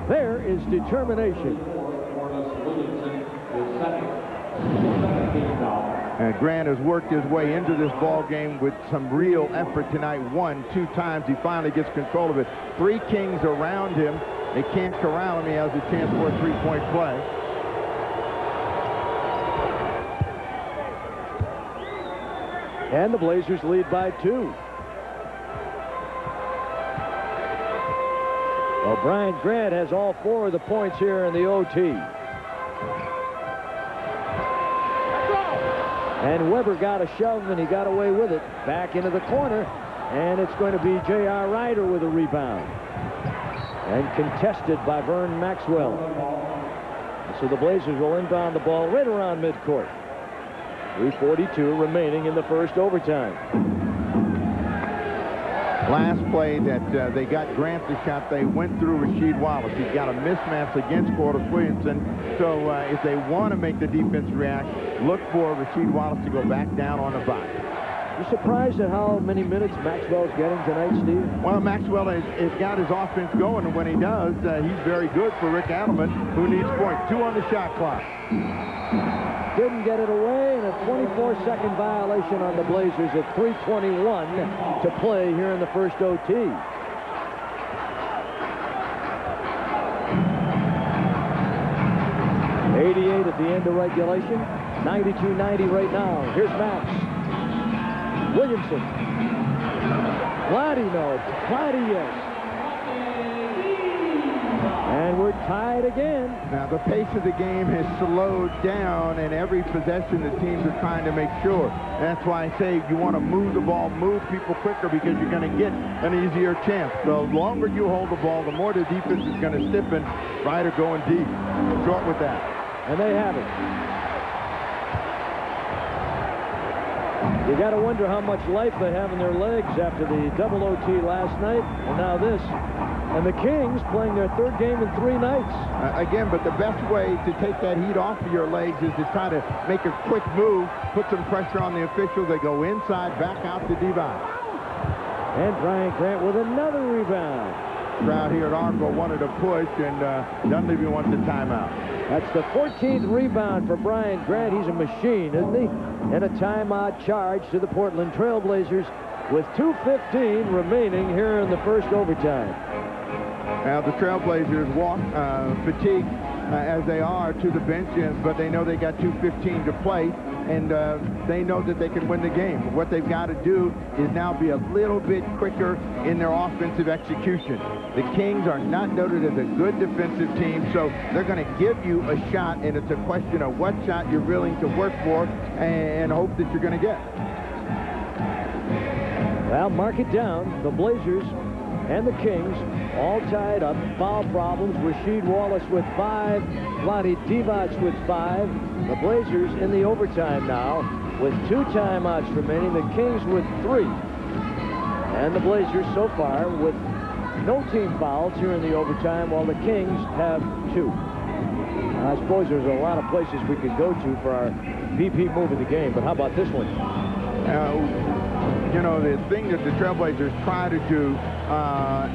There is determination. And Grant has worked his way into this ball game with some real effort tonight. 1, 2 times he finally gets control of it. 3 Kings around him. They can't corral him. He has a chance for a 3-point play. And the Blazers lead by 2. Well, Brian Grant has all 4 of the points here in the OT. And Weber got a shove, and he got away with it. Back into the corner, and it's going to be J.R. Ryder with a rebound. And contested by Vern Maxwell. So the Blazers will inbound the ball right around midcourt. 3:42 remaining in the first overtime. Last play that they got Grant the shot, they went through Rasheed Wallace. He's got a mismatch against Corliss Williamson. So if they want to make the defense react, look for Rasheed Wallace to go back down on the box. You surprised at how many minutes Maxwell's getting tonight, Steve? Well, Maxwell has got his offense going, and when he does, he's very good for Rick Adelman, who needs points. 2 on the shot clock. Didn't get it away, and a 24-second violation on the Blazers at 3:21 to play here in the first OT. .88 at the end of regulation. 92-90 right now. Here's Max. Williamson. Vlade, no. Vlade, yes. And we're tied again. Now, the pace of the game has slowed down, and every possession the teams are trying to make sure. That's why I say you want to move the ball, move people quicker, because you're going to get an easier chance. The longer you hold the ball, the more the defense is going to stiffen. Ryder going deep. Short with that. And they have it. You got to wonder how much life they have in their legs after the double OT last night, and now this. And the Kings playing their 3rd game in 3 nights. Again, but the best way to take that heat off of your legs is to try to make a quick move, put some pressure on the officials. They go inside, back out to Divac. And Brian Grant with another rebound. Crowd here at Arco wanted to push, and Dunleavy wants a timeout. That's the 14th rebound for Brian Grant. He's a machine, isn't he? And a timeout charge to the Portland Trailblazers with 2:15 remaining here in the first overtime. Now the Trailblazers walk fatigued as they are to the bench, but they know they got 2:15 to play, and they know that they can win the game. What they've got to do is now be a little bit quicker in their offensive execution. The Kings are not noted as a good defensive team, so they're going to give you a shot, and it's a question of what shot you're willing to work for and hope that you're going to get. Well, mark it down. The Blazers and the Kings all tied up. Foul problems. Rasheed Wallace with 5. Vlade Divac with 5. The Blazers in the overtime now with 2 timeouts remaining. The Kings with 3. And the Blazers so far with no team fouls here in the overtime, while the Kings have 2. I suppose there's a lot of places we could go to for our BP move of the game, but how about this one? You know, the thing that the Trailblazers try to do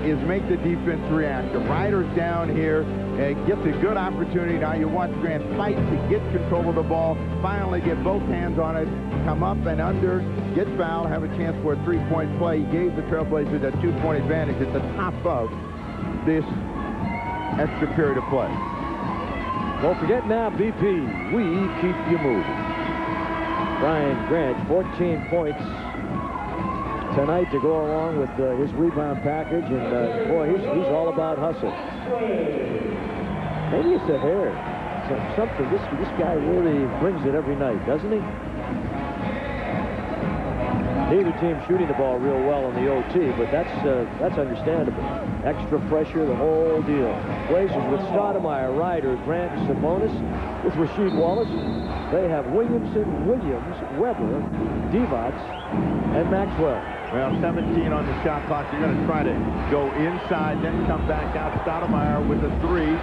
is make the defense react. The Riders down here gets a good opportunity. Now you watch Grant fight to get control of the ball, finally get both hands on it, come up and under, get fouled, have a chance for a 3-point play. He gave the Trailblazers that 2-point advantage at the top of this extra period of play. Don't forget now, BP, we keep you moving. Brian Grant, 14 points tonight to go along with his rebound package, and boy, he's all about hustle. Maybe it's the hair. Something. This guy really brings it every night, doesn't he? Neither team shooting the ball real well in the OT, but that's understandable. Extra pressure, the whole deal. Blazers with Stoudamire, Ryder, Grant, and Sabonis. With Rasheed Wallace, they have Williamson, Williams, Weber, Divac, and Maxwell. Well, 17 on the shot clock. You're going to try to go inside, then come back out. Stoudamire with a 3.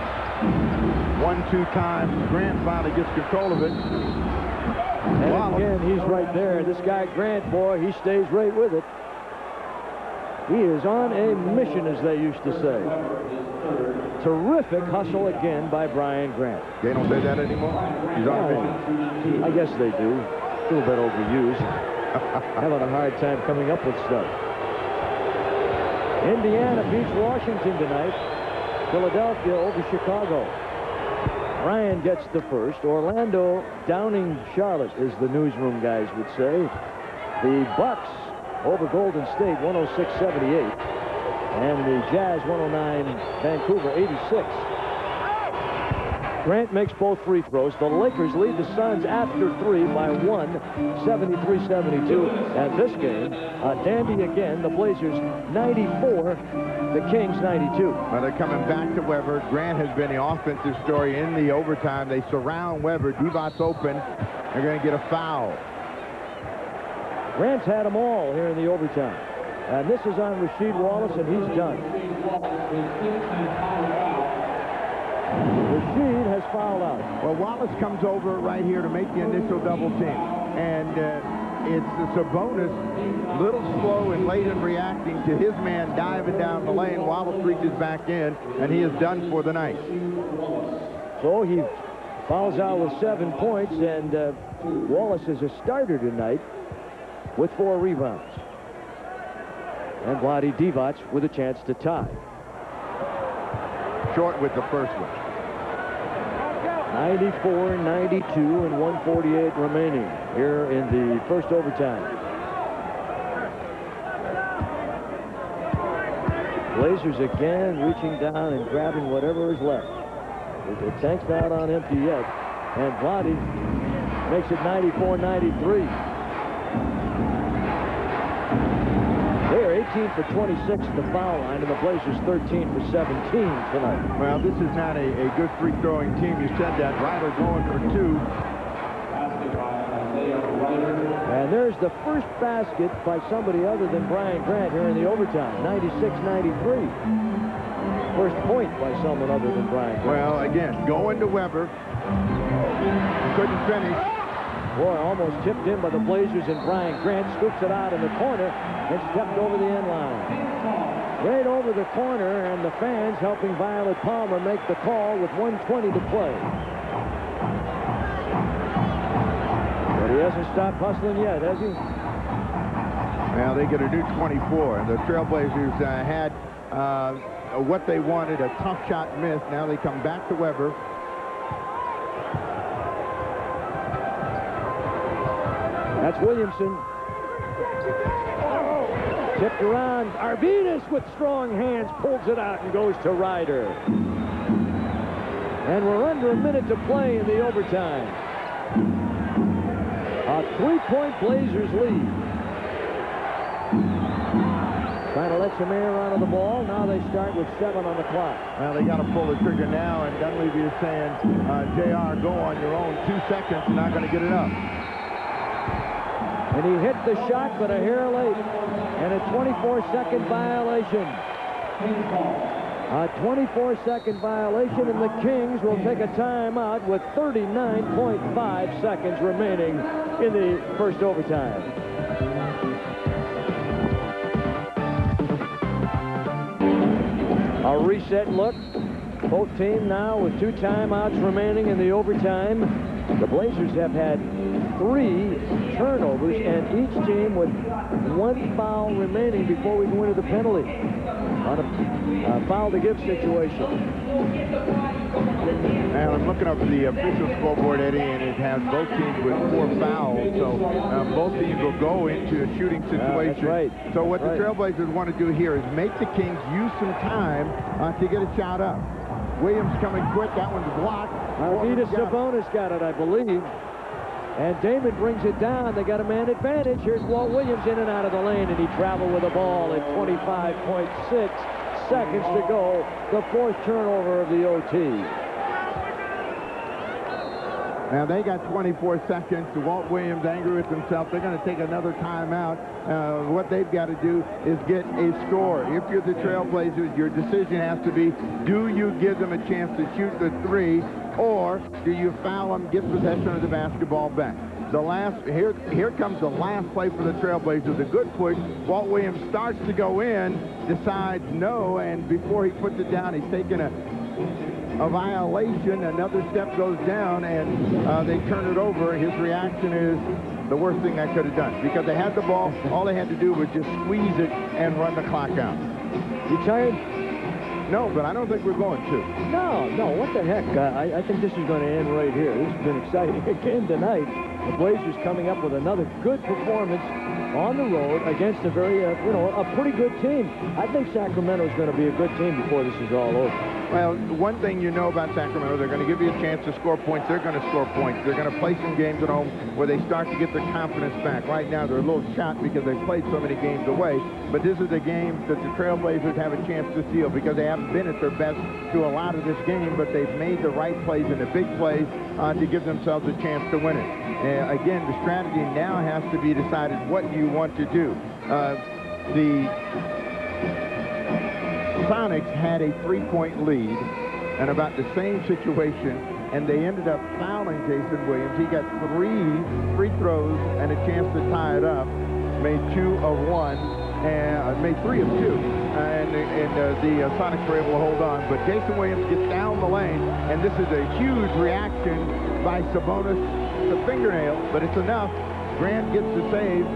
1-2 times. Grant finally gets control of it. And again, he's right there. This guy, Grant, boy, he stays right with it. He is on a mission, as they used to say. Terrific hustle again by Brian Grant. They don't say that anymore? He's on a mission. I guess they do. A little bit overused. Having a hard time coming up with stuff. Indiana beats Washington tonight. Philadelphia over Chicago. Ryan gets the first. Orlando downing Charlotte, as the newsroom guys would say. The Bucks over Golden State, 106-78. And the Jazz, 109, Vancouver, 86. Grant makes both free throws. The Lakers lead the Suns after 3 by 1, 73-72. And this game, dandy again. The Blazers 94, the Kings 92. Well, they're coming back to Weber. Grant has been the offensive story in the overtime. They surround Weber. Divac's open. They're going to get a foul. Grant's had them all here in the overtime. And this is on Rasheed Wallace, and he's done. Rasheed has fouled out. Well, Wallace comes over right here to make the initial double team. And it's Sabonis, a little slow and late in reacting to his man diving down the lane. Wallace reaches back in, and he is done for the night. So he fouls out with 7 points, and Wallace is a starter tonight with 4 rebounds. And Vlade Divac with a chance to tie. Short with the first one. 94, 92, and 148 remaining here in the first overtime. Blazers again reaching down and grabbing whatever is left. The tank's not on empty yet. And Vlade makes it 94-93. They are 18 for 26 at the foul line, and the Blazers 13 for 17 tonight. Well, this is not a good free-throwing team. You said that. Ryder going for 2. And there's the first basket by somebody other than Brian Grant here in the overtime, 96-93. First point by someone other than Brian Grant. Well, again, going to Weber. Couldn't finish. Boy, almost tipped in by the Blazers, and Brian Grant scoops it out in the corner and stepped over the end line. right over the corner, and the fans helping Violet Palmer make the call with 1:20 to play. But he hasn't stopped hustling yet, has he? Well, they get a new 24, and the Trailblazers had what they wanted, a tough shot miss. Now they come back to Weber. That's Williamson. Tipped around. Arvidas with strong hands pulls it out and goes to Ryder. And we're under a minute to play in the overtime. A 3-point Blazers lead. Trying to let some air out of the ball. Now they start with 7 on the clock. Well, they got to pull the trigger now, and Dunleavy is saying, JR, go on your own. 2 seconds, you're not going to get it up. And he hit the shot, but a hair late. And a 24-second violation. A 24-second violation, and the Kings will take a timeout with 39.5 seconds remaining in the first overtime. A reset look. Both teams now with 2 timeouts remaining in the overtime. The Blazers have had 3 turnovers, and each team with 1 foul remaining before we go into the penalty on a foul to give situation. And I'm looking up at the official scoreboard, Eddie, and it has both teams with 4 fouls. So both teams will go into a shooting situation. That's right. So what the Trailblazers want to do here is make the Kings use some time to get a shot up. Williams coming quick. That one's blocked. Arvidas Sabonis got it, I believe. And Damon brings it down. They got a man advantage. Here's Walt Williams in and out of the lane, and he traveled with the ball at 25.6 seconds to go. The 4th turnover of the OT. Now they got 24 seconds. Walt Williams angry with himself. They're going to take another timeout. What they've got to do is get a score. If you're the Trailblazers, your decision has to be, do you give them a chance to shoot the 3, or do you foul them, get possession of the basketball back? Here comes the last play for the Trailblazers. A good push. Walt Williams starts to go in, decides no, and before he puts it down, he's taking a violation. Another step goes down, and they turn it over. His reaction is the worst thing I could have done, because they had the ball. All they had to do was just squeeze it and run the clock out. You tired? No, but I don't think we're going to. No, what the heck? I think this is going to end right here. This has been exciting again tonight. The Blazers coming up with another good performance on the road against a very, a pretty good team. I think Sacramento is going to be a good team before this is all over. Well, one thing you know about Sacramento, they're going to give you a chance to score points. They're going to score points. They're going to play some games at home where they start to get their confidence back. Right now, they're a little shot because they've played so many games away. But this is a game that the Trailblazers have a chance to seal, because they haven't been at their best through a lot of this game, but they've made the right plays and the big plays to give themselves a chance to win it. Again, the strategy now has to be decided. What do you want to do? The Sonics had a 3-point lead and about the same situation, and they ended up fouling Jason Williams. He got 3 free throws and a chance to tie it up. Made 2 of 1, and made 3 of 2, and the Sonics were able to hold on. But Jason Williams gets down the lane, and this is a huge reaction by Sabonis. The fingernail, but it's enough. Grant gets the save.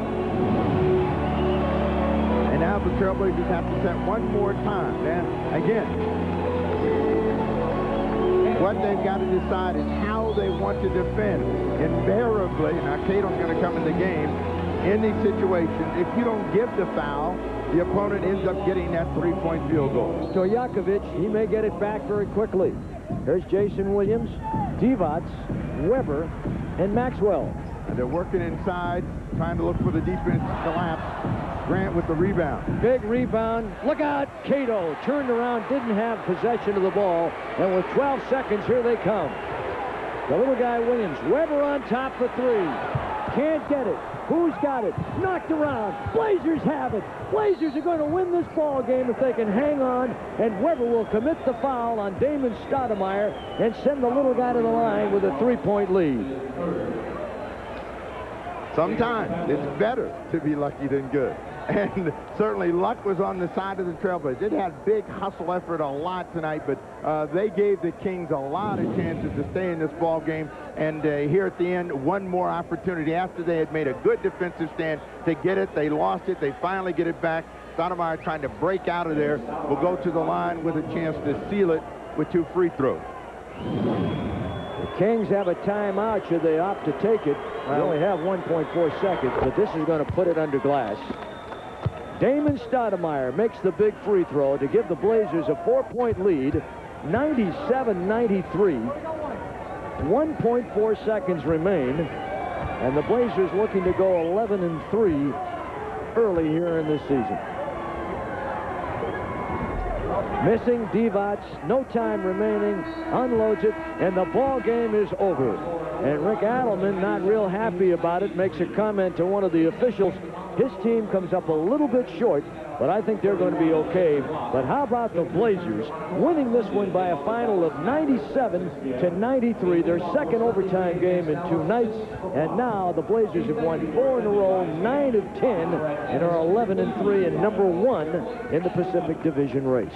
And now the Trailblazers have to set one more time. And again, what they've got to decide is how they want to defend. Invariably, now Cato's going to come in the game. In these situations, if you don't give the foul, the opponent ends up getting that 3-point field goal. Stojakovic, he may get it back very quickly. Here's Jason Williams, Divac, Weber, and Maxwell. And they're working inside, trying to look for the defense collapse. Grant with the rebound. Big rebound. Look out, Cato turned around, didn't have possession of the ball, and with 12 seconds, here they come. The little guy Williams. Weber on top for 3. Can't get it. Who's got it? Knocked around. Blazers have it. Blazers are going to win this ball game if they can hang on, and Weber will commit the foul on Damon Stoudamire and send the little guy to the line with a 3-point lead. Sometimes it's better to be lucky than good. And certainly luck was on the side of the Trailblazers. It had big hustle effort a lot tonight, but they gave the Kings a lot of chances to stay in this ball game. And here at the end, one more opportunity after they had made a good defensive stand to get it. They lost it. They finally get it back. Stoudamire trying to break out of there will go to the line with a chance to seal it with 2 free throws. The Kings have a timeout should they opt to take it. They only have 1.4 seconds, but this is going to put it under glass. Damon Stoudamire makes the big free throw to give the Blazers a 4-point lead, 97-93. 1.4 seconds remain, and the Blazers looking to go 11-3 early here in this season. Missing Divac, no time remaining, unloads it, and the ball game is over. And Rick Adelman, not real happy about it, makes a comment to one of the officials. His team comes up a little bit short, but I think they're going to be okay. But how about the Blazers winning this one by a final of 97-93, their second overtime game in 2 nights. And now the Blazers have won 4 in a row, 9 of 10, and are 11-3 and number 1 in the Pacific Division race.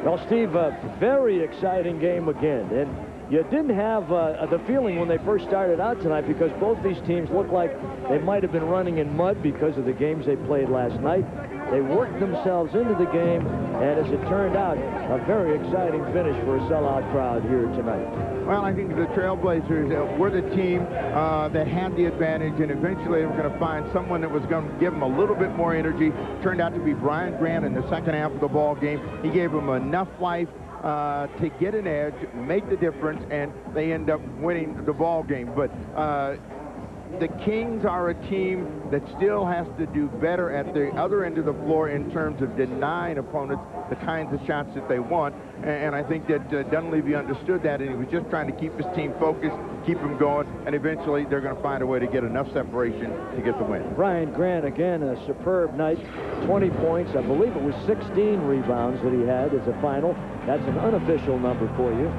Well, Steve, a very exciting game again. And you didn't have the feeling when they first started out tonight, because both these teams looked like they might have been running in mud because of the games they played last night. They worked themselves into the game, and as it turned out, a very exciting finish for a sellout crowd here tonight. Well, I think the Trailblazers were the team that had the advantage, and eventually they were going to find someone that was going to give them a little bit more energy. Turned out to be Brian Grant in the second half of the ball game. He gave them enough life to get an edge, make the difference, and they end up winning the ball game. But the Kings are a team that still has to do better at the other end of the floor in terms of denying opponents the kinds of shots that they want. And I think that Dunleavy understood that, and he was just trying to keep his team focused, keep them going, and eventually they're going to find a way to get enough separation to get the win. Brian Grant, again, a superb night. 20 points. I believe it was 16 rebounds that he had as a final. That's an unofficial number for you.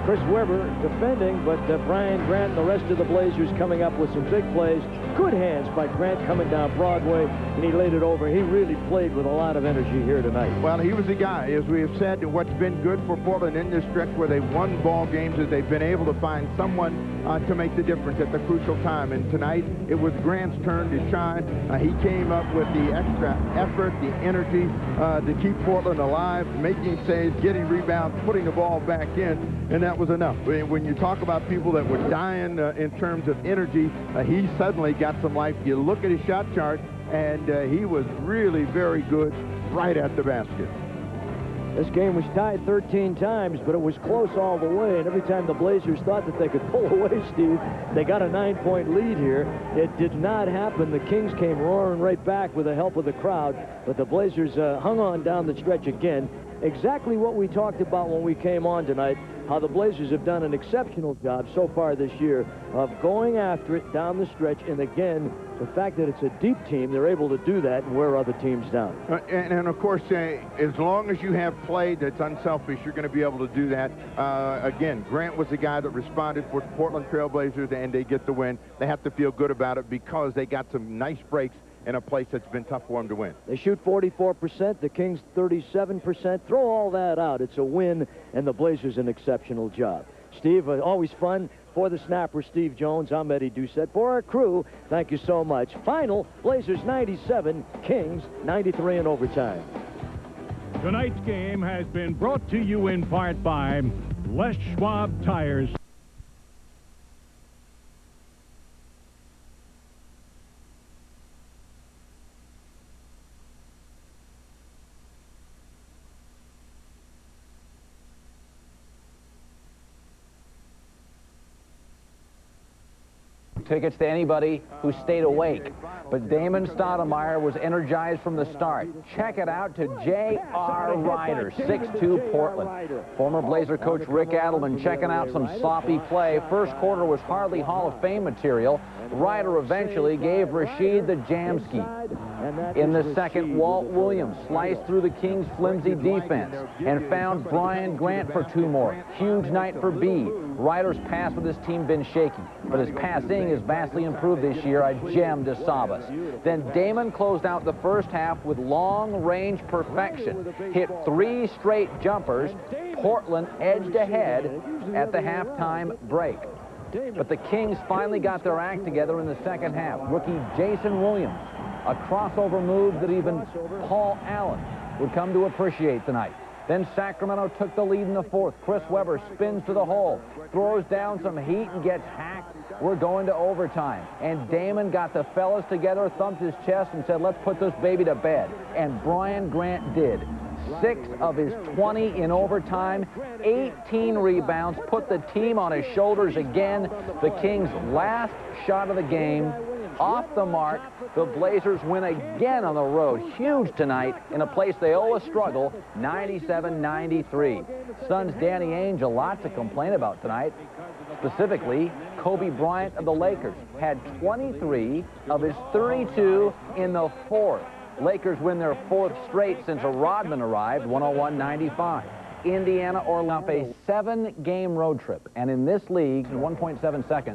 Chris Webber defending, but Brian Grant and the rest of the Blazers coming up with some big plays. Good hands by Grant coming down Broadway, and he laid it over. He really played with a lot of energy here tonight. Well, he was the guy, as we have said, what's been good for Portland in this stretch where they've won ball games is they've been able to find someone to make the difference at the crucial time. And tonight, it was Grant's turn to shine. He came up with the extra effort, the energy to keep Portland alive, making saves, getting rebounds, putting the ball back in, and that was enough. When you talk about people that were dying in terms of energy, he suddenly got some life. You look at his shot chart, and he was really very good right at the basket. This game was tied 13 times, but it was close all the way, and every time the Blazers thought that they could pull away, Steve, they got a 9-point lead here. It did not happen. The Kings came roaring right back with the help of the crowd, but the Blazers hung on down the stretch again. Exactly what we talked about when we came on tonight, how the Blazers have done an exceptional job so far this year of going after it down the stretch, and again, the fact that it's a deep team, they're able to do that and wear other teams down. And of course, as long as you have play that's unselfish, you're going to be able to do that. Again, Grant was the guy that responded for the Portland Trailblazers, and they get the win. They have to feel good about it because they got some nice breaks in a place that's been tough for them to win. They shoot 44%, the Kings 37%. Throw all that out. It's a win, and the Blazers an exceptional job. Steve, always fun. For the snapper, Steve Jones, I'm Eddie Doucette. For our crew, thank you so much. Final, Blazers 97, Kings 93 in overtime. Tonight's game has been brought to you in part by Les Schwab Tires. Tickets to anybody who stayed awake. But Damon Stoudamire was energized from the start. Check it out to J.R. Ryder, 6'2", Portland. Former Blazer coach Rick Adelman checking out some sloppy play. First quarter was hardly Hall of Fame material. Ryder eventually gave Rashid the Jamski. In the second, Walt Williams sliced through the Kings' flimsy defense and found Brian Grant for 2 more. Huge night for B. Ryder's pass with his team been shaky, but his passing is has vastly improved this year. A gem to Sabas. Then Damon closed out the first half with long-range perfection. Hit 3 straight jumpers. Portland edged ahead at the halftime break. But the Kings finally got their act together in the second half. Rookie Jason Williams, a crossover move that even Paul Allen would come to appreciate tonight. Then Sacramento took the lead in the fourth. Chris Webber spins to the hole, throws down some heat and gets hacked. We're going to overtime. And Damon got the fellas together, thumped his chest and said, let's put this baby to bed. And Brian Grant did. 6 of his 20 in overtime, 18 rebounds, put the team on his shoulders again. The Kings' last shot of the game, off the mark. The Blazers win again on the road. Huge tonight in a place they always struggle, 97-93. Suns' Danny Ainge, a lot to complain about tonight. Specifically, Kobe Bryant of the Lakers had 23 of his 32 in the fourth. Lakers win their 4th straight since Rodman arrived, 101-95. Indiana, Orlando, a 7-game road trip. And in this league, in 1.7 seconds,